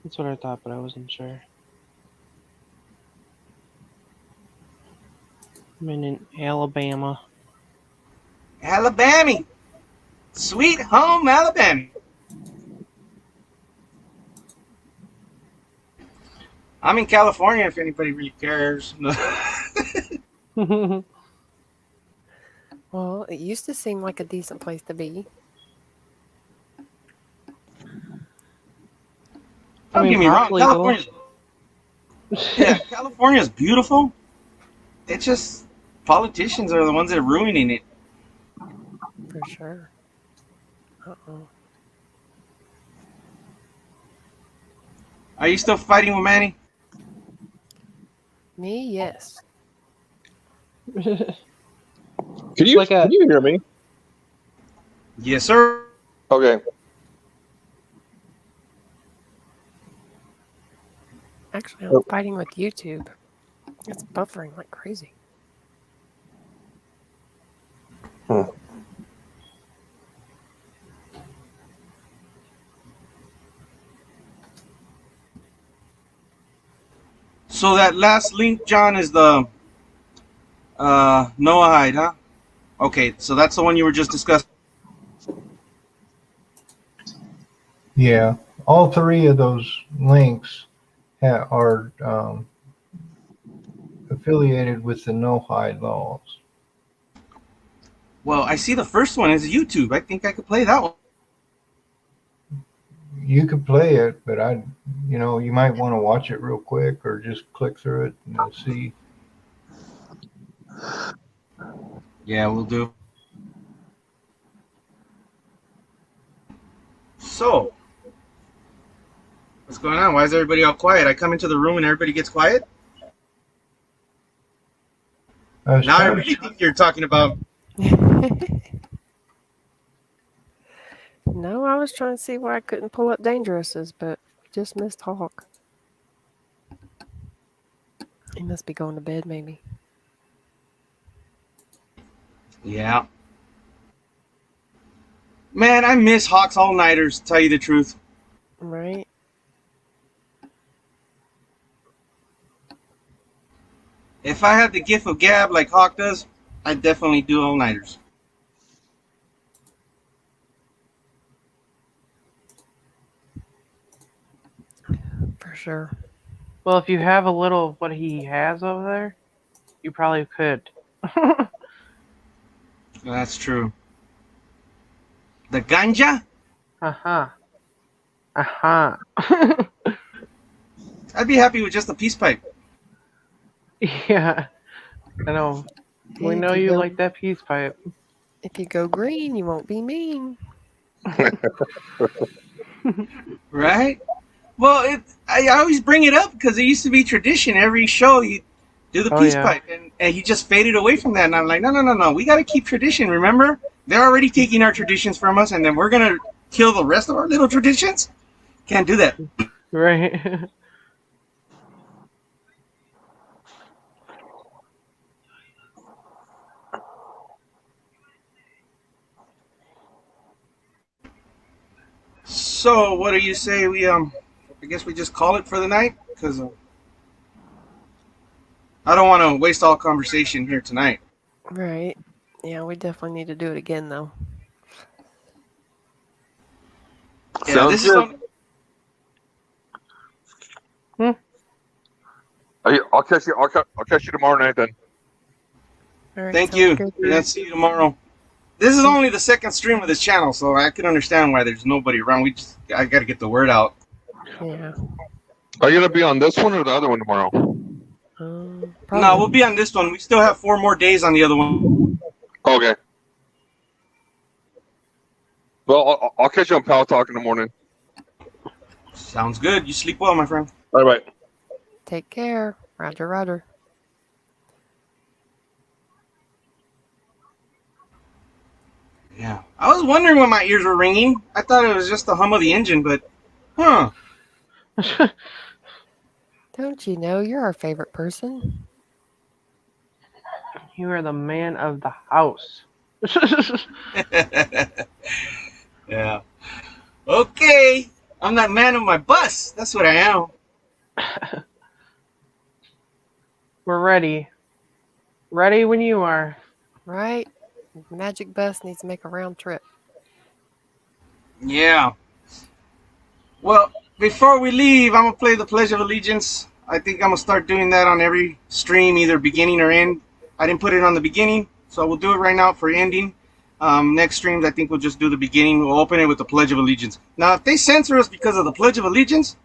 That's what I thought, but I wasn't sure. I'm in Alabama. Alabama. Sweet home Alabama. I'm in California if anybody really cares. Well, it used to seem like a decent place to be. Don't get me wrong, pot's legal. California's yeah, California's beautiful. It's just politicians are the ones that are ruining it. For sure. Uh-oh. Are you still fighting with Manny? Me, yes. Can you hear me? Yes, sir. Okay. Actually, I'm fighting with YouTube. It's buffering like crazy. So that last link, John, is the Noahide, huh? Okay, so that's the one you were just discussing. Yeah, all three of those links are affiliated with the no-hide laws. Well, I see the first one is YouTube. I think I could play that one. You could play it, but you might want to watch it real quick or just click through it and see. Yeah, we'll do. So, what's going on? Why is everybody all quiet? I come into the room and everybody gets quiet? Now I really think you're talking about... No, I was trying to see why I couldn't pull up Dangerouses, but just missed Hawk. He must be going to bed, maybe. Yeah. Man, I miss Hawk's all-nighters, to tell you the truth. Right? If I had the gift of gab like Hawk does, I'd definitely do all-nighters. For sure. Well, if you have a little of what he has over there, you probably could. That's true. The ganja? Uh-huh. Uh-huh. I'd be happy with just a peace pipe. Yeah. I know. We know you like that peace pipe. If you go green, you won't be mean. Right? Well, I always bring it up because it used to be tradition. Every show, you do the peace pipe. And he just faded away from that. And I'm like, no. We got to keep tradition, remember? They're already taking our traditions from us, and then we're going to kill the rest of our little traditions? Can't do that. Right. So, what do you say we, I guess we just call it for the night? Because I don't want to waste all conversation here tonight. Right. Yeah, we definitely need to do it again, though. Yeah, Sounds this good. I'll catch you. I'll catch you tomorrow night then. All right, Thank sounds you. good. And I'll see you tomorrow. This is only the second stream of this channel, so I can understand why there's nobody around. I got to get the word out. Yeah. Are you gonna be on this one or the other one tomorrow? No, we'll be on this one. We still have 4 more days on the other one. Okay. Well, I'll catch you on Pal Talk in the morning. Sounds good. You sleep well, my friend. All right. Take care. Roger, roger. Yeah. I was wondering when my ears were ringing. I thought it was just the hum of the engine, but huh. Don't you know you're our favorite person? You are the man of the house. Yeah. Okay. I'm that man of my bus. That's what I am. We're ready. Ready when you are. Right? Magic Bus needs to make a round trip. Yeah. Well, before we leave, I'm going to play the Pledge of Allegiance. I think I'm going to start doing that on every stream, either beginning or end. I didn't put it on the beginning, so we'll do it right now for ending. Next streams, I think we'll just do the beginning. We'll open it with the Pledge of Allegiance. Now, if they censor us because of the Pledge of Allegiance,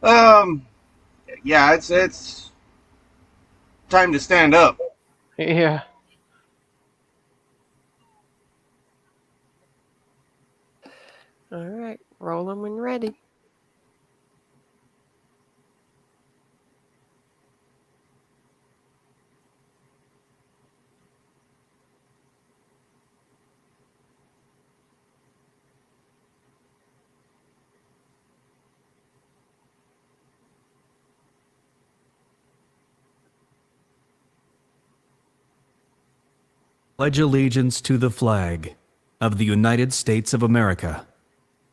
yeah, it's time to stand up. Yeah. All right. Roll them when ready. Pledge allegiance to the flag of the United States of America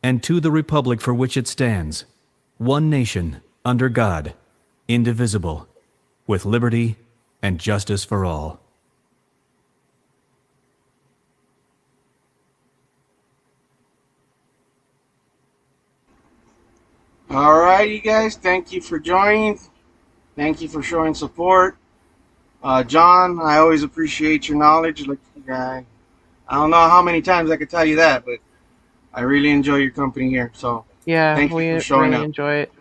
and to the republic for which it stands, one nation, under God, indivisible, with liberty and justice for all. All right, you guys, thank you for joining. Thank you for showing support. John, I always appreciate your knowledge. Like, I don't know how many times I could tell you that, but I really enjoy your company here. So Yeah, thank you we for showing really up. enjoy it.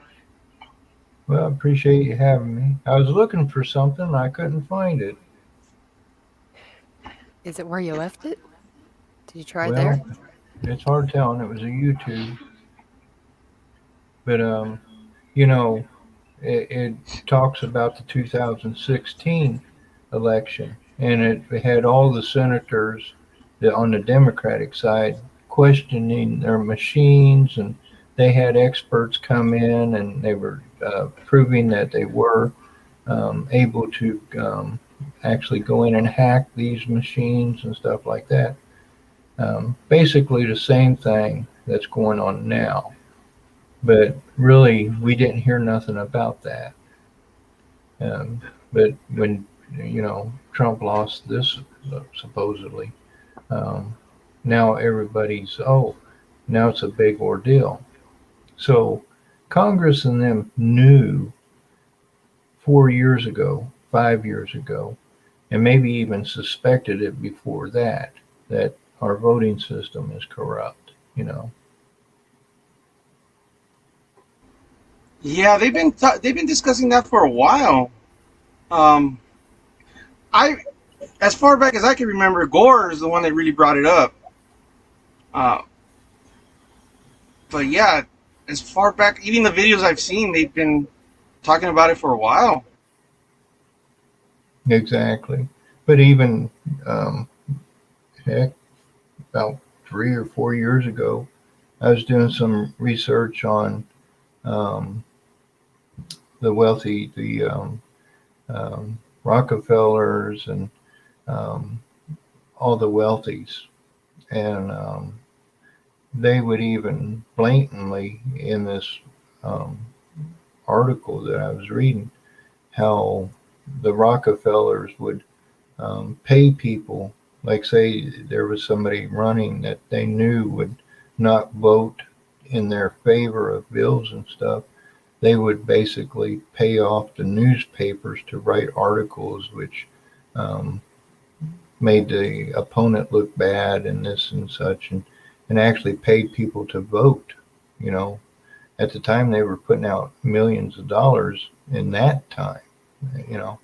Well, I appreciate you having me. I was looking for something, I couldn't find it. Is it where you left it? Did you try Well, there? it's hard telling. It was a YouTube. But, you know, it talks about the 2016 election, and it had all the senators on the Democratic side questioning their machines, and they had experts come in and they were proving that they were able to actually go in and hack these machines and stuff like that. Basically the same thing that's going on now. But really, we didn't hear nothing about that. But when, you know, Trump lost this, supposedly, now everybody's, now it's a big ordeal. So Congress and them knew 4 years ago, 5 years ago, and maybe even suspected it before that our voting system is corrupt, you know. Yeah, they've been discussing that for a while. As far back as I can remember, Gore is the one that really brought it up. But yeah, as far back, even the videos I've seen, they've been talking about it for a while. Exactly. But even, heck, about 3 or 4 years ago, I was doing some research on the wealthy, the Rockefellers and all the wealthies. And they would even blatantly, in this article that I was reading, how the Rockefellers would pay people, like say there was somebody running that they knew would not vote in their favor of bills and stuff. They would basically pay off the newspapers to write articles which made the opponent look bad and this and such, and actually paid people to vote. You know, at the time they were putting out millions of dollars in that time, you know,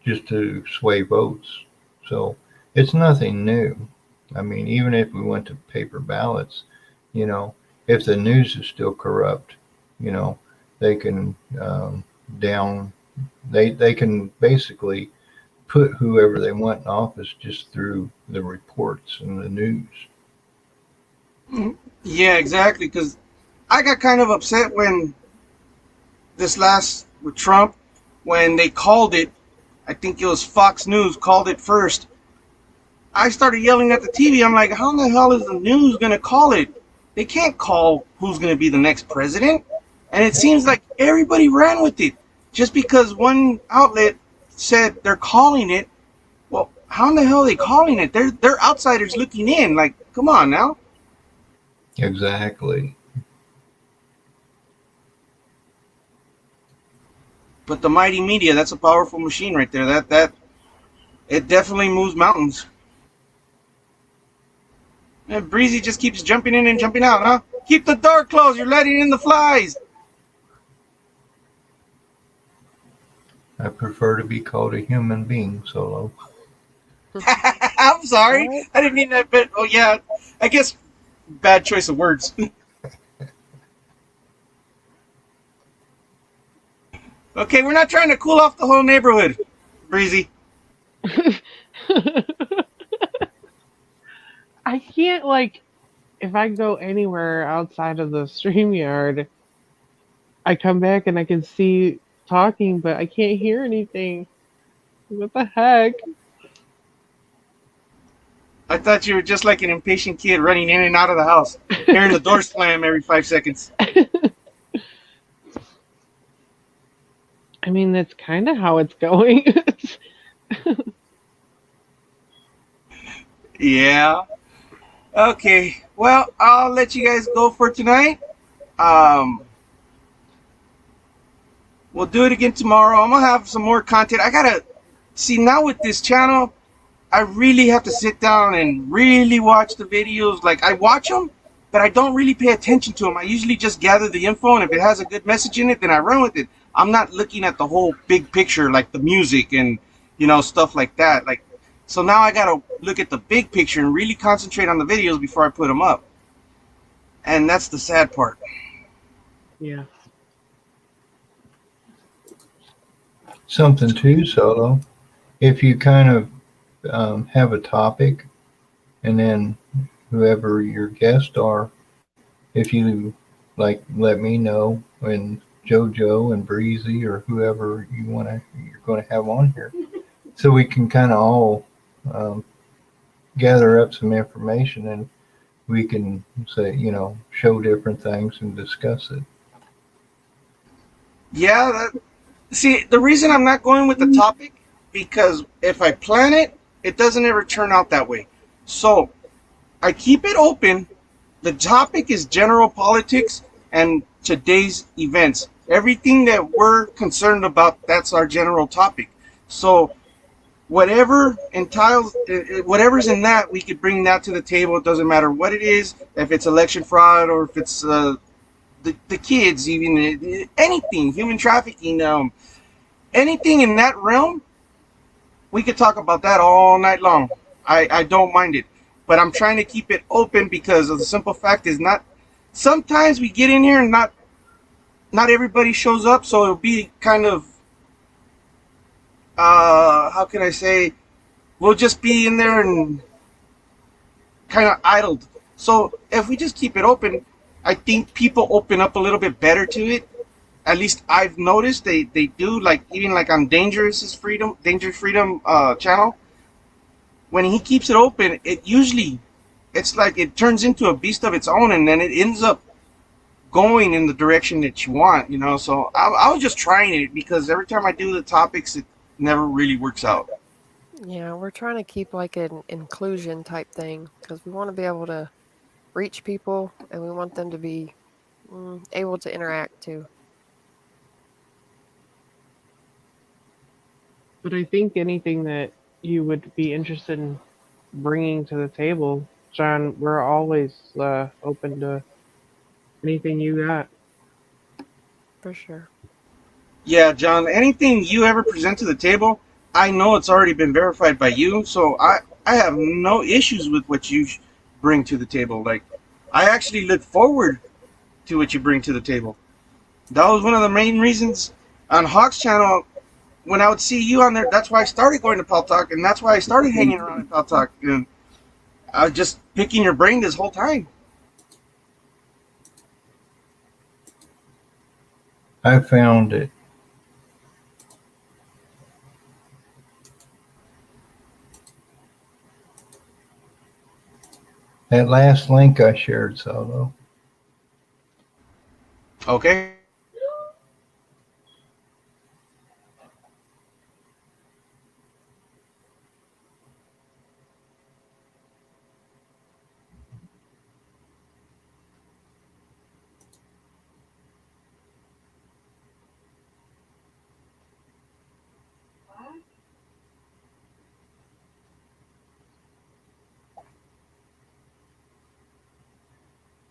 just to sway votes. So it's nothing new. I mean, even if we went to paper ballots, you know, if the news is still corrupt, you know, they can down. They can basically put whoever they want in office just through the reports and the news. Yeah, exactly. Because I got kind of upset when this last with Trump, when they called it. I think it was Fox News called it first. I started yelling at the TV. I'm like, how in the hell is the news going to call it? They can't call who's going to be the next president. And it seems like everybody ran with it. Just because one outlet said they're calling it, well, how in the hell are they calling it? They're outsiders looking in. Like, come on now. Exactly. But the mighty media, that's a powerful machine right there. That it definitely moves mountains. And Breezy just keeps jumping in and jumping out, huh? Keep the door closed. You're letting in the flies. I prefer to be called a human being, Solo. I'm sorry. Right. I didn't mean that, but oh yeah, I guess bad choice of words. Okay, we're not trying to cool off the whole neighborhood, Breezy. I can't, like, if I go anywhere outside of the StreamYard, I come back and I can see talking, but I can't hear anything. What the heck? I thought you were just like an impatient kid running in and out of the house, hearing the door slam every 5 seconds. I mean, that's kind of how it's going. Yeah. Okay. Well, I'll let you guys go for tonight. We'll do it again tomorrow. I'm gonna have some more content. I gotta see now with this channel. I really have to sit down and really watch the videos. Like, I watch them, but I don't really pay attention to them. I usually just gather the info, and if it has a good message in it, then I run with it. I'm not looking at the whole big picture, like the music and, you know, stuff like that. Like, so now I gotta look at the big picture and really concentrate on the videos before I put them up. And that's the sad part. Yeah. Something too, Solo. If you kind of have a topic, and then whoever your guests are, if you like, let me know, and JoJo and Breezy or whoever you're going to have on here, so we can kind of all gather up some information, and we can say, you know, show different things and discuss it. Yeah, see, the reason I'm not going with the topic, because if I plan it, it doesn't ever turn out that way. So I keep it open. The topic is general politics and today's events. Everything that we're concerned about, that's our general topic. So whatever entiles, whatever's in that, we could bring that to the table. It doesn't matter what it is, if it's election fraud or if it's the kids, even anything, human trafficking, anything in that realm, we could talk about that all night long. I don't mind it, but I'm trying to keep it open because of the simple fact is not. Sometimes we get in here and not everybody shows up, so it'll be kind of how can I say? We'll just be in there and kind of idled. So if we just keep it open, I think people open up a little bit better to it. At least I've noticed they do, like even like on Dangerous Freedom channel. When he keeps it open, it's like it turns into a beast of its own, and then it ends up going in the direction that you want, you know. So I was just trying it because every time I do the topics, it never really works out. Yeah, we're trying to keep like an inclusion type thing because we want to be able to reach people and we want them to be able to interact too. But I think anything that you would be interested in bringing to the table, John, we're always open to anything you got. For sure. Yeah, John, anything you ever present to the table, I know it's already been verified by you, so I have no issues with what you bring to the table. Like, I actually look forward to what you bring to the table. That was one of the main reasons on Hawk's channel. When I would see you on there, that's why I started going to Pal Talk, and that's why I started hanging around in Pal Talk. And I was just picking your brain this whole time. I found it. That last link I shared, Solo. Okay.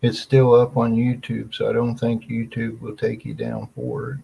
It's still up on YouTube, so I don't think YouTube will take you down for it.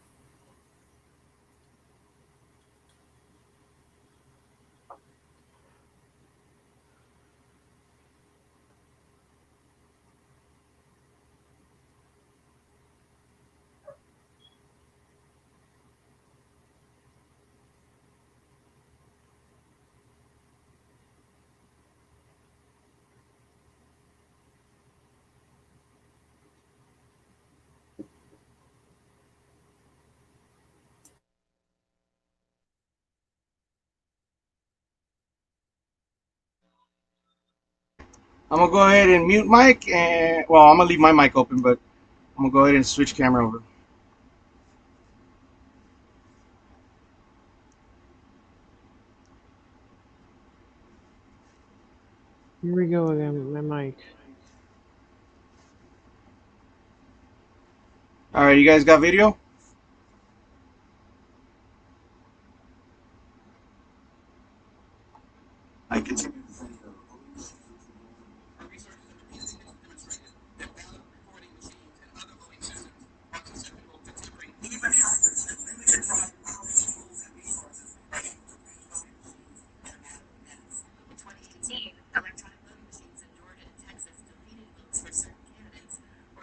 I'm gonna go ahead and mute mic, and well, I'm gonna leave my mic open, but I'm gonna go ahead and switch camera over. Here we go again with my mic. All right, you guys got video? I continue.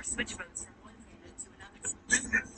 Switch votes from one candidate to another.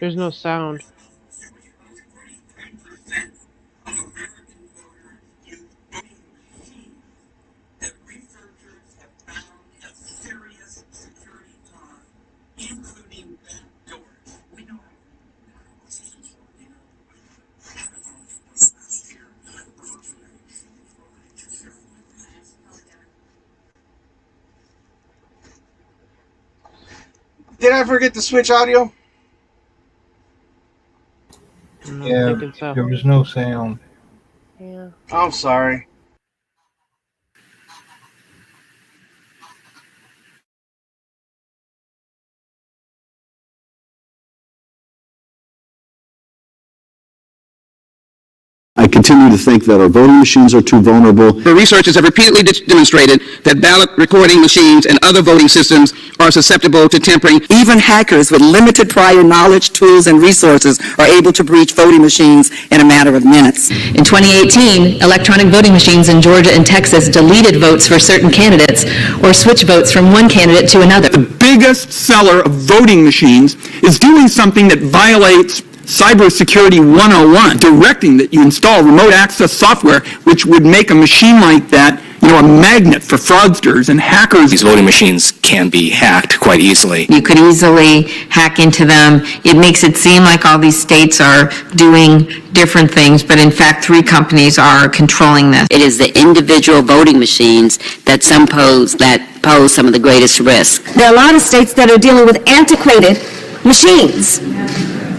There's no sound. Did I forget to switch audio? Yeah, there was no sound. Yeah. I'm sorry. I continue to think that our voting machines are too vulnerable. The researchers have repeatedly demonstrated that ballot recording machines and other voting systems are susceptible to tampering. Even hackers with limited prior knowledge, tools, and resources are able to breach voting machines in a matter of minutes. In 2018, electronic voting machines in Georgia and Texas deleted votes for certain candidates or switched votes from one candidate to another. The biggest seller of voting machines is doing something that violates Cybersecurity 101, directing that you install remote access software, which would make a machine like that, a magnet for fraudsters and hackers. These voting machines can be hacked quite easily. You could easily hack into them. It makes it seem like all these states are doing different things, but in fact 3 companies are controlling this. It is the individual voting machines that pose some of the greatest risk. There are a lot of states that are dealing with antiquated machines.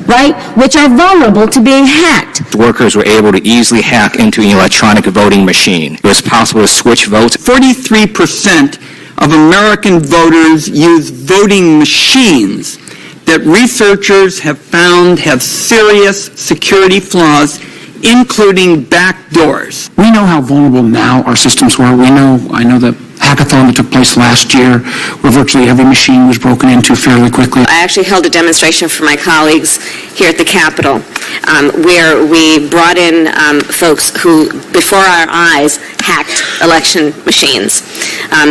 right, which are vulnerable to being hacked. Workers were able to easily hack into an electronic voting machine. It was possible to switch votes. 43% of American voters use voting machines that researchers have found have serious security flaws, including backdoors. We know how vulnerable now our systems were. I know the hackathon that took place last year, where virtually every machine was broken into fairly quickly. I actually held a demonstration for my colleagues here at the Capitol, where we brought in folks who, before our eyes, hacked election machines,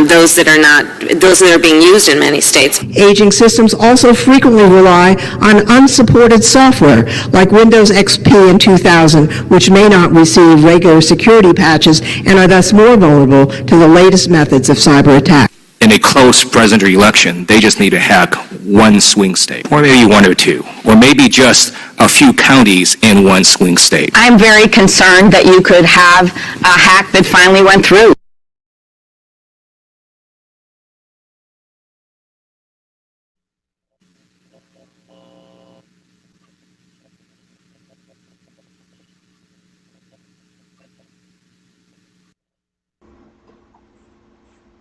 those that are being used in many states. Aging systems also frequently rely on unsupported software, like Windows XP in 2000, which may not receive regular security patches and are thus more vulnerable to the latest methods of cyber attack. In a close presidential election, they just need to hack one swing state, or maybe one or two, or maybe just a few counties in one swing state. I'm very concerned that you could have a hack that finally went through.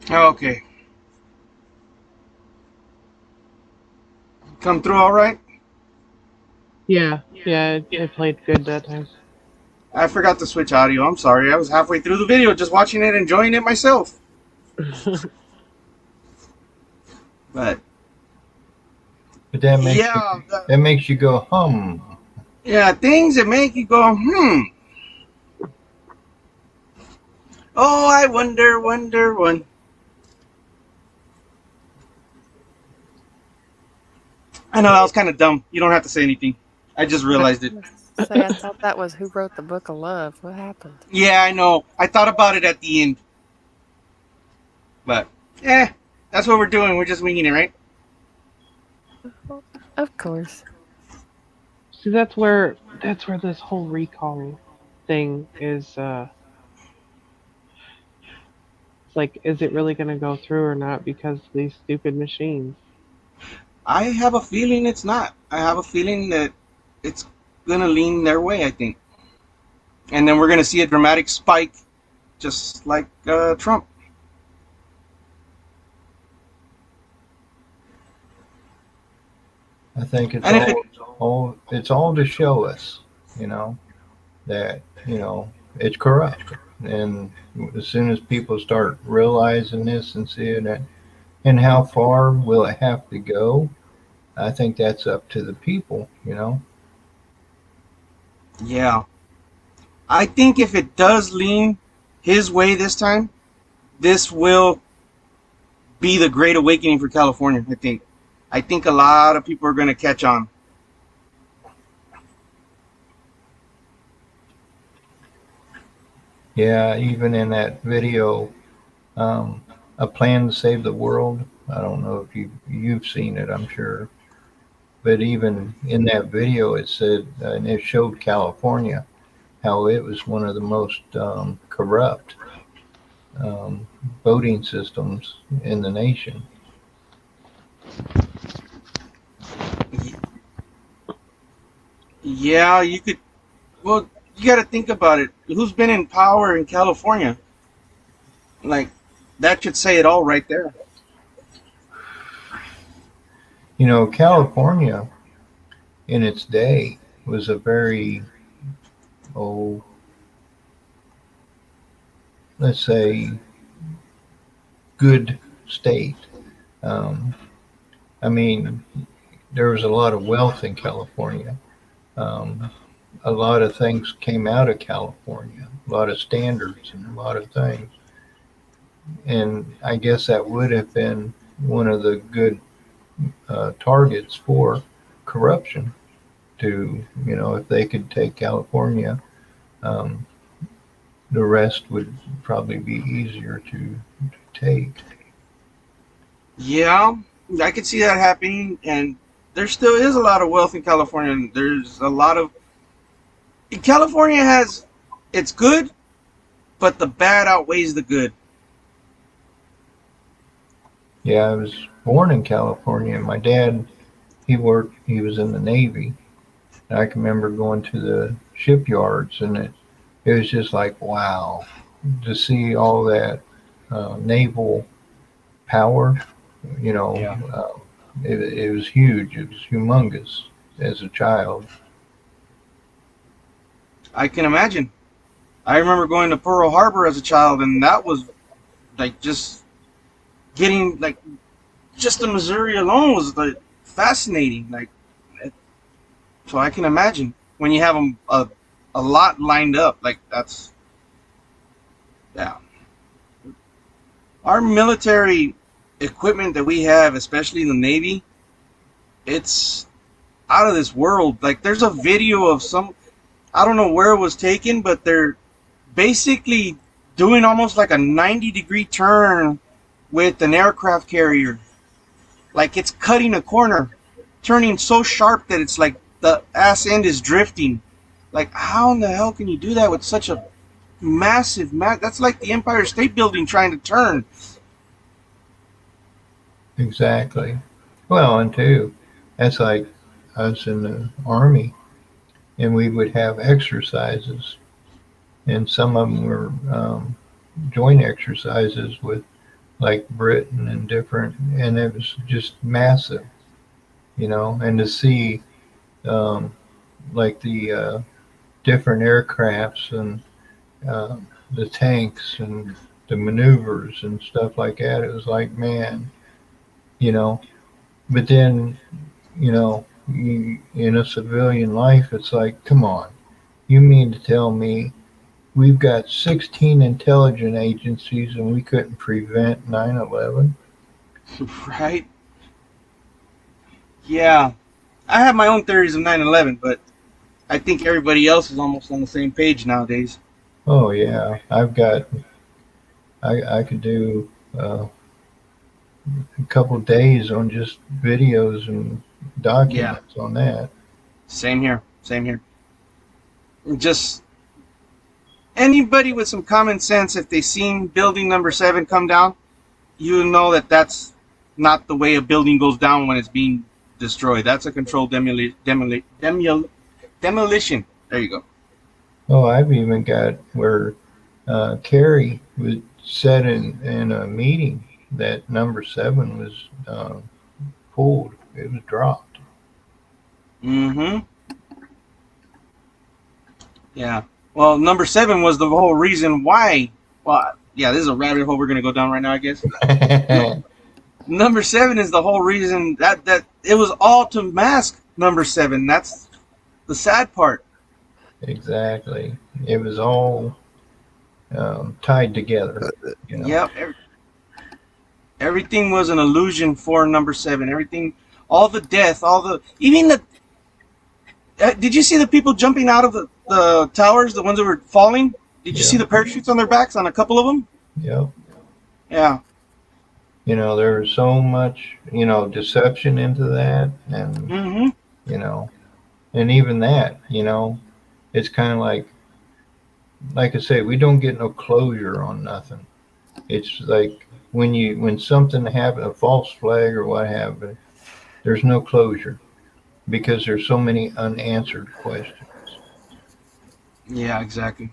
Okay. Come through all right? Yeah, it played good that time. I forgot to switch audio. I'm sorry. I was halfway through the video just watching it, enjoying it myself. But that makes yeah, that makes you go hum. Yeah, things that make you go Oh, I wonder. I know that was kind of dumb. You don't have to say anything. I just realized it. Say, I thought that was Who Wrote the Book of Love. What happened? Yeah, I know. I thought about it at the end. But, that's what we're doing. We're just winging it, right? Of course. See, that's where this whole recall thing is. It's like, is it really going to go through or not because of these stupid machines? I have a feeling it's not. I have a feeling that it's going to lean their way, I think. And then we're going to see a dramatic spike, just like Trump. I think it's all to show us, that, it's corrupt. And as soon as people start realizing this and seeing it, and how far will it have to go, I think that's up to the people, Yeah. I think if it does lean his way this time, this will be the great awakening for California, I think. I think a lot of people are going to catch on. Yeah, even in that video, A Plan to Save the World, I don't know if you've seen it, I'm sure. But even in that video, it said, and it showed California, how it was one of the most corrupt voting systems in the nation. Yeah, you could. Well, you got to think about it. Who's been in power in California? Like, that should say it all right there. California in its day was a very, let's say, good state. I mean, there was a lot of wealth in California. A lot of things came out of California, a lot of standards and a lot of things. And I guess that would have been one of the good targets for corruption to, if they could take California, the rest would probably be easier to take. Yeah, I could see that happening, and there still is a lot of wealth in California. And there's a lot of... California has... It's good, but the bad outweighs the good. Yeah, I was born in California. My dad, he was in the Navy, I can remember going to the shipyards, and it was just like, wow, to see all that naval power, you know, it was huge. It was humongous as a child. I can imagine. I remember going to Pearl Harbor as a child, and that was like just getting like just the Missouri alone was like fascinating. Like, so I can imagine when you have a lot lined up, like that's, yeah. Our military equipment that we have, especially in the Navy, it's out of this world. Like, there's a video of some, I don't know where it was taken, but they're basically doing almost like a 90-degree turn with an aircraft carrier. Like, it's cutting a corner, turning so sharp that it's like the ass end is drifting. Like, how in the hell can you do that with such a massive that's like the Empire State Building trying to turn. Exactly. Well, and too, that's like us in the Army, and we would have exercises, and some of them were joint exercises with like Britain and different, and it was just massive, you know, and to see like the different aircrafts and the tanks and the maneuvers and stuff like that, it was like, man, you know. But then, you know, in a civilian life, it's like, come on, you mean to tell me we've got 16 intelligence agencies and we couldn't prevent 9/11? Right? Yeah. I have my own theories of 9/11, but I think everybody else is almost on the same page nowadays. Oh yeah, I could do a couple of days on just videos and documents on that. Same here. Just anybody with some common sense, if they seen building number 7 come down, you know that that's not the way a building goes down when it's being destroyed. That's a controlled demolition. There you go. Oh, I've even got where Kerry was said in a meeting that number 7 was pulled. It was dropped. Mm-hmm. Yeah. Well, number 7 was the whole reason why. Well, yeah, this is a rabbit hole we're gonna go down right now, I guess. Number 7 is the whole reason that it was all to mask number 7. That's the sad part. Exactly. It was all tied together. You know? Yep. Everything was an illusion for number 7. Everything, all the death, even the. Did you see the people jumping out of the towers? The ones that were falling. Did you see the parachutes on their backs on a couple of them? Yep. Yeah. You know, there was so much, you know, deception into that, and you know, and even that, you know, it's kind of like I say, we don't get no closure on nothing. It's like when something happens, a false flag or what have you, there's no closure because there's so many unanswered questions. Yeah, exactly.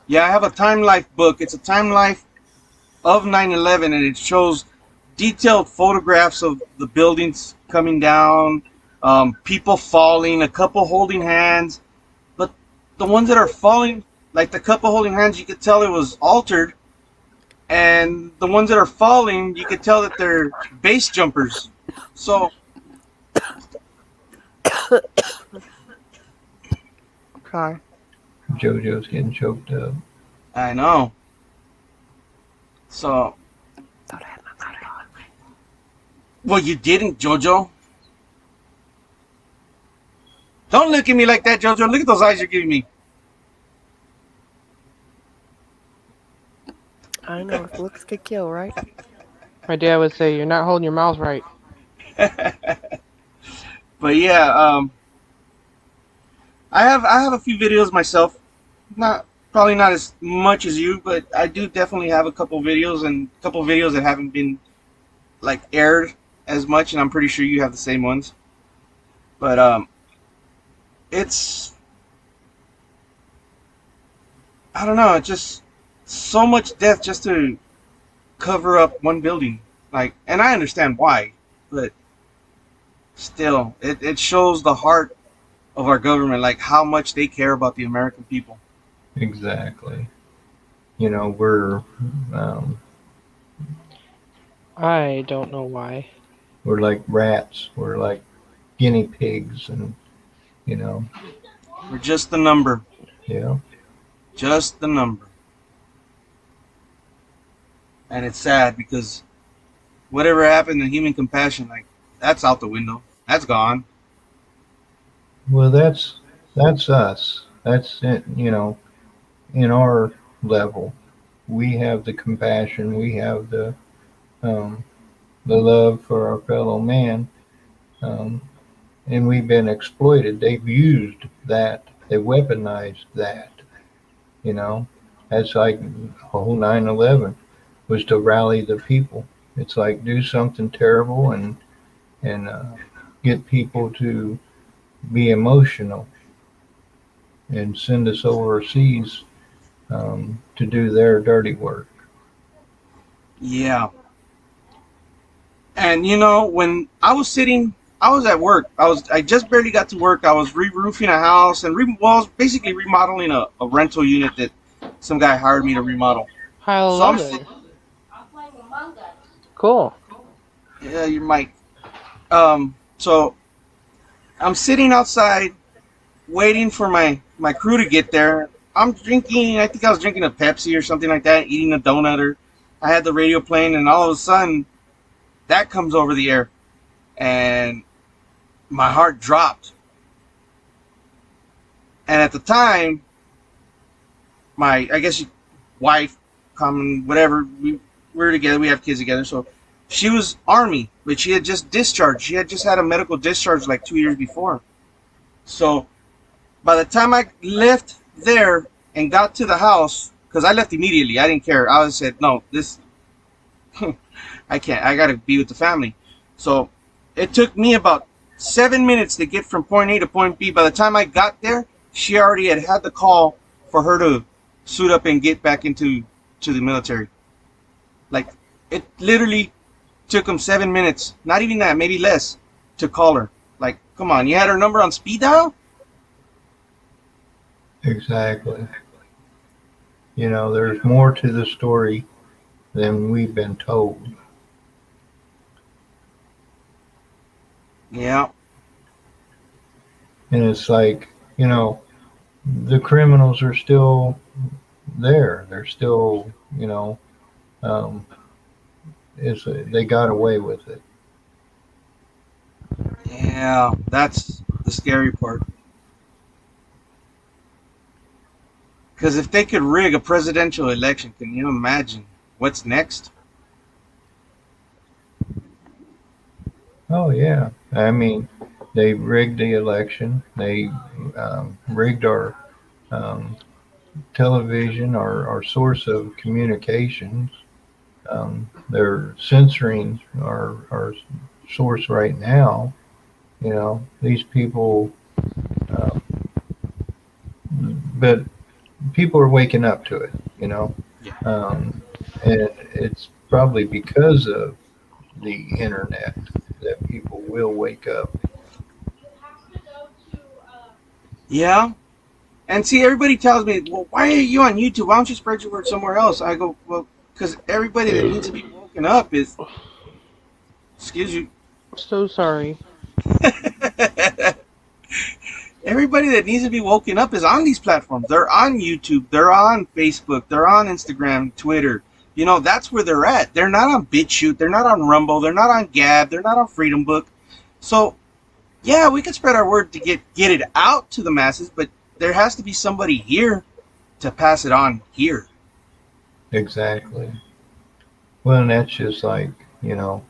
Yeah, I have a Time Life book. It's a Time Life of 9/11, and it shows detailed photographs of the buildings coming down, people falling, a couple holding hands. But the ones that are falling, like the couple holding hands, you could tell it was altered. And the ones that are falling, you could tell that they're base jumpers. So Okay. JoJo's getting choked up. I know. So, well, you didn't, JoJo. Don't look at me like that, JoJo. Look at those eyes you're giving me. I know, looks could kill, right? My dad would say, "You're not holding your mouth right." But yeah, I have a few videos myself. Probably not as much as you, but I do definitely have a couple videos and a couple videos that haven't been like aired as much, and I'm pretty sure you have the same ones. But it's, I don't know, it's just so much death just to cover up one building. Like, and I understand why, but still, it shows the heart of our government, like how much they care about the American people. Exactly. You know, we're I don't know why. we're like rats. We're like guinea pigs, and you know, We're just the number, yeah. just the number. And it's sad because whatever happened to human compassion, like, that's out the window. That's gone. Well, that's us. That's it. You know, in our level, we have the compassion. We have the love for our fellow man, and we've been exploited. They've used that. They weaponized that. You know, that's like whole 9/11 was to rally the people. It's like do something terrible and get people to be emotional and send us overseas to do their dirty work. Yeah. And you know, when I was at work. I just barely got to work. I was re-roofing a house and I was basically remodeling a rental unit that some guy hired me to remodel. I So love it. Cool. Yeah, your mic. So I'm sitting outside waiting for my crew to get there. I'm drinking, I think I was drinking a Pepsi or something like that, eating a donut, or I had the radio playing, and all of a sudden that comes over the air and my heart dropped. And at the time, my, I guess, wife, common, whatever, we were together, we have kids together, so she was Army, but she had just discharged. She had just had a medical discharge like 2 years before. So by the time I left there and got to the house, because I left immediately, I didn't care. I said, no, this, I can't. I got to be with the family. So it took me about 7 minutes to get from point A to point B. By the time I got there, she already had the call for her to suit up and get back into the military. Like, it literally took them 7 minutes, not even that, maybe less, to call her. Like, come on, you had her number on speed dial? Exactly. You know, there's more to the story than we've been told. Yeah. And it's like, you know, the criminals are still there. They're still, you know, they got away with it. Yeah, that's the scary part. Because if they could rig a presidential election, can you imagine what's next? Oh, yeah. I mean, they rigged the election. They rigged our television, our source of communications. They're censoring our source right now. You know, these people, but people are waking up to it, you know. And it's probably because of the internet that people will wake up. Yeah. And see, everybody tells me, well, why are you on YouTube? Why don't you spread your word somewhere else? I go, well, because everybody that needs to be woken up is, excuse you. So sorry. Everybody that needs to be woken up is on these platforms. They're on YouTube. They're on Facebook. They're on Instagram, Twitter. You know, that's where they're at. They're not on BitChute. They're not on Rumble. They're not on Gab. They're not on Freedom Book. So, yeah, we can spread our word to get it out to the masses, but there has to be somebody here to pass it on here. Exactly. Well, and that's just like, you know,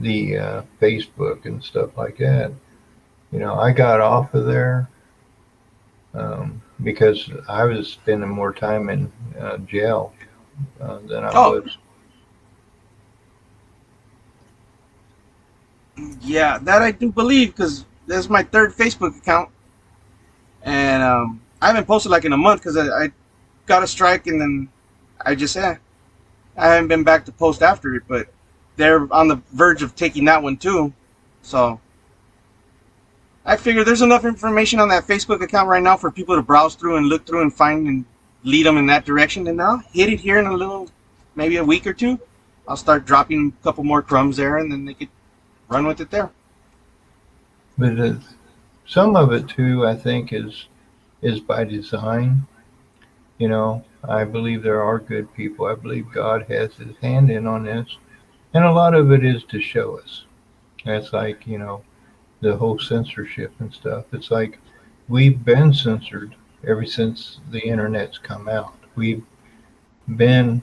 the Facebook and stuff like that. You know, I got off of there because I was spending more time in jail than I was. Yeah, that I do believe, because this is my third Facebook account, and I haven't posted like in a month because I got a strike, and then I just I haven't been back to post after it. But they're on the verge of taking that one too, so I figure there's enough information on that Facebook account right now for people to browse through and look through and find and lead them in that direction. And I'll hit it here in a little, maybe a week or two. I'll start dropping a couple more crumbs there, and then they could run with it there. But some of it too, I think, is by design. You know, I believe there are good people. I believe God has his hand in on this. And a lot of it is to show us. That's like, you know, the whole censorship and stuff. It's like we've been censored ever since the internet's come out. We've been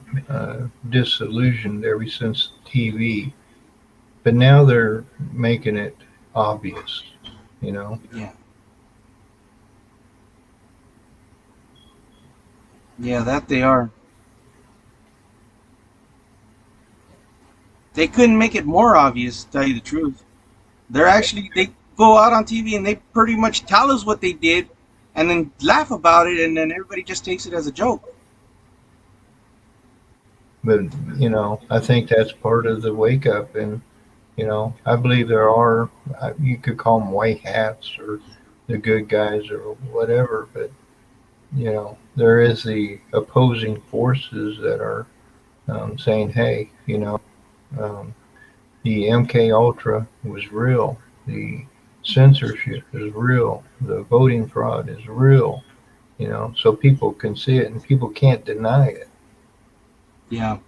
disillusioned ever since TV. But now they're making it obvious, you know? Yeah. Yeah, that they are. They couldn't make it more obvious, to tell you the truth. They go out on TV and they pretty much tell us what they did and then laugh about it, and then everybody just takes it as a joke. But, you know, I think that's part of the wake up. And, you know, I believe there are, you could call them white hats or the good guys or whatever, but, you know, there is the opposing forces that are saying, hey, you know, the MK Ultra was real. The censorship is real. The voting fraud is real. You know, so people can see it and people can't deny it. Yeah.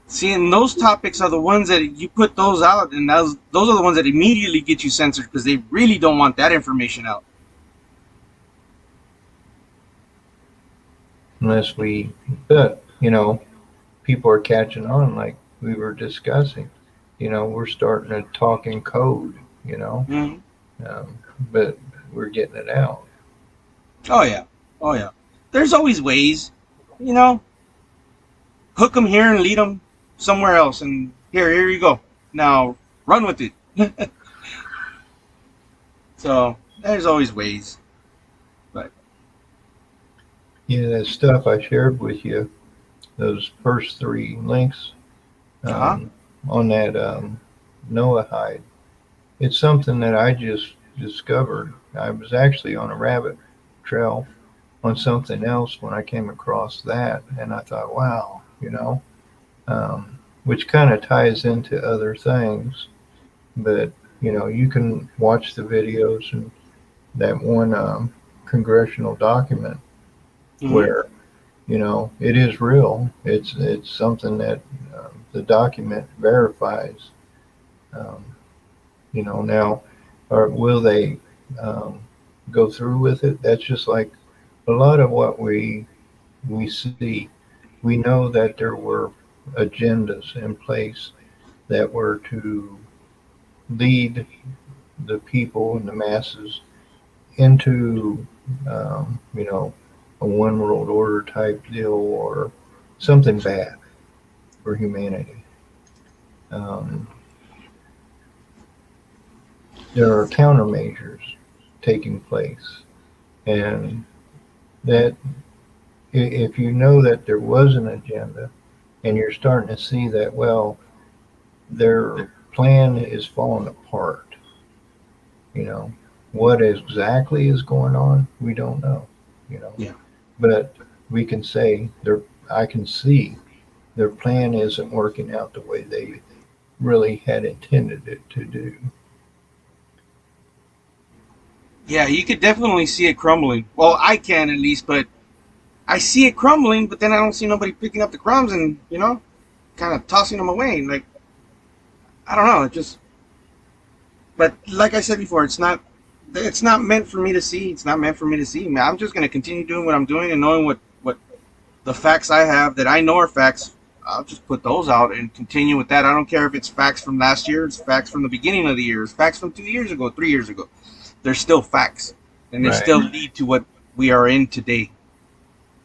See, and those topics are the ones that you put those out, and those are the ones that immediately get you censored because they really don't want that information out. Unless but, you know, people are catching on like we were discussing. You know, we're starting to talk in code, you know, but we're getting it out. Oh, yeah. Oh, yeah. There's always ways, you know. Hook them here and lead them somewhere else. And here you go. Now, run with it. So, there's always ways. But yeah, that stuff I shared with you, those first 3 links on that Noahide, it's something that I just discovered. I was actually on a rabbit trail on something else when I came across that, and I thought, wow, you know, which kind of ties into other things. But, you know, you can watch the videos and that one congressional document where, you know, it is real. It's something that the document verifies. You know, now, or will they go through with it? That's just like a lot of what we see. We know that there were agendas in place that were to lead the people and the masses into, you know, a one world order type deal or something bad for humanity. There are countermeasures taking place, and that if you know that there was an agenda and you're starting to see that, well, their plan is falling apart, you know, what exactly is going on, we don't know, you know. Yeah. But we can say I can see their plan isn't working out the way they really had intended it to do. yeah, you could definitely see it crumbling. Well, I can at least, but I see it crumbling, but then I don't see nobody picking up the crumbs and, you know, kind of tossing them away. Like, I don't know, it just, but like I said before, it's not meant for me to see. It's not meant for me to see. I'm just going to continue doing what I'm doing and knowing what the facts I have that I know are facts. I'll just put those out and continue with that. I don't care if it's facts from last year, it's facts from the beginning of the year, it's facts from 2 years ago, 3 years ago. They're still facts, and they Right. still lead to what we are in today.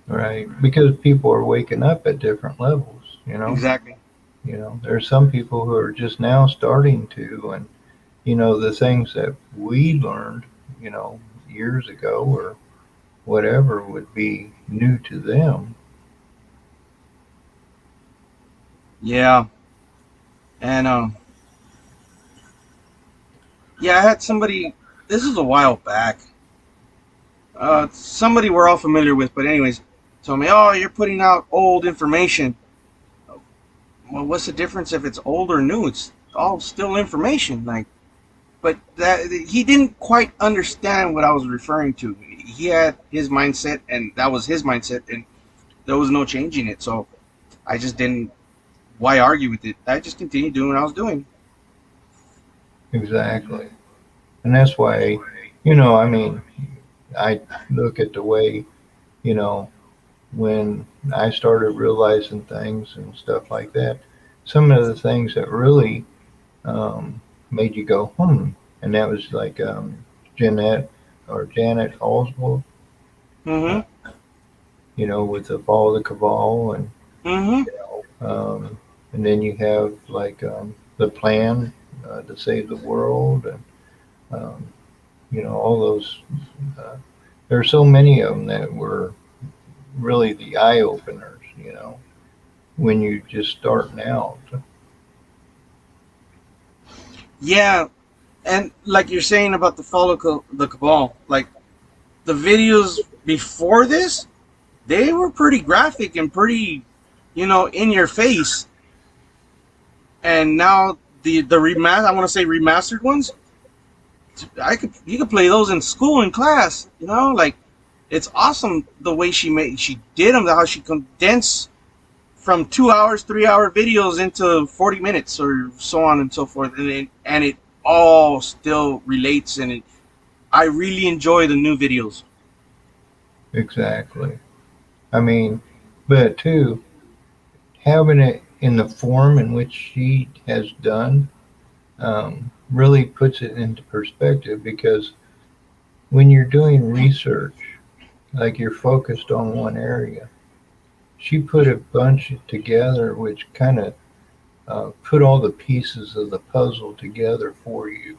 Right, because people are waking up at different levels, you know. Exactly. You know, there's some people who are just now starting to, the things that we learned, years ago or whatever would be new to them. Yeah. And yeah, I had somebody, this is a while back, somebody we're all familiar with, but anyways, told me, oh, you're putting out old information. Well, what's the difference if it's old or new? It's all still information. But that he didn't quite understand what I was referring to. He had his mindset, and that was his mindset, and there was no changing it. So I just didn't. Why argue with it? I just continued doing what I was doing. Exactly. And that's why, I mean, I look at the way, when I started realizing things and stuff like that, some of the things that really made you go, and that was like Janet Oswald, with the Fall of the Cabal, and and then you have like the plan to save the world, and all those. There are so many of them that were really the eye openers, when you just starting out. Yeah, and like you're saying about the Fall of the Cabal, like the videos before this, they were pretty graphic and pretty, in your face. And now the I want to say remastered ones, you could play those in school in class, like it's awesome the way she did them, how she condensed from 2 hours, 3 hour videos into 40 minutes or so on and so forth, and it all still relates, and I really enjoy the new videos. Exactly. I mean, but too, having it in the form in which she has done really puts it into perspective, because when you're doing research, like you're focused on one area, she put a bunch together which kind of put all the pieces of the puzzle together for you.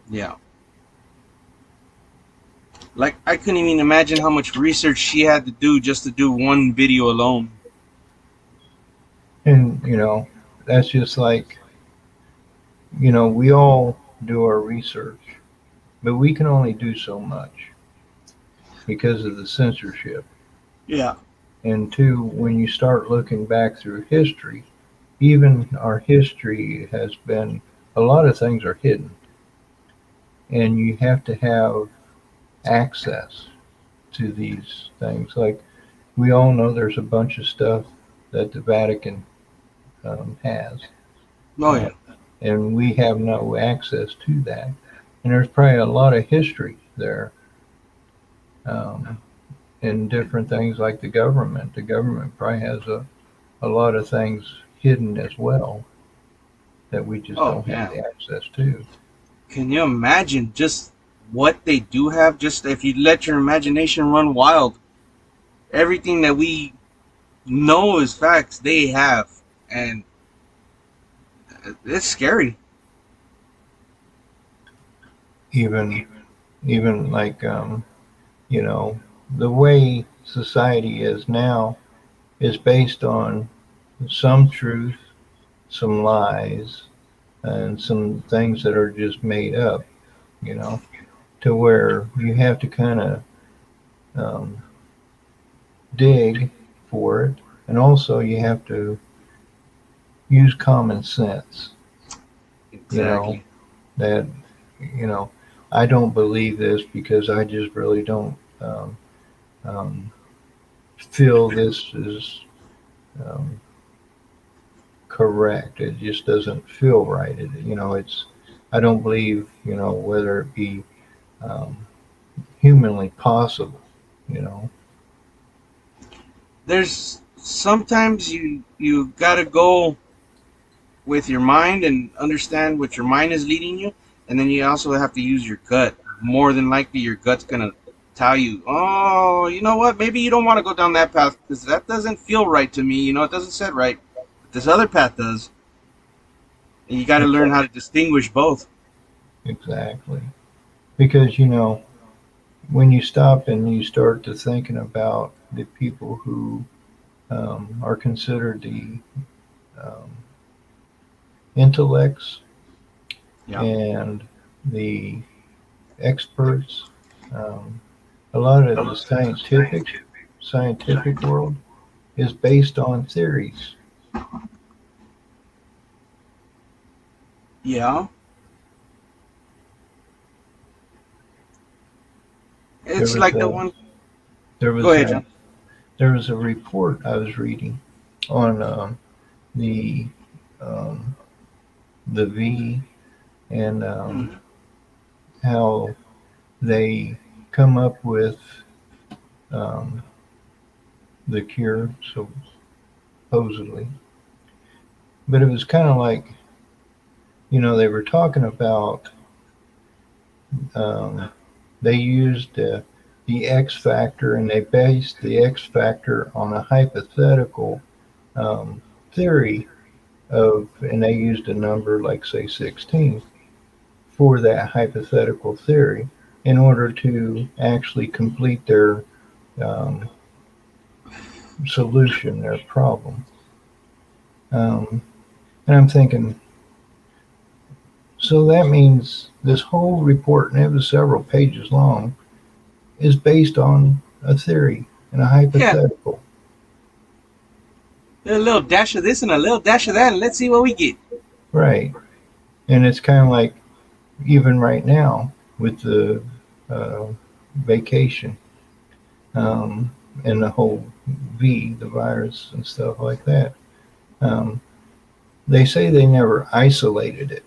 Yeah. Like, I couldn't even imagine how much research she had to do just to do one video alone. And, that's just like, we all do our research, but we can only do so much because of the censorship. Yeah. And two, when you start looking back through history, even our history has been, a lot of things are hidden. And you have to have access to these things. Like, we all know there's a bunch of stuff that the Vatican has. Oh, yeah. And we have no access to that. And there's probably a lot of history there. And different things like the government. The government probably has a lot of things hidden as well that we just don't have the access to. Can you imagine just what they do have? Just if you let your imagination run wild, everything that we know is facts, they have. And it's scary. Even like, the way society is now is based on some truth, some lies, and some things that are just made up, to where you have to kind of dig for it. And also you have to use common sense. Exactly. That, I don't believe this because I just really don't feel this is correct. It just doesn't feel right. It's, I don't believe, whether it be humanly possible, There's sometimes you gotta go with your mind and understand what your mind is leading you, and then you also have to use your gut. More than likely, your gut's gonna tell you, oh, you know what, maybe you don't want to go down that path because that doesn't feel right to me, it doesn't sit right, but this other path does. And you got to learn how to distinguish both. exactly. Because, you know, when you stop and you start to thinking about the people who are considered the um, intellects Yeah. and the experts, um, a lot of the scientific world is based on theories. Yeah. There It's was like the a one. there Go was ahead, a John. there was a report I was reading on the um, the V and how they come up with um, the cure, supposedly. But it was kind of like, you know, they were talking about um, they used the X factor and they based the X factor on a hypothetical theory of, and they used a number like, say, 16 for that hypothetical theory in order to actually complete their um, solution, their problem. And I'm thinking, so that means this whole report, and it was several pages long, is based on a theory and a Yeah. hypothetical. A little dash of this and a little dash of that, and let's see what we get. Right. And it's kind of like, even right now with the uh, vacation and the whole the virus and stuff like that. Um, they say they never isolated it.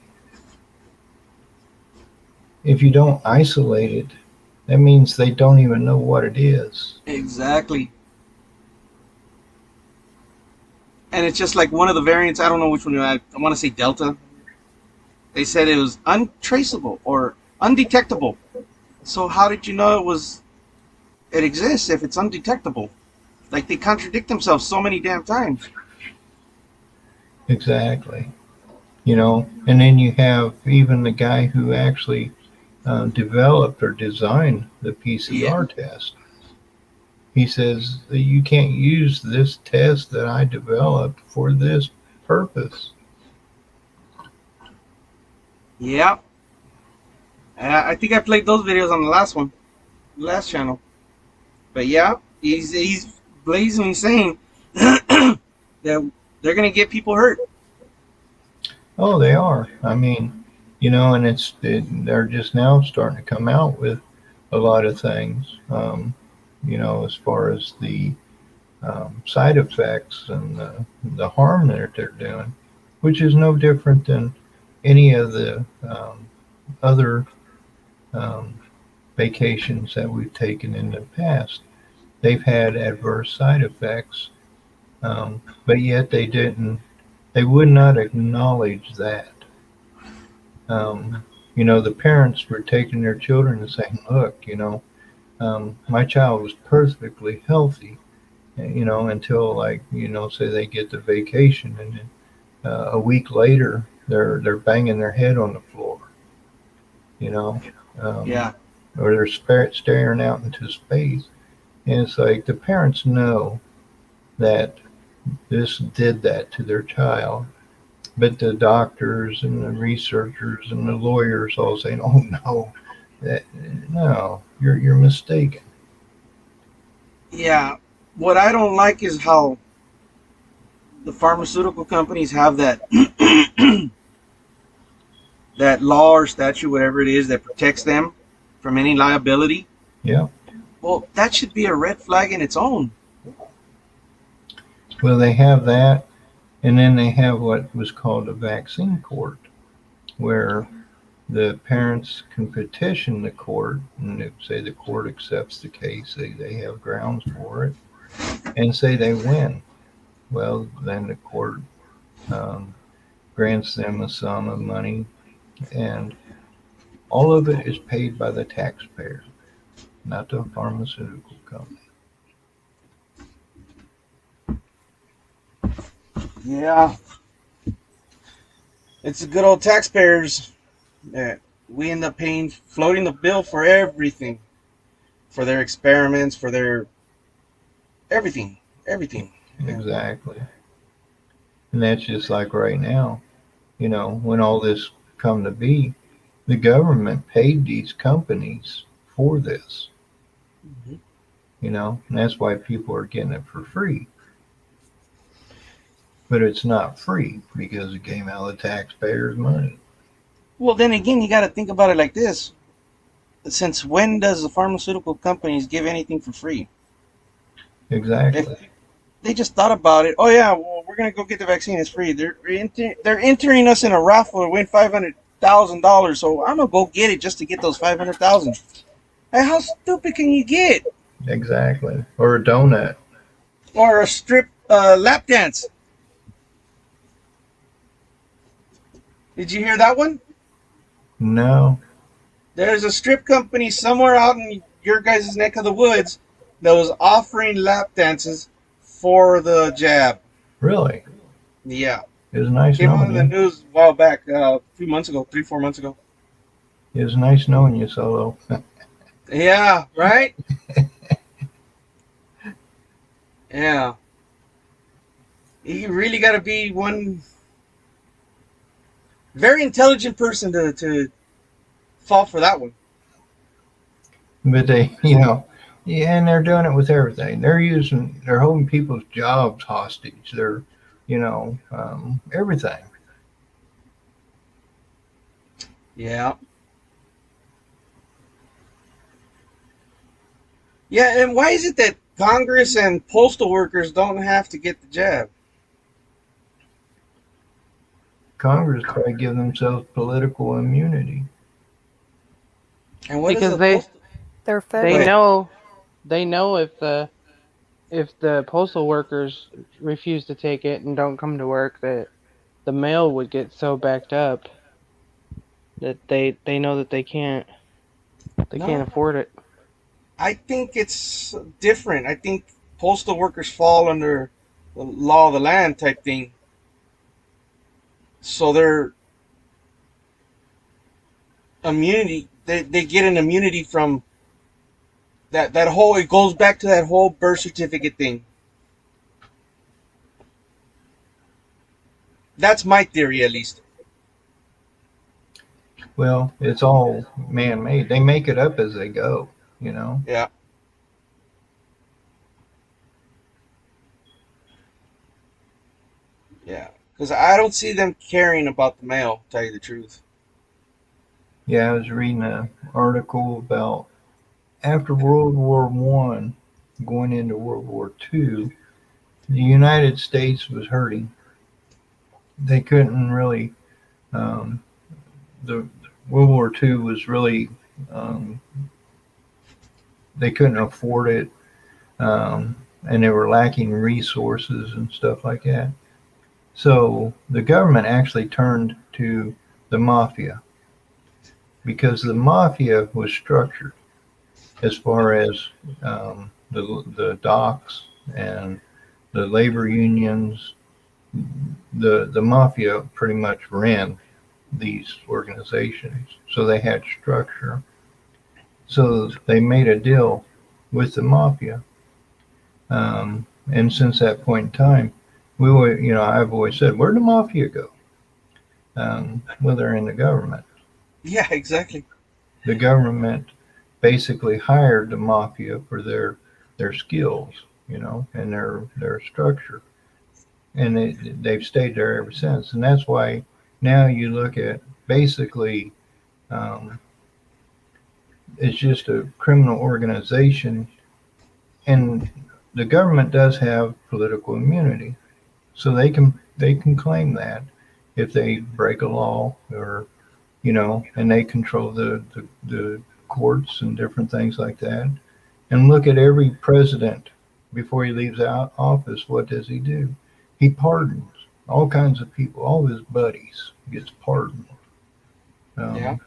If you don't isolate it, that means they don't even know what it is. Exactly. And it's just like one of the variants. I don't know which one. I want to say Delta. They said it was untraceable or undetectable. So how did you know it exists if it's undetectable? Like, they contradict themselves so many damn times. Exactly. You know, and then you have even the guy who actually developed or designed the PCR test. He says that you can't use this test that I developed for this purpose. Yeah. I think I played those videos on the last channel. But yeah, he's blazingly saying that they're gonna get people hurt. Oh, they are. I mean, you know, and they're just now starting to come out with a lot of things, you know, as far as the side effects and the harm that they're doing, which is no different than any of the other vacations that we've taken in the past. They've had adverse side effects, but yet they would not acknowledge that. You know, the parents were taking their children and saying, look, you know, my child was perfectly healthy, you know, until, like, you know, say they get the vacation and then a week later they're banging their head on the floor, you know, Yeah. or they're staring out into space. And it's like the parents know that this did that to their child, but the doctors and the researchers and the lawyers all saying, "Oh no, you're mistaken." Yeah. What I don't like is how the pharmaceutical companies have that that law or statute, whatever it is, that protects them from any liability. Yeah. Well, that should be a red flag in its own. Well, they have that, and then they have what was called a vaccine court, where the parents can petition the court, and if, say, the court accepts the case, they have grounds for it, and say they win. Well, then the court grants them a sum of money, and all of it is paid by the taxpayer, not the pharmaceutical company. Yeah. It's the good old taxpayers that we end up floating the bill for everything, for their experiments, for their everything. Exactly. And that's just like right now, when all this come to be, the government paid these companies for this, and that's why people are getting it for free. But it's not free because it came out of the taxpayers' money. Well, then again, you got to think about it like this. Since when does the pharmaceutical companies give anything for free? Exactly. If they just thought about it, oh yeah, well, we're gonna go get the vaccine. It's free. They're entering us in a raffle to win $500,000. So I'm gonna go get it just to get those 500,000. Hey, how stupid can you get? Exactly. Or a donut. Or a strip lap dance. Did you hear that one? No. There's a strip company somewhere out in your guys' neck of the woods that was offering lap dances for the jab. Really? Yeah. It was nice Came out knowing in the you. news a while back, a few months ago, 3-4 months ago. It was nice knowing you, Solo. Yeah, right? Yeah. You really got to be one very intelligent person to fall for that one. But they, yeah, and they're doing it with everything. They're holding people's jobs hostage. They're, everything. Yeah. Yeah, and why is it that Congress and postal workers don't have to get the jab? Congress try to give themselves political immunity. And what because is They're they federal. know if the postal workers refuse to take it and don't come to work, that the mail would get so backed up that they know that they can't afford it. I think it's different. I think postal workers fall under the law of the land type thing. So their immunity, they get an immunity from that whole, it goes back to that whole birth certificate thing. That's my theory, at least. Well, it's all man-made. They make it up as they go, Yeah. Yeah. Because I don't see them caring about the mail, to tell you the truth. Yeah, I was reading an article about after World War I, going into World War II, the United States was hurting. They couldn't really, the World War II was really, they couldn't afford it, and they were lacking resources and stuff like that. So the government actually turned to the mafia, because the mafia was structured as far as the docks and the labor unions. The mafia pretty much ran these organizations, so they had structure. So they made a deal with the mafia, and since that point in time, I've always said, where'd the mafia go? Well, they're in the government. Yeah, exactly. The government basically hired the mafia for their skills, and their structure, and they've stayed there ever since. And that's why now you look at basically, it's just a criminal organization, and the government does have political immunity, so they can claim that if they break a law, or and they control the courts and different things like that. And look at every president before he leaves out office. What does he do? He pardons all kinds of people. All of his buddies gets pardoned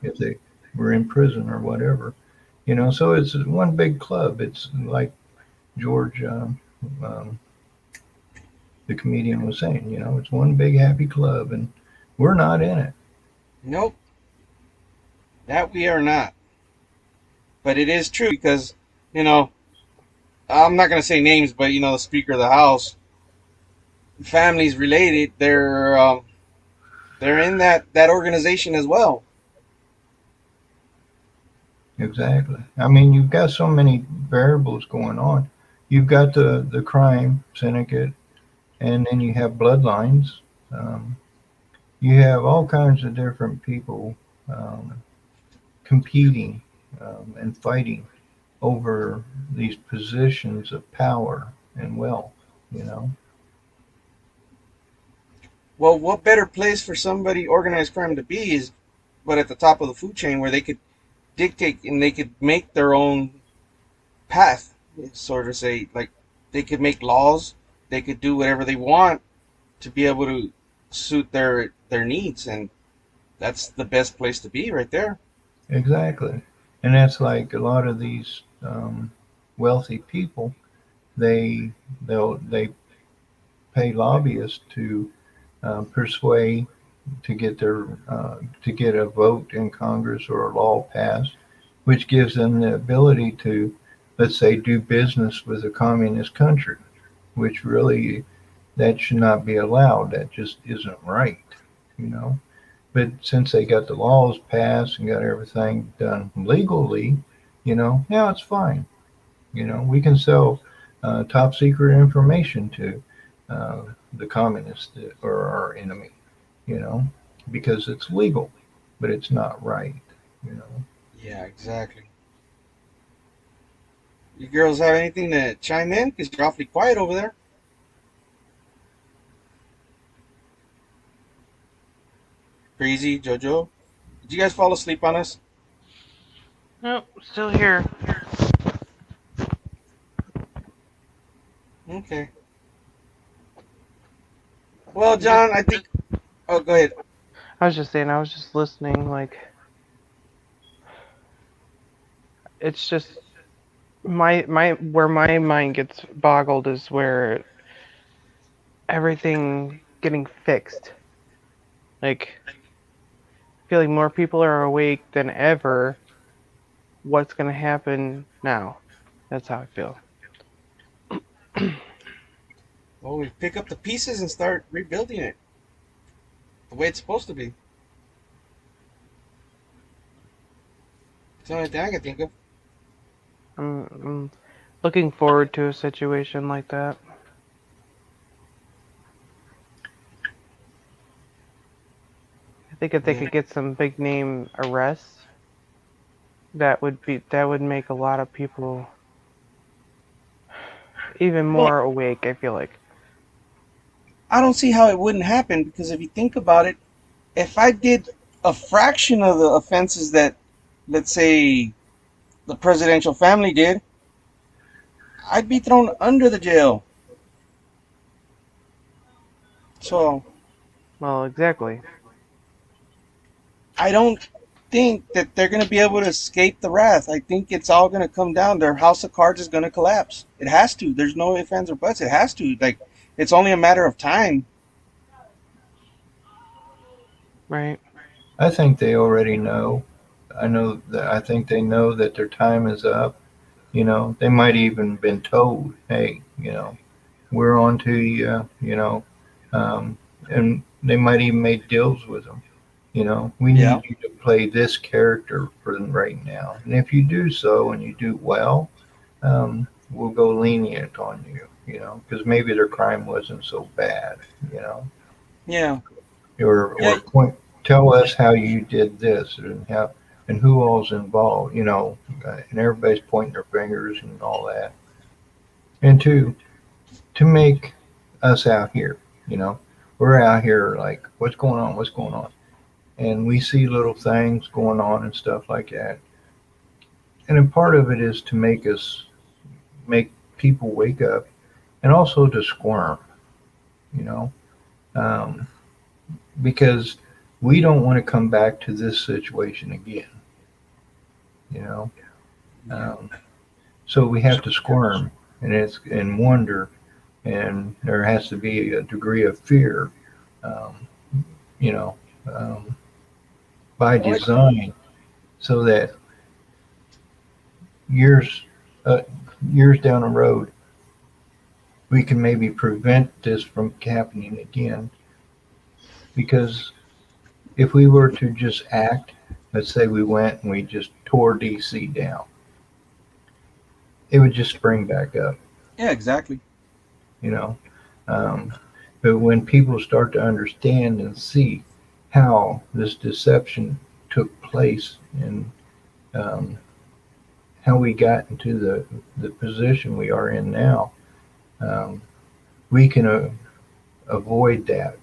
if they were in prison or whatever. So it's one big club. It's like George, the comedian, was saying. It's one big happy club, and we're not in it. Nope. That we are not. But it is true because, you know, I'm not going to say names, but, you know, the Speaker of the House, families related, they're in that organization as well. Exactly. I mean, you've got so many variables going on. You've got the crime syndicate, and then you have bloodlines. You have all kinds of different people competing and fighting over these positions of power and wealth, you know. Well, what better place for somebody organized crime to be is but at the top of the food chain where they could dictate and they could make their own path, sort of say, like they could make laws, they could do whatever they want to be able to suit their needs, and that's the best place to be right there. Exactly. And that's like a lot of these wealthy people, they pay lobbyists to persuade to get a vote in Congress or a law passed, which gives them the ability to, let's say, do business with a communist country, which really that should not be allowed. That just isn't right, you know. But since they got the laws passed and got everything done legally, you know, yeah, it's fine. You know, we can sell top secret information to the communists or our enemy, you know, because it's legal, but it's not right, you know. Yeah, exactly. You girls have anything to chime in? Because you're awfully quiet over there. Crazy, Jojo. Did you guys fall asleep on us? Nope, still here. Okay. Well, John, I think... Oh, go ahead. I was just saying, I was just listening, like... It's just... where my mind gets boggled is where everything getting fixed. Like, I feel like more people are awake than ever. What's gonna happen now? That's how I feel. Well, we pick up the pieces and start rebuilding it the way it's supposed to be. It's the only thing I can think of. I'm looking forward to a situation like that. I think if they could get some big name arrests, that would make a lot of people even more awake, I feel like. I don't see how it wouldn't happen, because if you think about it, if I did a fraction of the offenses that, let's say, the presidential family did, I'd be thrown under the jail. So, well, exactly. I don't think that they're going to be able to escape the wrath. I think it's all going to come down. Their house of cards is going to collapse. It has to. There's no ifs, ands, or buts. It has to. Like, it's only a matter of time. Right. I think they already know. I think they know that their time is up. You know, they might even been told, hey, you know, we're on to you, you know, and they might even make deals with them. You know, we need you to play this character for them right now. And if you do so and you do well, we'll go lenient on you, you know, because maybe their crime wasn't so bad, you know. Yeah. Or tell us how you did this and who all's involved, you know, and everybody's pointing their fingers and all that. And to make us out here, you know, we're out here like, what's going on? What's going on? And we see little things going on and stuff like that. And a part of it is to make people wake up and also to squirm, you know, because we don't want to come back to this situation again, you know. So we have to squirm and wonder, and there has to be a degree of fear, you know, by design, so that years years down the road, we can maybe prevent this from happening again. Because if we were to just act, let's say we went and we just tore DC down, it would just spring back up, Yeah, exactly. you know. But when people start to understand and see how this deception took place and how we got into the position we are in now, we can avoid that.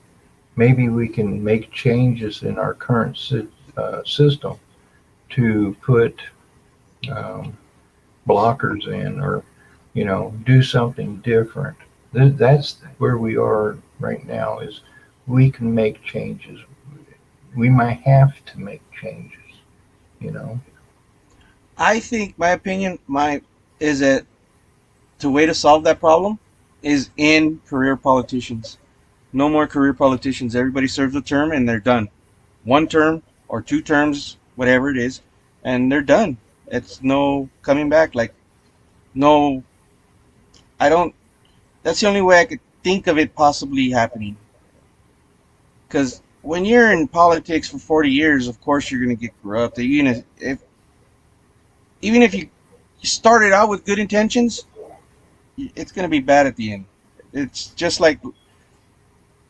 Maybe we can make changes in our current system to put blockers in, or do something different. That's where we are right now, is we can make changes. We might have to make changes, I think my opinion is that the way to solve that problem is in career politicians. No more career politicians. Everybody serves a term and they're done. 1 term or 2 terms, whatever it is, and they're done. It's no coming back. Like, no, I don't. That's the only way I could think of it possibly happening. Because when you're in politics for 40 years, of course you're going to get corrupt. Even if you started out with good intentions, it's going to be bad at the end. It's just like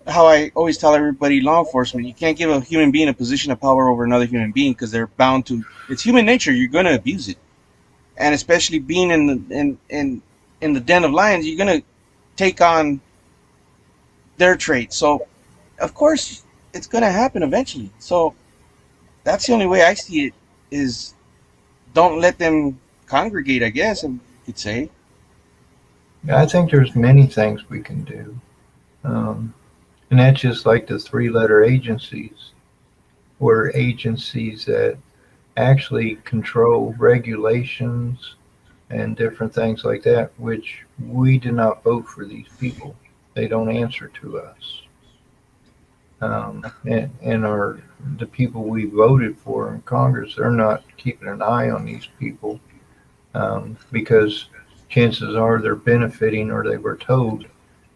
how I always tell everybody, law enforcement, you can't give a human being a position of power over another human being, because they're bound to. It's human nature. You're going to abuse it, and especially being in the den of lions, you're going to take on their traits. So, of course, it's going to happen eventually. So, that's the only way I see it, is don't let them congregate, I guess, you could say. I think there's many things we can do. And that's just like the 3-letter agencies, or agencies that actually control regulations and different things like that, which we did not vote for these people. They don't answer to us. And the people we voted for in Congress, they're not keeping an eye on these people, because chances are they're benefiting, or they were told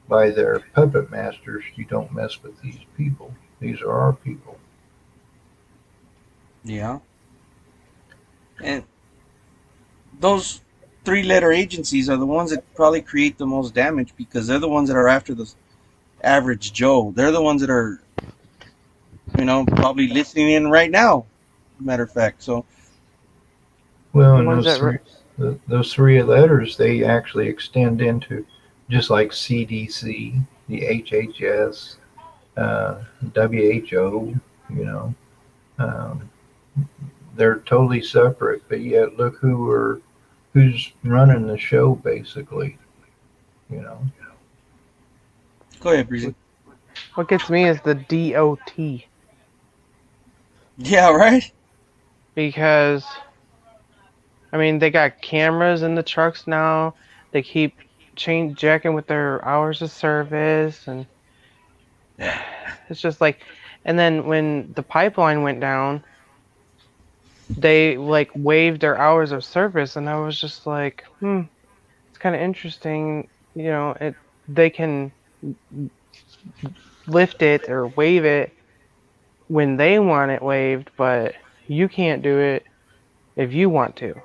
by their puppet masters, you don't mess with these people. These are our people. Yeah. And those 3-letter agencies are the ones that probably create the most damage, because they're the ones that are after the average Joe. They're the ones that are, probably listening in right now, matter of fact. So, well, and those 3 letters, they actually extend into, just like CDC, the HHS, WHO, they're totally separate, but yet look who's running the show, basically. Go ahead, Breezy. What gets me is the DOT. Yeah, right? Because, they got cameras in the trucks now. They keep jacking with their hours of service, and it's just like, and then when the pipeline went down, they waived their hours of service, and I was just like, it's kind of interesting, they can lift it or waive it when they want it waived, but you can't do it if you want to.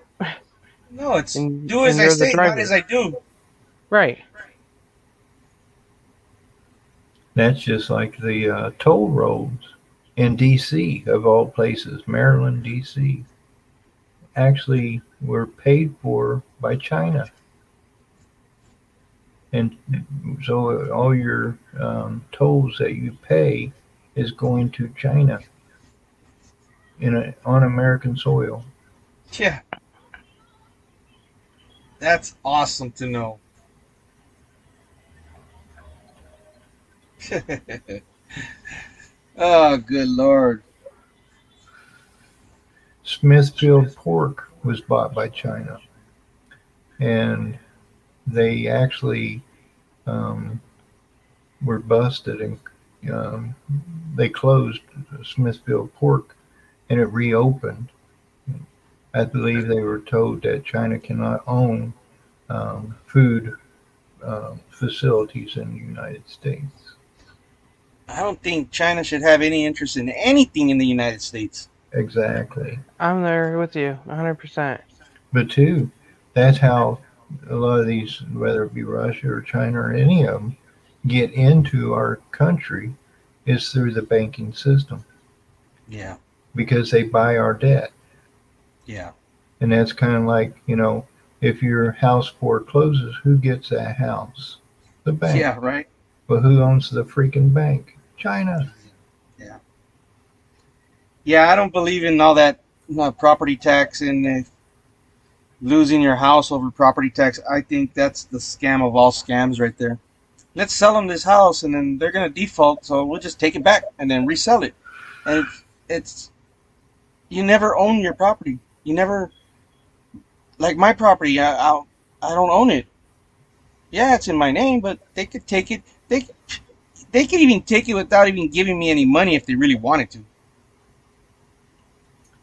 No, it's do as I say, not as I do. Right. That's just like the toll roads in DC, of all places, Maryland, DC, actually were paid for by China. And so all your tolls that you pay is going to China on American soil. Yeah. That's awesome to know. Oh, good Lord. Smithfield Pork was bought by China, and they actually were busted, and they closed Smithfield Pork, and it reopened I believe they were told that China cannot own food facilities in the United States. I don't think China should have any interest in anything in the United States. Exactly. I'm there with you, 100%. But too, that's how a lot of these, whether it be Russia or China or any of them, get into our country is through the banking system. Yeah. Because they buy our debt. Yeah. And that's kind of like, if your house forecloses, who gets that house? The bank. Yeah, right. But who owns the freaking bank? China. Yeah. Yeah, I don't believe in all that property tax and losing your house over property tax. I think that's the scam of all scams right there. Let's sell them this house and then they're going to default, so we'll just take it back and then resell it. And it's you never own your property. You never, like my property, I don't own it. Yeah, it's in my name, but they could take it. They could even take it without even giving me any money if they really wanted to.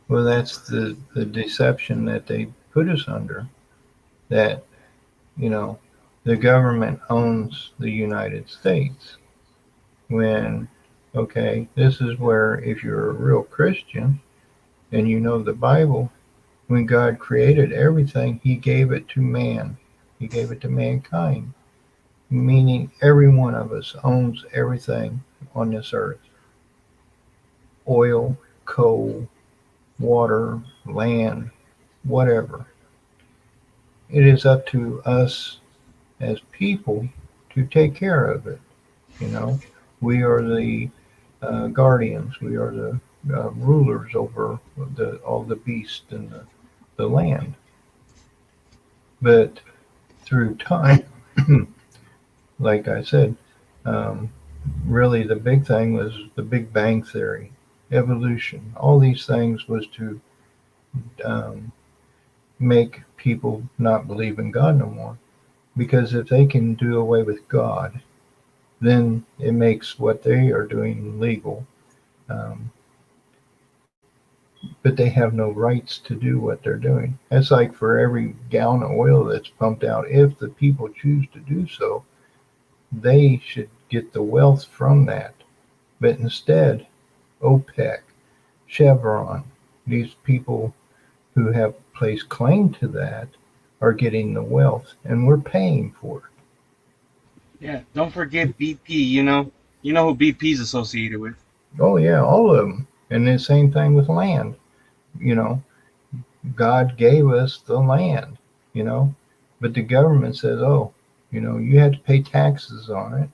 Well, that's the deception that they put us under, that, the government owns the United States. When, okay, this is where if you're a real Christian and you know the Bible, when God created everything, he gave it to man. He gave it to mankind, meaning every one of us owns everything on this earth. Oil, coal, water, land, whatever. It is up to us as people to take care of it. We are the guardians. We are the rulers over all the beasts and the land. But through time, like I said, really the big thing was the Big Bang Theory, evolution. All these things was to make people not believe in God no more. Because if they can do away with God, then it makes what they are doing legal. But they have no rights to do what they're doing. That's like for every gallon of oil that's pumped out, if the people choose to do so, they should get the wealth from that. But instead, OPEC, Chevron, these people who have placed claim to that are getting the wealth, and we're paying for it. Yeah, don't forget BP, you know who BP is associated with. Oh yeah, all of them. And the same thing with land. God gave us the land, but the government says, you have to pay taxes on it,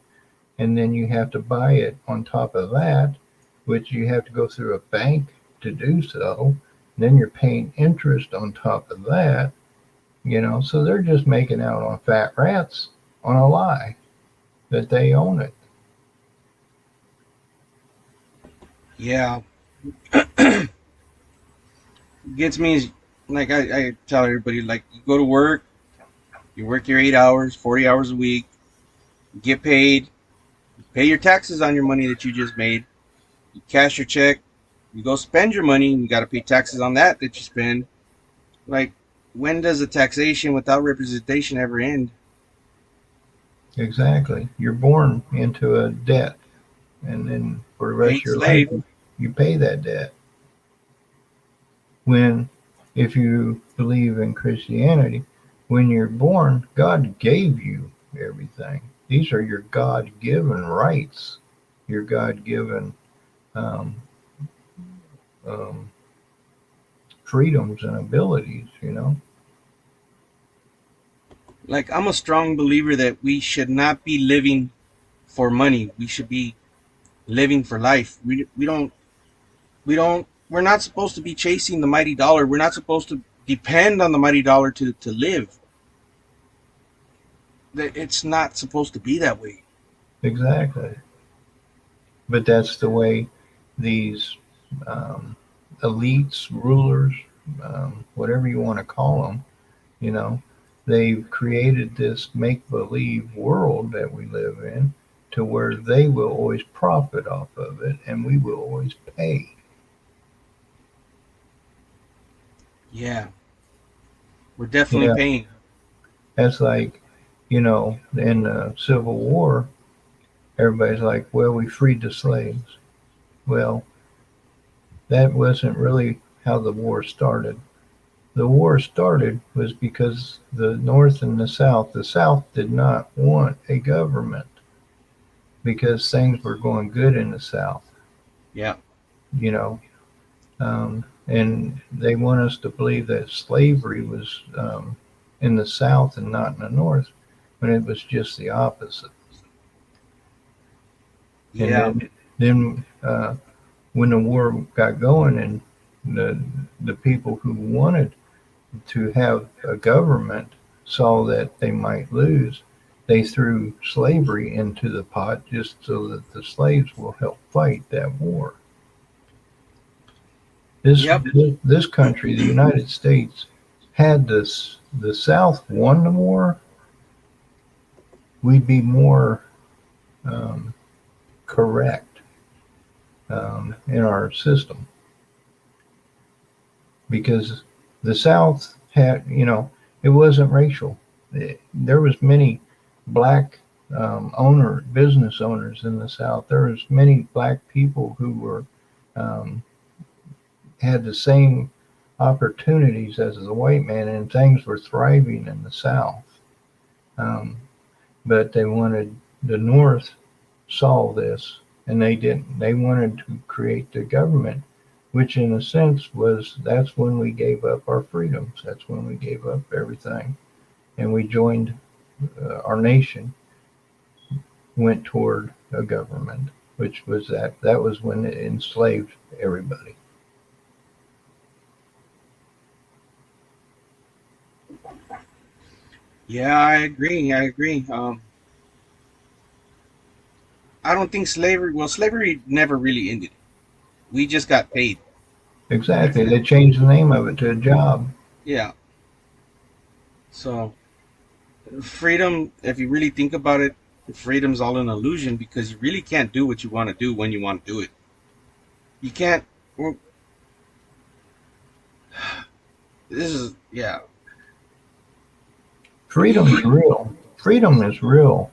and then you have to buy it on top of that, which you have to go through a bank to do so. Then you're paying interest on top of that, so they're just making out on fat rats on a lie that they own it. Yeah. Gets me is, like I tell everybody, like, you go to work, you work your 8 hours, 40 hours a week, you get paid, you pay your taxes on your money that you just made, you cash your check, you go spend your money, and you got to pay taxes on that you spend. Like, when does a taxation without representation ever end? Exactly. You're born into a debt, and then for the rest of your life, you pay that debt. When, if you believe in Christianity, when you're born, God gave you everything. These are your God-given rights, your God-given freedoms and abilities, Like, I'm a strong believer that we should not be living for money. We should be living for life. We're not supposed to be chasing the mighty dollar. We're not supposed to depend on the mighty dollar to live. It's not supposed to be that way. Exactly. But that's the way these elites, rulers, whatever you want to call them, they've created this make-believe world that we live in to where they will always profit off of it and we will always pay. Yeah, we're definitely Yeah. paying. That's like, you know, in the Civil War, everybody's like, well, we freed the slaves. Well, that wasn't really how the war started. The war started was because the North and the South did not want a government because things were going good in the South, Yeah. you know, and they want us to believe that slavery was in the South and not in the North, when it was just the opposite. Yeah. And then when the war got going and the people who wanted to have a government saw that they might lose, they threw slavery into the pot just so that the slaves will help fight that war. This country, the United States, had this, the South won the war, we'd be more correct in our system. Because the South had, you know, it wasn't racial. There was many black business owners in the South. There was many black people who were had the same opportunities as the white man, and things were thriving in the South. But they wanted, the North saw this, and they didn't. They wanted to create the government, which in a sense was, that's when we gave up our freedoms. That's when we gave up everything. And we joined, our nation went toward a government, which was that was when it enslaved everybody. Yeah, I agree. I agree. I don't think slavery never really ended. We just got paid. Exactly. They changed the name of it to a job. Yeah. So freedom, if you really think about it, freedom's all an illusion because you really can't do what you want to do when you want to do it. You can't. This is, yeah. Freedom is real. Freedom is real,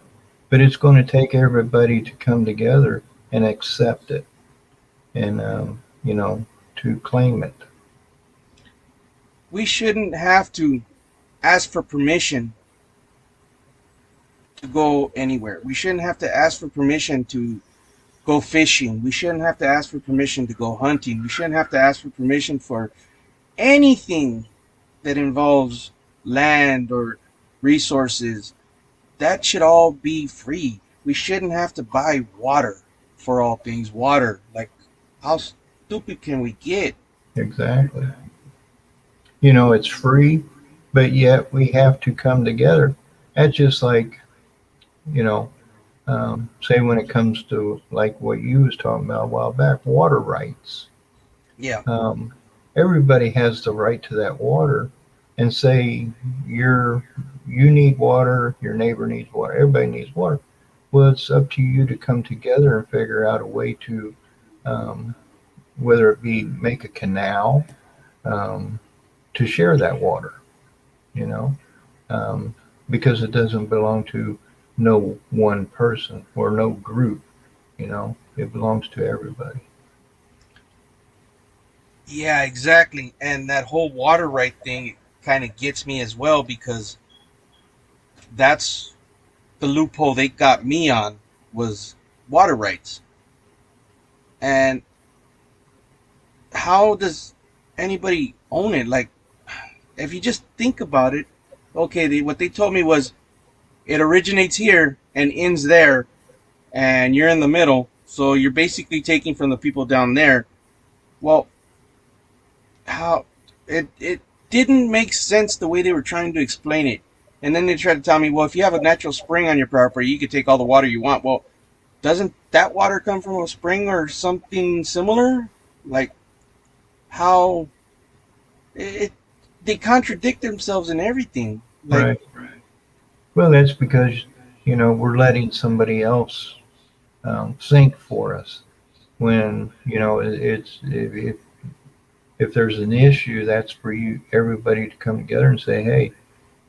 but it's going to take everybody to come together and accept it, and you know, to claim it. We shouldn't have to ask for permission to go anywhere. We shouldn't have to ask for permission to go fishing. We shouldn't have to ask for permission to go hunting. We shouldn't have to ask for permission for anything that involves land or resources. That should all be free. We shouldn't have to buy water for all things. Water, like, how stupid can we get? Exactly. You know, it's free, but yet we have to come together. That's just like, you know, say when it comes to like what you was talking about a while back, water rights. Yeah. Everybody has the right to that water, and say you need water, your neighbor needs water, everybody needs water. Well, it's up to you to come together and figure out a way to, whether it be make a canal, to share that water, you know, because it doesn't belong to no one person or no group, you know, it belongs to everybody. Yeah, exactly. And that whole water right thing kind of gets me as well, because that's the loophole they got me on, was water rights. And how does anybody own it? Like, if you just think about it, okay, what they told me was it originates here and ends there, and you're in the middle, so you're basically taking from the people down there. Well, how it didn't make sense the way they were trying to explain it. And then they tried to tell me, well, if you have a natural spring on your property, you could take all the water you want. Well, doesn't that water come from a spring or something similar? Like, how they contradict themselves in everything. Like, Right. Well, that's because, you know, we're letting somebody else think for us. When, you know, it's if if there's an issue, that's for everybody to come together and say, hey,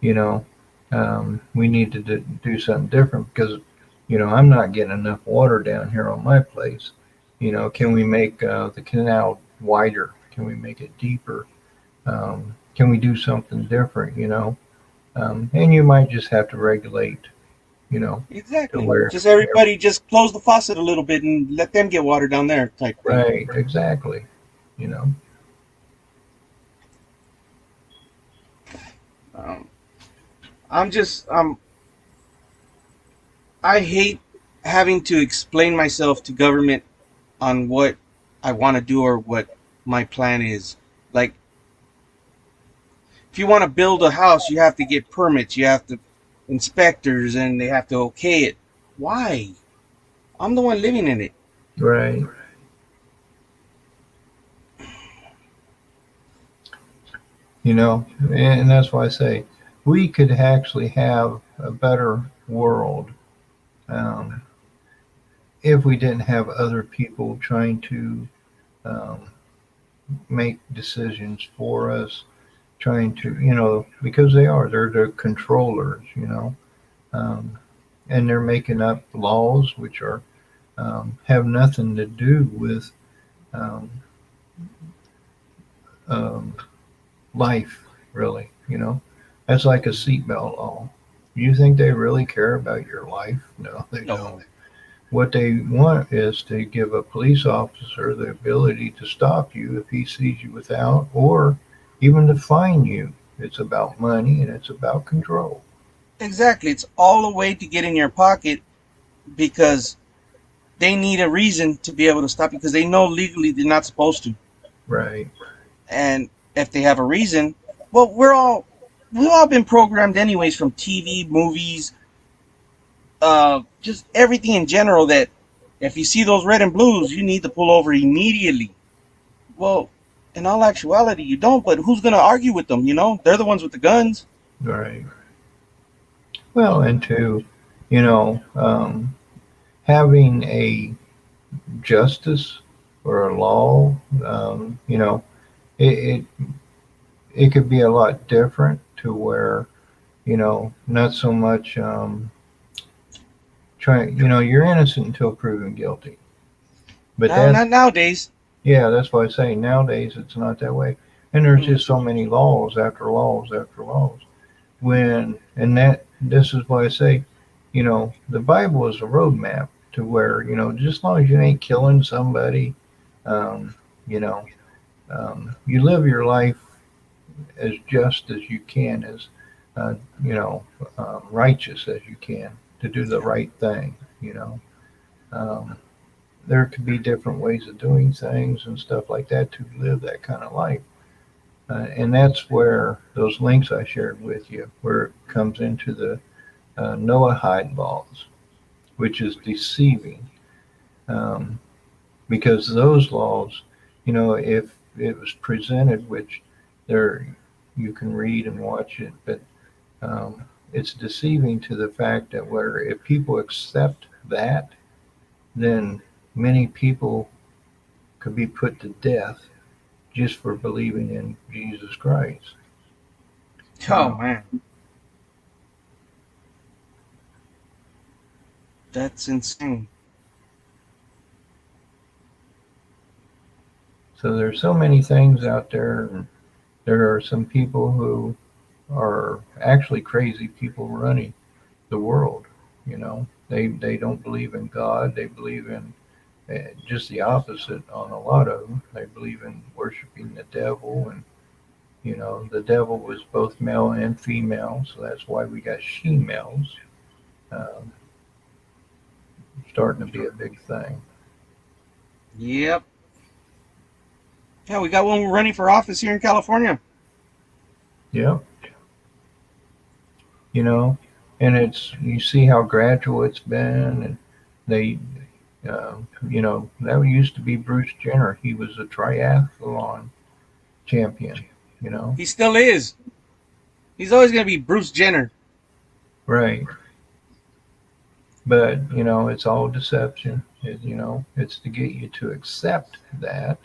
we need to do something different because, I'm not getting enough water down here on my place. Can we make the canal wider? Can we make it deeper? Can we do something different? And you might just have to regulate, Exactly. where Just everybody just close the faucet a little bit and let them get water down there type thing. Right, exactly. I hate having to explain myself to government on what I want to do or what my plan is. Like, if you want to build a house, you have to get permits, you have to inspectors, and they have to okay it. Why? I'm the one living in it. Right. And that's why I say we could actually have a better world if we didn't have other people trying to make decisions for us, trying to, because they're the controllers, and they're making up laws which are have nothing to do with life, really. That's like a seatbelt law. You think they really care about your life? No, they don't. What they want is to give a police officer the ability to stop you if he sees you without, or even to fine you. It's about money and it's about control. Exactly. It's all a way to get in your pocket because they need a reason to be able to stop you because they know legally they're not supposed to. Right. And if they have a reason, well, we've all been programmed anyways from TV, movies, just everything in general that if you see those red and blues, you need to pull over immediately. Well, in all actuality, you don't, but who's going to argue with them? They're the ones with the guns. Right. Well, and to, having a justice or a law, it could be a lot different to where, not so much you're innocent until proven guilty. But not nowadays. Yeah, that's why I say nowadays it's not that way. And there's just so many laws after laws after laws. This is why I say, the Bible is a roadmap to where, just as long as you ain't killing somebody, you live your life as just as you can, as righteous as you can, to do the right thing. There could be different ways of doing things and stuff like that to live that kind of life. And that's where those links I shared with you, where it comes into the Noahide laws, which is deceiving. Because those laws, if it was presented, which you can read and watch it, but it's deceiving to the fact that where if people accept that, then many people could be put to death just for believing in Jesus Christ. Oh, man. That's insane. So there's so many things out there. And there are some people who are actually crazy people running the world. They don't believe in God. They believe in just the opposite on a lot of them. They believe in worshiping the devil, and the devil was both male and female, so that's why we got she-males starting to be a big thing. Yep. Yeah, we got one running for office here in California. Yep. And you see how gradual it's been, and they, that used to be Bruce Jenner. He was a triathlon champion, He still is. He's always going to be Bruce Jenner. Right. But, it's all deception. It's to get you to accept that.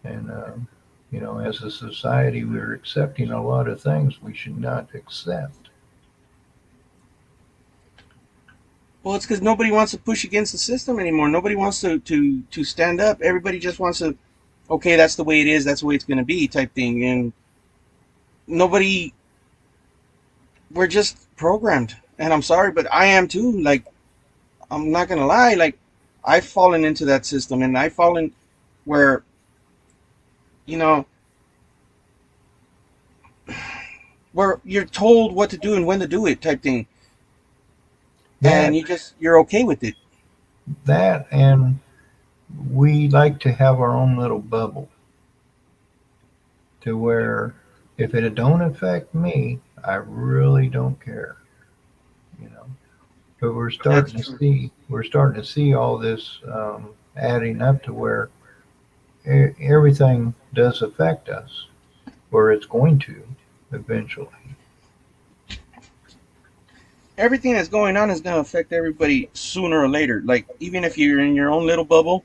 And, You know, as a society, we're accepting a lot of things we should not accept. Well, it's because nobody wants to push against the system anymore. Nobody wants to stand up. Everybody just wants to, okay, that's the way it is. That's the way it's going to be type thing. And nobody, we're just programmed. And I'm sorry, but I am too. Like, I'm not going to lie. Like, I've fallen into that system, and I've fallen where, you know, where you're told what to do and when to do it type thing. And you're okay with it. That, and we like to have our own little bubble to where if it don't affect me, I really don't care, you know. But we're starting to see all this adding up to where everything does affect us, or it's going to eventually. Everything that's going on is going to affect everybody sooner or later. Like, even if you're in your own little bubble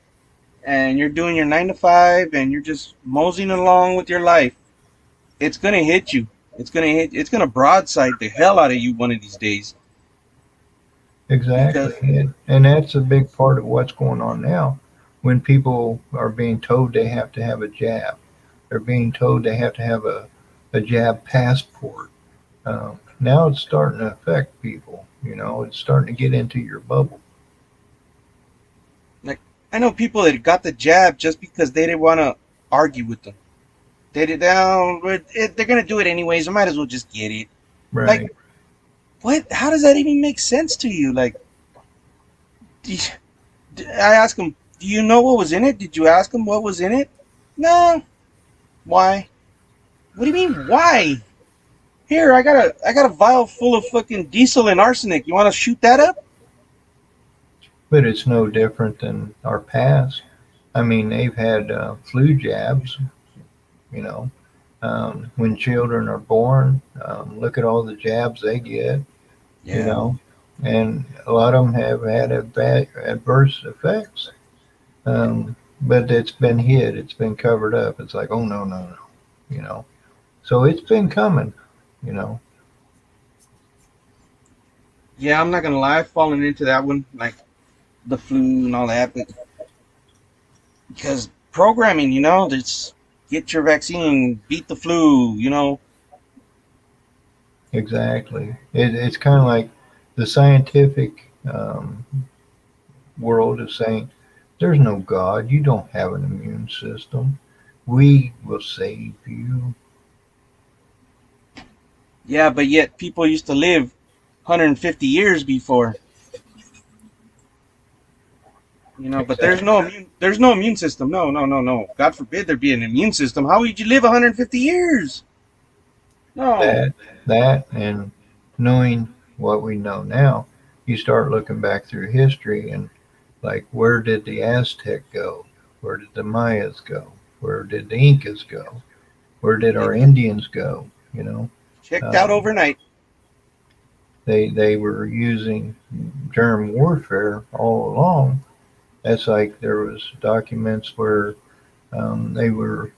and you're doing your 9 to 5 and you're just moseying along with your life, it's going to hit you. It's going to broadside the hell out of you one of these days. Exactly. And that's a big part of what's going on now. When people are being told they have to have a jab, they're being told they have to have a jab passport. Now it's starting to affect people, you know, it's starting to get into your bubble. Like, I know people that got the jab just because they didn't want to argue with them. They're going to do it anyways. I might as well just get it. Right. Like, what? How does that even make sense to you? Like, I ask them, do you know what was in it? Did you ask them what was in it? No. Why? What do you mean, why? Here, I got a vial full of fucking diesel and arsenic. You want to shoot that up? But it's no different than our past. I mean, they've had flu jabs, you know. When children are born, look at all the jabs they get, you know. And a lot of them have had adverse effects. But it's been hid. It's been covered up. It's like, oh, no, you know. So it's been coming. You know. Yeah, I'm not gonna lie, I've fallen into that one, like the flu and all that, but because programming, you know, just get your vaccine, beat the flu, you know. Exactly. It's kind of like the scientific world is saying, there's no God. You don't have an immune system. We will save you. Yeah, but yet people used to live 150 years before. You know, but there's no immune system. No. God forbid there be an immune system. How would you live 150 years? No. That and knowing what we know now, you start looking back through history and like, where did the Aztec go? Where did the Mayas go? Where did the Incas go? Where did our Indians go? You know? Checked out overnight. They were using germ warfare all along. That's like there was documents where they were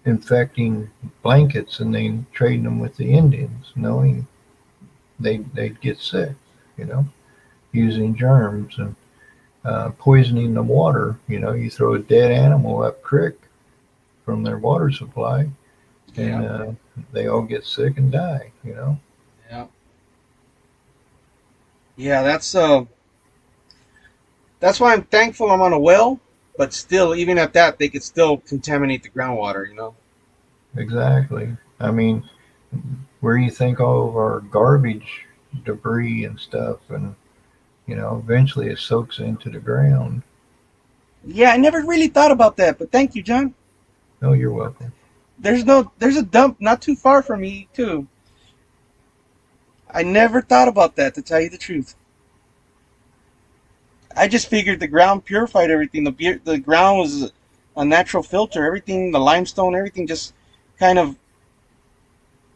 infecting blankets and they trading them with the Indians, knowing they'd get sick, you know, using germs and poisoning the water. You know, you throw a dead animal up creek from their water supply, and they all get sick and die, you know. Yeah, that's why I'm thankful I'm on a well, but still, even at that, they could still contaminate the groundwater, you know. Exactly. I mean, where do you think all of our garbage, debris and stuff, and you know, eventually it soaks into the ground. Yeah, I never really thought about that, but thank you, John. No, you're welcome. There's a dump not too far from me, too. I never thought about that, to tell you the truth. I just figured the ground purified everything. The ground was a natural filter. Everything, the limestone, everything just kind of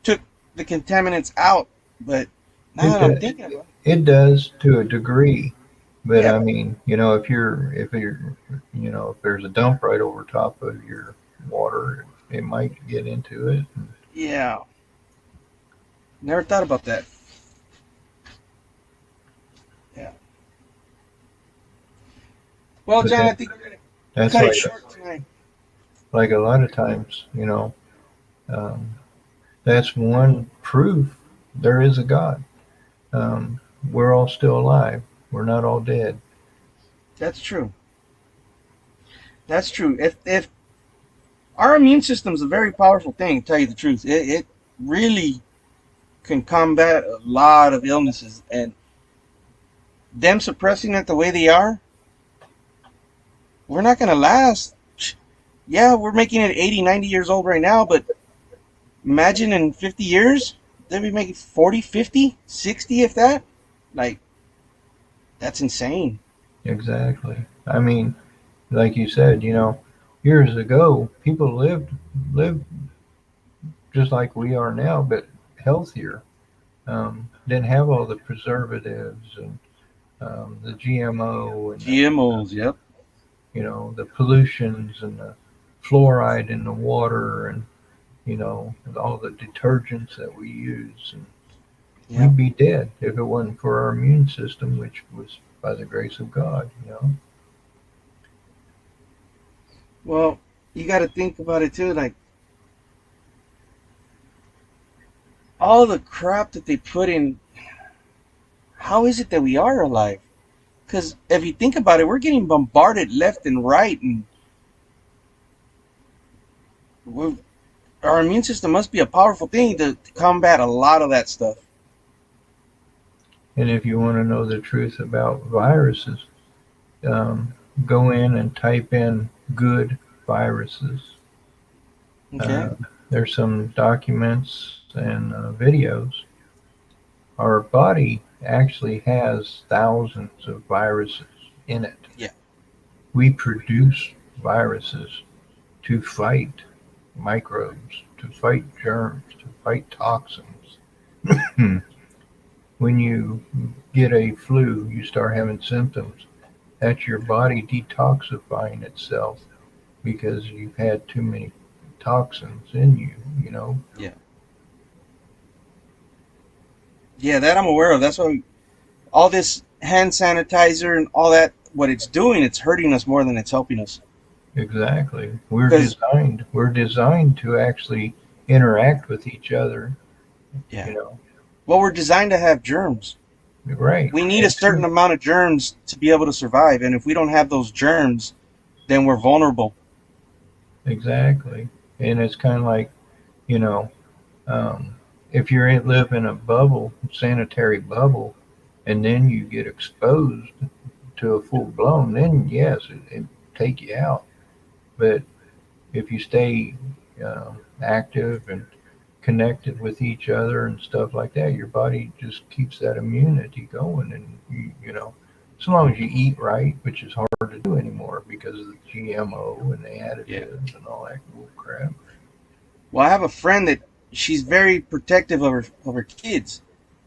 took the contaminants out. But now that I'm thinking about it. It does to a degree. But yeah. I mean, you know, if there's a dump right over top of your water, it might get into it. Yeah. Never thought about that. Yeah. Well, But John, I think we're going to That's cut it like short tonight. like a lot of times, that's one proof there is a God. We're all still alive. We're not all dead. That's true. That's true. If our immune system is a very powerful thing, to tell you the truth, it really can combat a lot of illnesses, and them suppressing it the way they are, we're not going to last. Yeah, we're making it 80, 90 years old right now, but imagine in 50 years, they'll be making 40, 50, 60, if that. Like, that's insane. Exactly. I mean, like you said, years ago, people lived just like we are now, but healthier. Didn't have all the preservatives and the GMO and GMOs, yep. The pollutions and the fluoride in the water and all the detergents that we use, and we'd be dead if it wasn't for our immune system, which was by the grace of God. Well, you got to think about it too, like all the crap that they put in. How is it that we are alive? Because if you think about it, we're getting bombarded left and right, and our immune system must be a powerful thing to combat a lot of that stuff. And if you want to know the truth about viruses, go in and type in good viruses. Okay. There's some documents and videos. Our body actually has thousands of viruses in it. Yeah. We produce viruses to fight microbes, to fight germs, to fight toxins. When you get a flu, you start having symptoms. That's your body detoxifying itself because you've had too many toxins in you, Yeah. Yeah, that I'm aware of. That's why all this hand sanitizer and all that, what it's doing, it's hurting us more than it's helping us. Exactly. We're designed to actually interact with each other. Yeah. Well, we're designed to have germs. Right. We need a certain amount of germs to be able to survive, and if we don't have those germs, then we're vulnerable. Exactly. And it's kind of like, if you live in a bubble, sanitary bubble, and then you get exposed to a full blown, then yes, it take you out. But if you stay active and connected with each other and stuff like that, your body just keeps that immunity going. And as long as you eat right, which is hard to do anymore because of the GMO and the additives and all that cool crap. Well, I have a friend that she's very protective of her kids,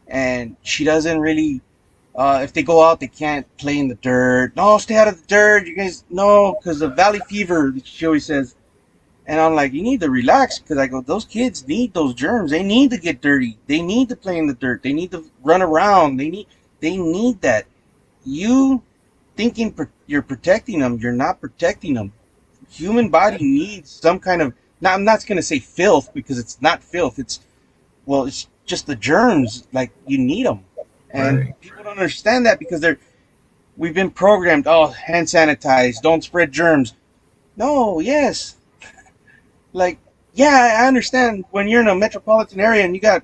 and she doesn't really. If they go out, they can't play in the dirt. No, stay out of the dirt. You guys, no, because of valley fever, she always says. And I'm like, you need to relax, because I go, those kids need those germs. They need to get dirty. They need to play in the dirt. They need to run around. They need that. You thinking you're protecting them, you're not protecting them. Human body needs some kind of. Now, I'm not going to say filth, because it's not filth. It's just the germs. Like, you need them. And people don't understand that because we've been programmed, hand sanitize, don't spread germs. No, yes. Like, yeah, I understand when you're in a metropolitan area and you got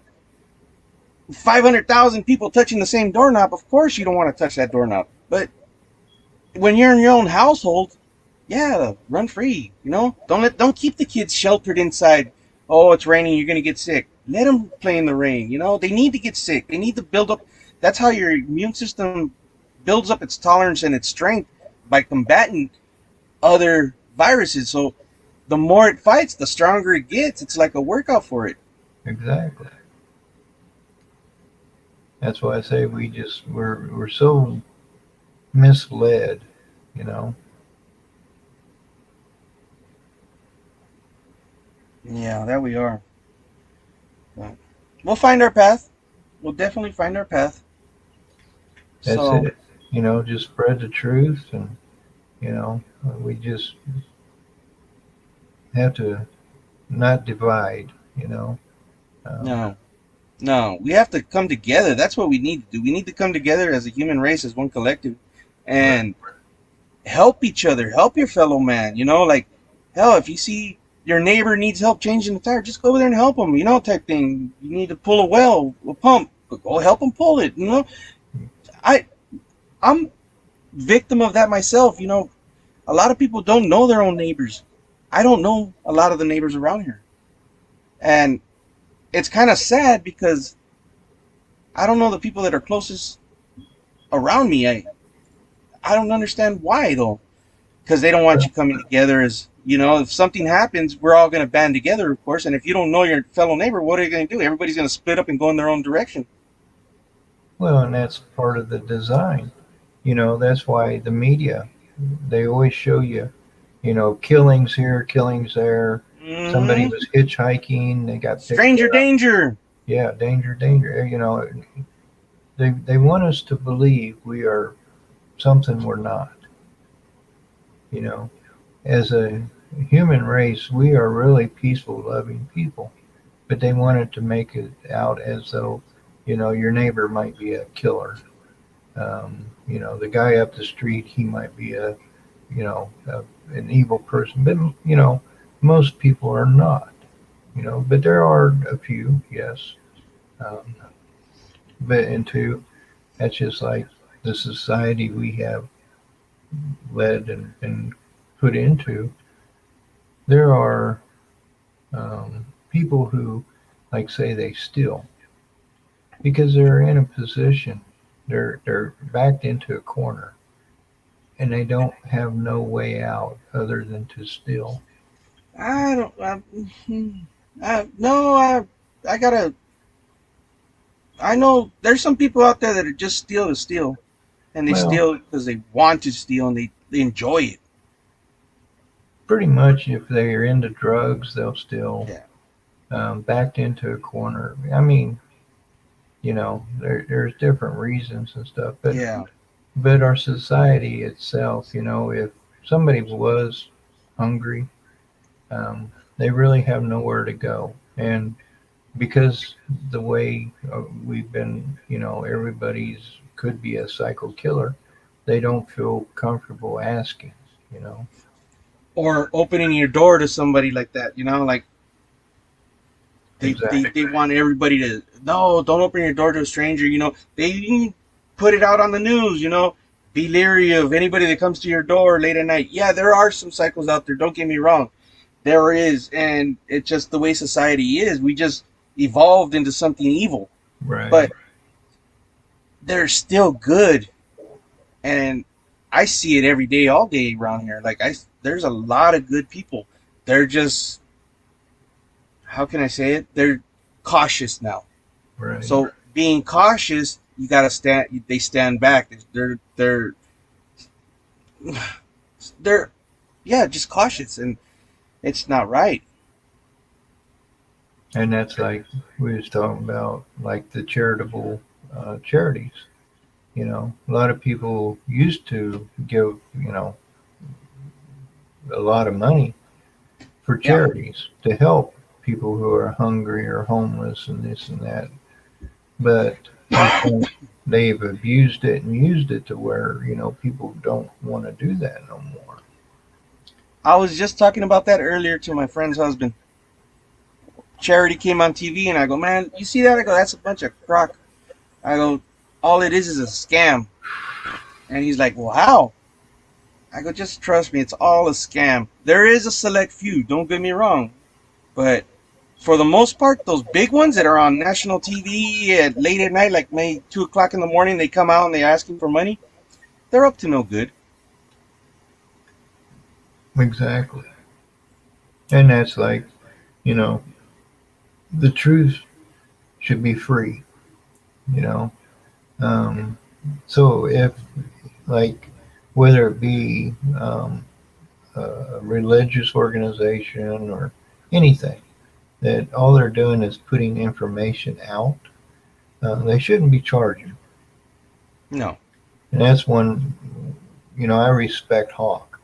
500,000 people touching the same doorknob, of course you don't want to touch that doorknob. But when you're in your own household, yeah, run free, Don't keep the kids sheltered inside. Oh, it's raining, you're going to get sick. Let them play in the rain, They need to get sick. They need to build up. That's how your immune system builds up its tolerance and its strength, by combating other viruses. So the more it fights, the stronger it gets. It's like a workout for it. Exactly. That's why I say we're so misled, Yeah, that we are. But we'll find our path. We'll definitely find our path. That's So, it. You know, just spread the truth, and you know, we just have to not divide. You know. no. No, we have to come together. That's what we need to do. We need to come together as a human race, as one collective, and help each other. Help your fellow man. You know, like, hell, if you see your neighbor needs help changing the tire, just go over there and help them. You know, type thing. You need to pull a well, a pump, go help them pull it. You know, I'm victim of that myself. You know, a lot of people don't know their own neighbors. I don't know a lot of the neighbors around here, and it's kind of sad because I don't know the people that are closest around me. I don't understand why though, because they don't want you coming together. As you know, if something happens, we're all going to band together, of course. And if you don't know your fellow neighbor, what are you going to do? Everybody's going to split up and go in their own direction. Well, and that's part of the design. You know, that's why the media, they always show you, you know, killings here, killings there. Somebody was hitchhiking, they got picked Stranger up. danger. Yeah, danger, danger. You know, they want us to believe we are something we're not. You know, as a human race, we are really peaceful, loving people, but they wanted to make it out as though, you know, your neighbor might be a killer. You know, the guy up the street, he might be a, you know, an evil person, but you know, most people are not. You know, but there are a few, yes. But and two, that's just like the society we have led and put into. There are people who, like, say they steal because they're in a position, they're backed into a corner, and they don't have no way out other than to steal. I don't. No, I gotta. I know there's some people out there that are just steal to steal, and they Well, steal because they want to steal and they enjoy it. pretty much, if they're into drugs, they'll steal. Backed into a corner. I mean, you know, there's different reasons and stuff, but Yeah. but our society itself, you know, if somebody was hungry, they really have nowhere to go, and because the way we've been, you know, everybody's could be a psycho killer, they don't feel comfortable asking, you know. Or opening your door to somebody like that, you know, like they Exactly. they want everybody to no, don't open your door to a stranger, you know. They even put it out on the news, you know. Be leery of anybody that comes to your door late at night. Yeah, there are some psychos out there, don't get me wrong. There is, and it's just the way society is. We just evolved into something evil. Right. But they're still good. And I see it every day, all day around here. Like there's a lot of good people. They're just, how can I say it? They're cautious now. Right. So being cautious, you gotta stand. They stand back. They're yeah, just cautious, and it's not right. And that's like we was talking about, like the charitable charities. You know, a lot of people used to give, you know, a lot of money for charities to help people who are hungry or homeless and this and that. But I think they've abused it and used it to where, you know, people don't want to do that no more. I was just talking about that earlier to my friend's husband. Charity came on TV, and I go, man, you see that? I go, that's a bunch of crock. I go, all it is a scam. And he's like, well, how? I go, just trust me, it's all a scam. There is a select few, don't get me wrong. But for the most part, those big ones that are on national TV at late at night, like maybe 2 o'clock in the morning, they come out and they're asking for money. They're up to no good. Exactly. And that's like, you know, the truth should be free, you know. So if, like, whether it be a religious organization or anything, that all they're doing is putting information out. They shouldn't be charging. No. And that's one, I respect Hawk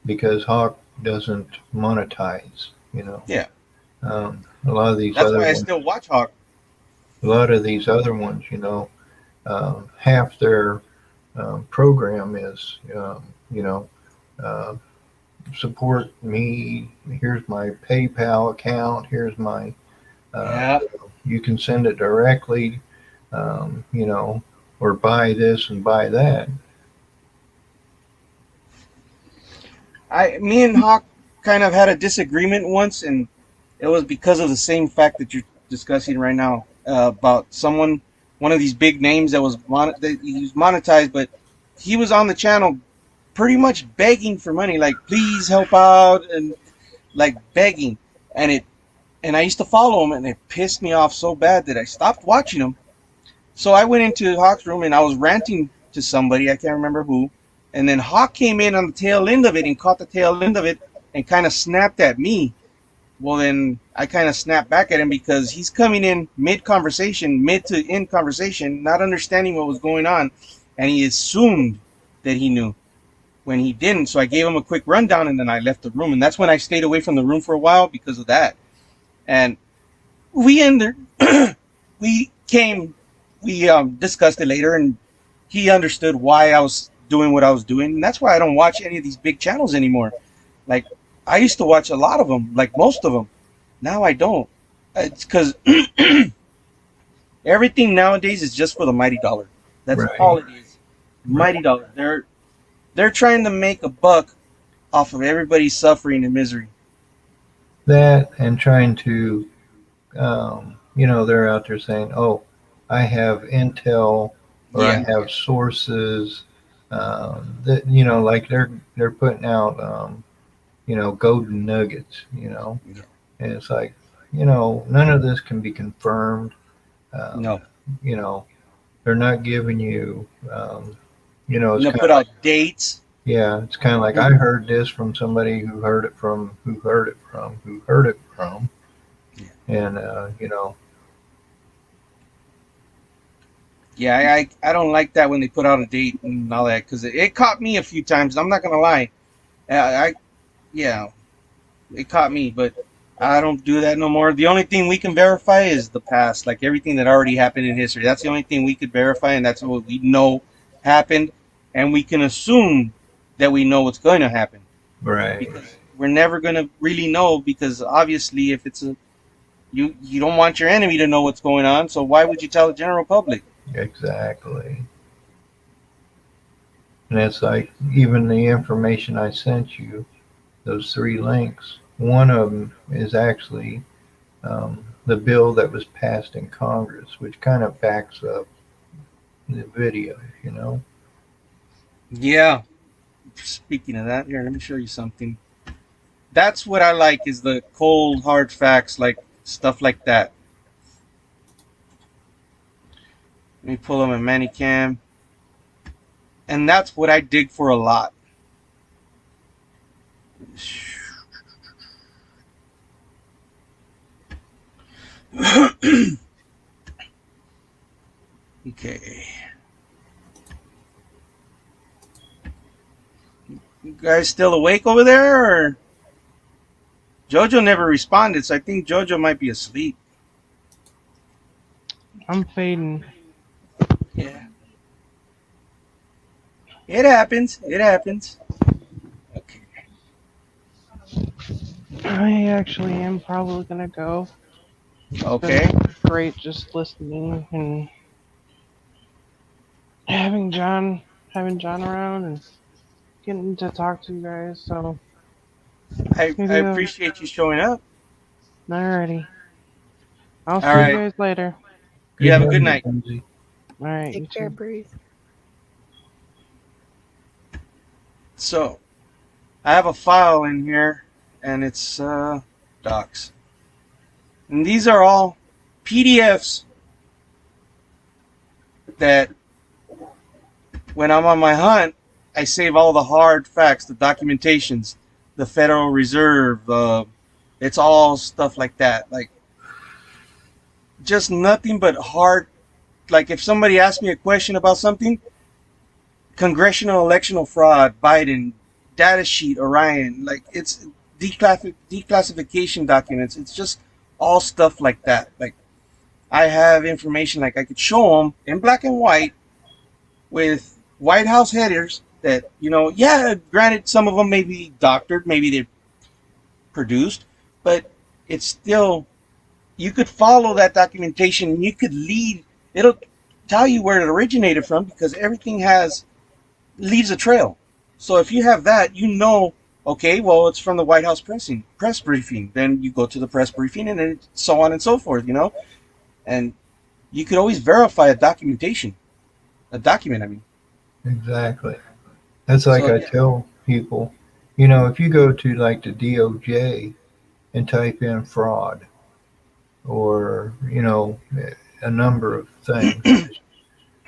because Hawk doesn't monetize, Yeah. A lot of these That's other why I ones, still watch Hawk. a lot of these other ones, half their program is, support me. Here's my PayPal account. Here's my, you can send it directly, or buy this and buy that. Me and Hawk kind of had a disagreement once, and it was because of the same fact that you're discussing right now about one of these big names that he was monetized, but he was on the channel pretty much begging for money, like please help out, and like begging, and I used to follow him, and it pissed me off so bad that I stopped watching him. So I went into Hawk's room and I was ranting to somebody, I can't remember who, and then Hawk came in on the tail end of it and caught the tail end of it and kind of snapped at me. Well, then I kind of snapped back at him because he's coming in mid to end conversation, not understanding what was going on, and he assumed that he knew when he didn't. So I gave him a quick rundown and then I left the room, and that's when I stayed away from the room for a while because of that. And we discussed it later, and he understood why I was doing what I was doing, and that's why I don't watch any of these big channels anymore. Like, I used to watch a lot of them, like most of them. Now I don't. It's because everything nowadays is just for the mighty dollar. That's Right. all it is. Mighty dollar. They're trying to make a buck off of everybody's suffering and misery. That and trying to, they're out there saying, "Oh, I have intel or I have sources." That like they're putting out, golden nuggets, and it's like, none of this can be confirmed. No. They're not giving you, it's They put out dates. Yeah, it's kind of like I heard this from somebody who heard it from, who heard it from, who heard it from, and Yeah, I don't like that when they put out a date and all that, because it caught me a few times. I'm not gonna lie, it caught me, but I don't do that no more. The only thing we can verify is the past, like everything that already happened in history. That's the only thing we could verify, and that's what we know happened, and we can assume that we know what's going to happen. Right. Because we're never gonna really know, because obviously, if it's you don't want your enemy to know what's going on, so why would you tell the general public? Exactly. And it's like, even the information I sent you, those 3 links, one of them is actually the bill that was passed in Congress, which kind of backs up the video, Yeah. Speaking of that, here, let me show you something. That's what I like, is the cold, hard facts, like stuff like that. Let me pull up my Manicam. And that's what I dig for a lot. Okay. You guys still awake over there, or? Jojo never responded, so I think Jojo might be asleep. I'm fading. Yeah. It happens. It happens. I actually am probably gonna go. Okay. It's great just listening and having John around and getting to talk to you guys. So I appreciate you showing up. Alrighty. I'll see Alright. you guys later. You have a good night. Alright. Take care, breathe. So, I have a file in here, and it's docs. And these are all PDFs that, when I'm on my hunt, I save all the hard facts, the documentations, the Federal Reserve, It's all stuff like that. Like, just nothing but hard. Like, if somebody asks me a question about something, congressional electional fraud, Biden, data sheet, Orion, like, it's declassification documents. It's just all stuff like that. Like, I have information, like, I could show them in black and white with White House headers that, you know, yeah, granted, some of them may be doctored, maybe they're produced, but it's still, you could follow that documentation. You could lead, it'll tell you where it originated from, because everything leaves a trail. So if you have that, you know, okay, well, it's from the White House press briefing. Then you go to the press briefing, and then so on and so forth, you know? And you could always verify a document, I mean. Exactly. That's like So, I tell people, you know, if you go to like the DOJ and type in fraud or, you know, a number of things,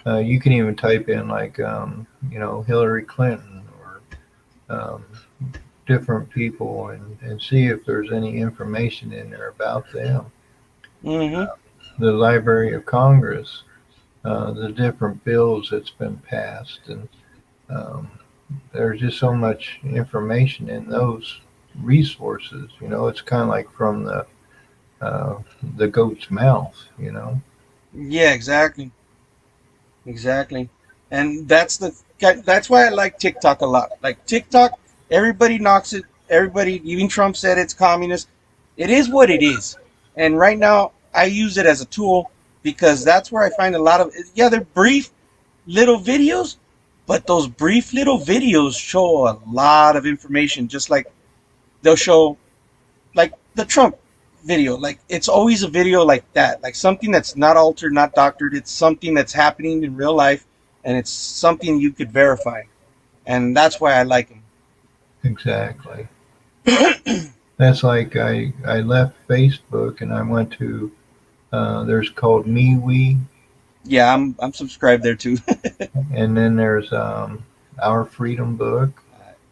you can even type in like, you know, Hillary Clinton or different people and see if there's any information in there about them. Mm-hmm. The Library of Congress, the different bills that's been passed, and there's just so much information in those resources. You know, it's kind of like from the goat's mouth. You know. Yeah, exactly. And that's why I like TikTok a lot. Like, TikTok, everybody knocks it. Everybody, even Trump said it's communist. It is what it is. And right now, I use it as a tool because that's where I find a lot of, yeah, they're brief little videos, but those brief little videos show a lot of information. Just like they'll show, like the Trump video, like it's always a video like that, like something that's not altered, not doctored. It's something that's happening in real life, and it's something you could verify. And that's why I like them. Exactly. That's like I left Facebook and I went to there's called MeWe. Yeah, I'm subscribed there too. And then there's Our Freedom Book.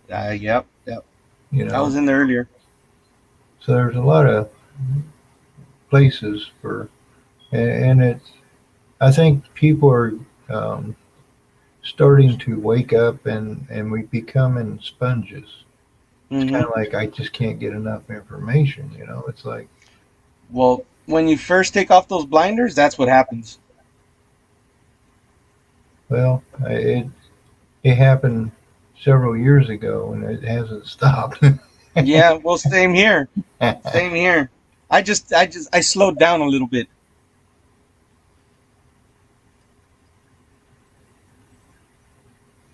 Yep. You know, I was in there earlier. So there's a lot of places for, and it's, I think people are starting to wake up and we becoming sponges. It's kind of like I just can't get enough information, you know. It's like, well, when you first take off those blinders, that's what happens. well, it happened several years ago and it hasn't stopped. Yeah, well, same here. Same here. I slowed down a little bit.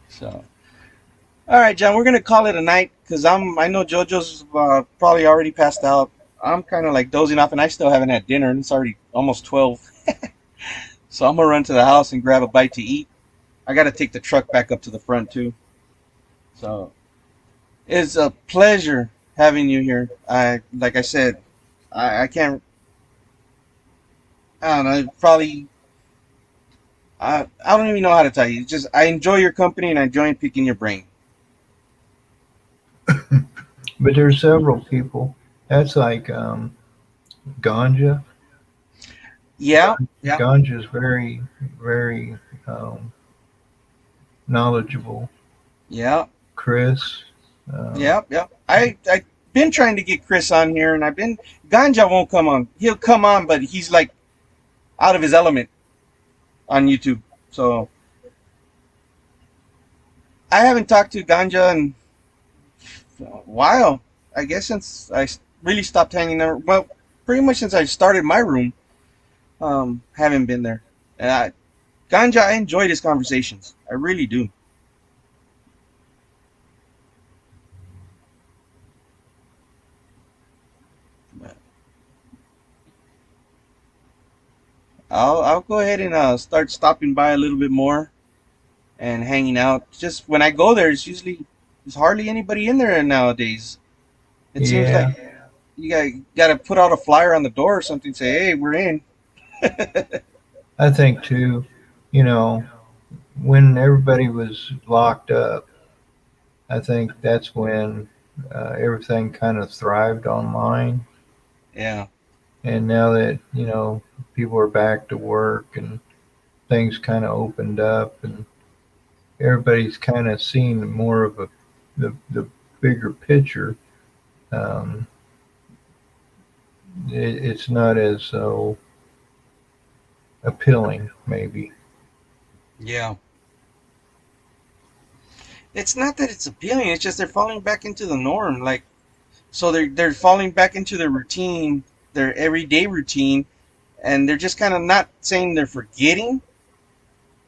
So, all right, John, we're gonna call it a night because I know JoJo's probably already passed out. I'm kind of like dozing off, and I still haven't had dinner, and it's already almost 12. So I'm gonna run to the house and grab a bite to eat. I gotta take the truck back up to the front too. So it's a pleasure having you here. Like I said, I can't. I don't know. Probably. I don't even know how to tell you. It's just I enjoy your company and I enjoy picking your brain. But there's several people. That's like Ganja. Yeah. Ganja is very, very knowledgeable. Yeah. Chris. Yep. I been trying to get Chris on here, and Ganja won't come on. He'll come on, but he's like out of his element on YouTube. So I haven't talked to Ganja in a while. I guess since I really stopped hanging there. Well, pretty much since I started my room. Haven't been there. And Ganja, I enjoy his conversations. I really do. I'll go ahead and start stopping by a little bit more and hanging out. Just when I go there, there's hardly anybody in there nowadays. It seems like you got to put out a flyer on the door or something, say, "Hey, we're in." I think too, you know, when everybody was locked up, I think that's when everything kind of thrived online. Yeah. And now that, people are back to work and things kind of opened up and everybody's kind of seeing more of the bigger picture, um, it's not as so appealing, maybe. Yeah. It's not that it's appealing. It's just they're falling back into the norm. Like, so they're falling back into their routine, their everyday routine, and they're just kind of not saying they're forgetting.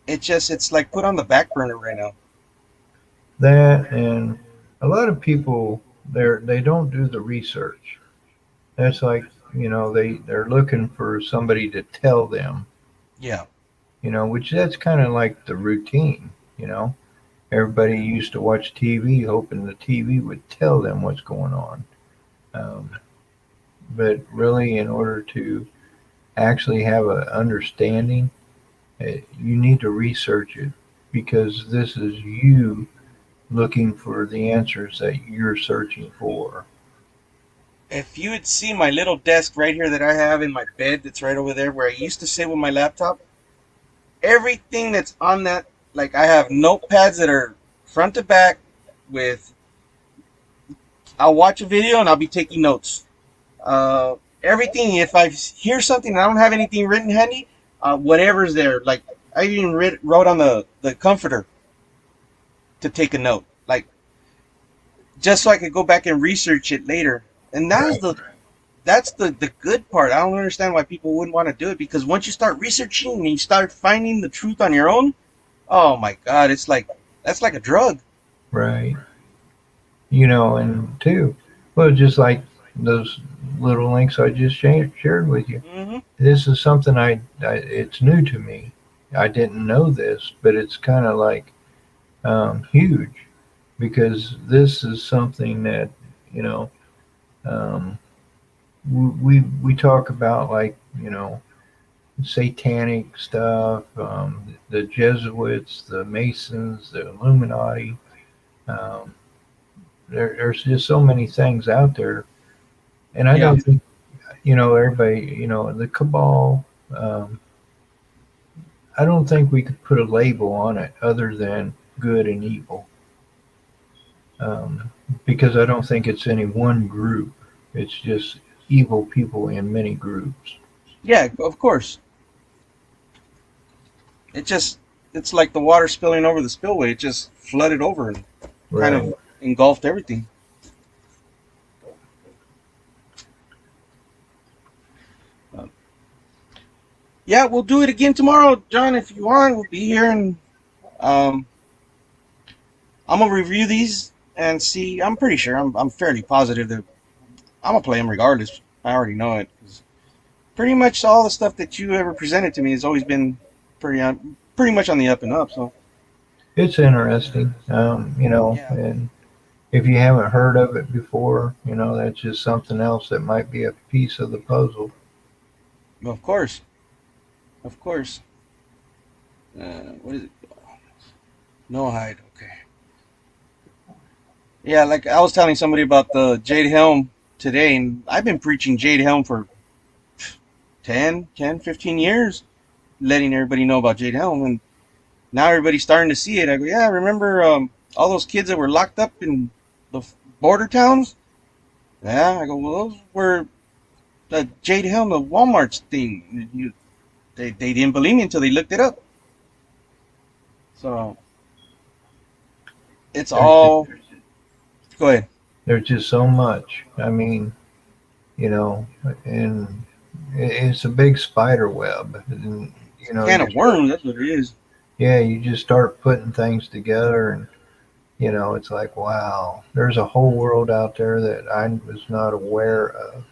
It's like put on the back burner right now. That and a lot of people they don't do the research. That's like, they're looking for somebody to tell them, Yeah. which that's kind of like the routine, Everybody used to watch TV hoping the TV would tell them what's going on. Um, but really, in order to actually have an understanding, you need to research it because this is you looking for the answers that you're searching for. If you would see my little desk right here that I have in my bed that's right over there where I used to sit with my laptop, everything that's on that, like I have notepads that are front to back with, I'll watch a video and I'll be taking notes. Everything, if I hear something and I don't have anything written handy, whatever's there, like I even wrote on the comforter to take a note, like just so I could go back and research it later. And that's the good part. I don't understand why people wouldn't want to do it, because once you start researching and you start finding the truth on your own, oh my God, that's like a drug. Right. And two, well, just like those little links I just shared with you. Mm-hmm. This is something it's new to me. I didn't know this, but it's kind of like huge, because this is something that, we talk about, like, satanic stuff, the Jesuits, the Masons, the Illuminati. There's just so many things out there, and I don't think, everybody, the cabal. I don't think we could put a label on it other than good and evil, because I don't think it's any one group. It's just evil people in many groups. Yeah, of course. It's like the water spilling over the spillway. It just flooded over and kind of engulfed everything. Yeah, we'll do it again tomorrow, John, if you want. We'll be here, and I'm gonna review these and see. I'm pretty sure. I'm fairly positive that I'm gonna play them regardless. I already know it. Pretty much all the stuff that you ever presented to me has always been pretty much on the up and up. So it's interesting, and if you haven't heard of it before, that's just something else that might be a piece of the puzzle. Of course. What is it? Noahide. Okay. Yeah, like I was telling somebody about the Jade Helm today, and I've been preaching Jade Helm for 10, 15 years, letting everybody know about Jade Helm, and now everybody's starting to see it. I go, yeah, remember all those kids that were locked up in the border towns? Yeah, I go, well, those were the Jade Helm, the Walmart's thing. They didn't believe me until they looked it up. So it's all. Go ahead. There's just so much. I mean, and it's a big spider web. And, Can of worms, that's what it is. Yeah, you just start putting things together, and it's like, wow, there's a whole world out there that I was not aware of.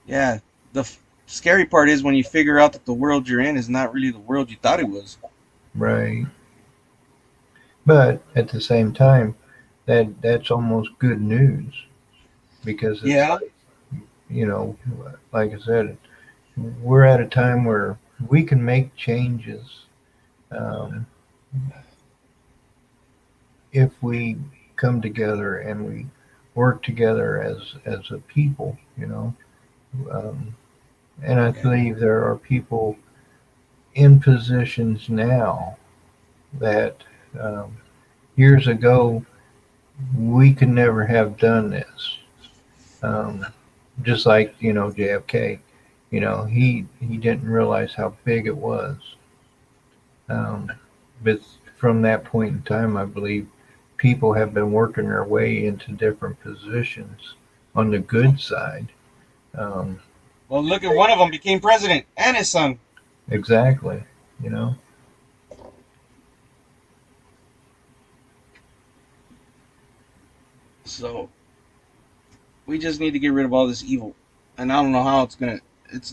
Yeah, the scary part is when you figure out that the world you're in is not really the world you thought it was. Right. But at the same time, that's almost good news, because it's like I said, we're at a time where we can make changes if we come together and we work together as a people, And I believe there are people in positions now that years ago we could never have done this. Just like, JFK, he didn't realize how big it was. But from that point in time, I believe people have been working their way into different positions on the good side. Well, look at one of them became president and his son. Exactly, So we just need to get rid of all this evil, and I don't know how it's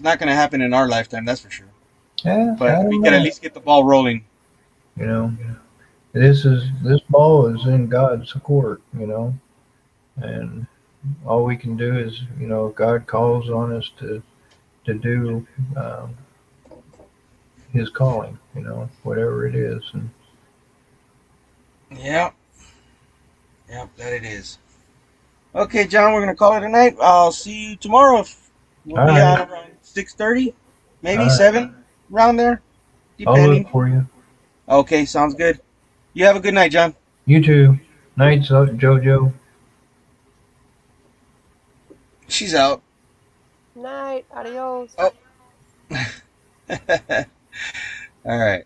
not gonna happen in our lifetime, that's for sure. Yeah, But we can at least get the ball rolling. This ball is in God's court, and all we can do is, God calls on us to do His calling, whatever it is. And Yeah, that it is. Okay, John, we're gonna call it a night. I'll see you tomorrow. We'll be right. on around 6:30, maybe All right. 7, around there, I'll depending. look for you. Okay, sounds good. You have a good night, John. You too. Night, Jojo. She's out. Night. Adios. Oh. All right.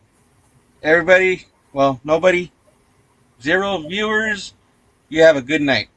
Everybody, well, nobody, 0 viewers. You have a good night.